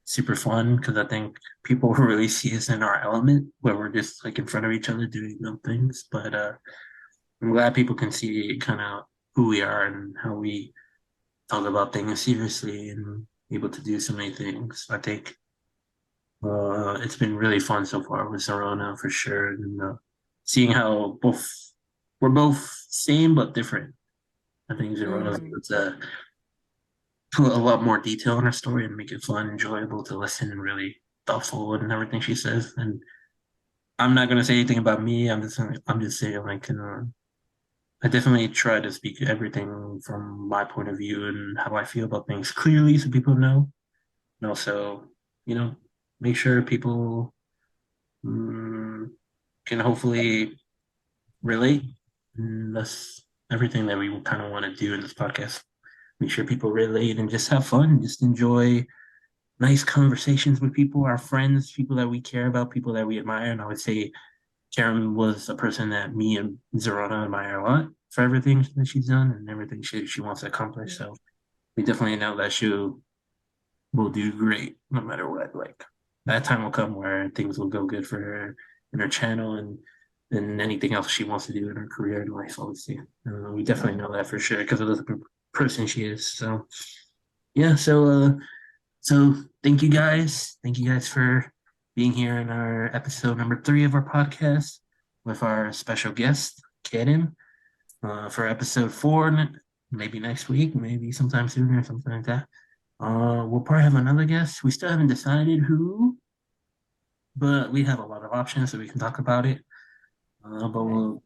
super fun because I think people will really see us in our element where we're just like in front of each other doing dumb things. But I'm glad people can see kind of who we are and how we talk about things seriously and able to do so many things. I think it's been really fun so far with Zorona for sure, and seeing how we're both same but different. I think Zorona's able to put a lot more detail in her story and make it fun, enjoyable to listen, and really thoughtful and everything she says. And I'm not gonna say anything about me. I'm just saying like I definitely try to speak everything from my point of view and how I feel about things clearly so people know. And also, you know, make sure people can hopefully relate. And that's everything that we kind of want to do in this podcast. Make sure people relate and just have fun, just enjoy nice conversations with people, our friends, people that we care about, people that we admire. And I would say Karen was a person that me and Zorana admire a lot for everything that she's done and everything she wants to accomplish. So we definitely know that she will do great no matter what. Like that time will come where things will go good for her and her channel and anything else she wants to do in her career and life, obviously. We definitely know that for sure because of the person she is. So yeah, so thank you guys. Thank you guys for being here in our episode number 3 of our podcast with our special guest, Kerim, for episode 4, maybe next week, maybe sometime sooner or something like that. We'll probably have another guest. We still haven't decided who, but we have a lot of options so we can talk about it. But well,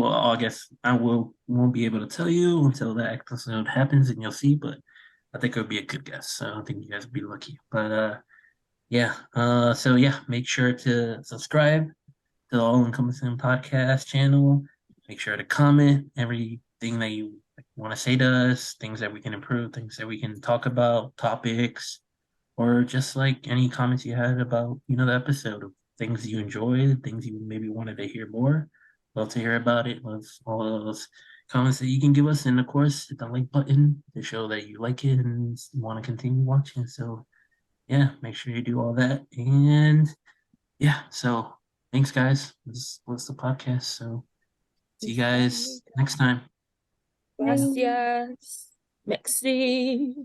I guess won't be able to tell you until that episode happens and you'll see, but I think it would be a good guess. So I think you guys would be lucky. But yeah. So yeah, make sure to subscribe to the All Encompassing Podcast channel. Make sure to comment everything that you want to say to us, things that we can improve, things that we can talk about, topics, or just like any comments you had about, the episode of things you enjoyed, things you maybe wanted to hear more. Love to hear about it. Love all of those comments that you can give us. And of course, hit the like button to show that you like it and want to continue watching. So yeah, make sure you do all that. And yeah, so thanks guys. This was the podcast. So see you guys next time. Gracias. Merci.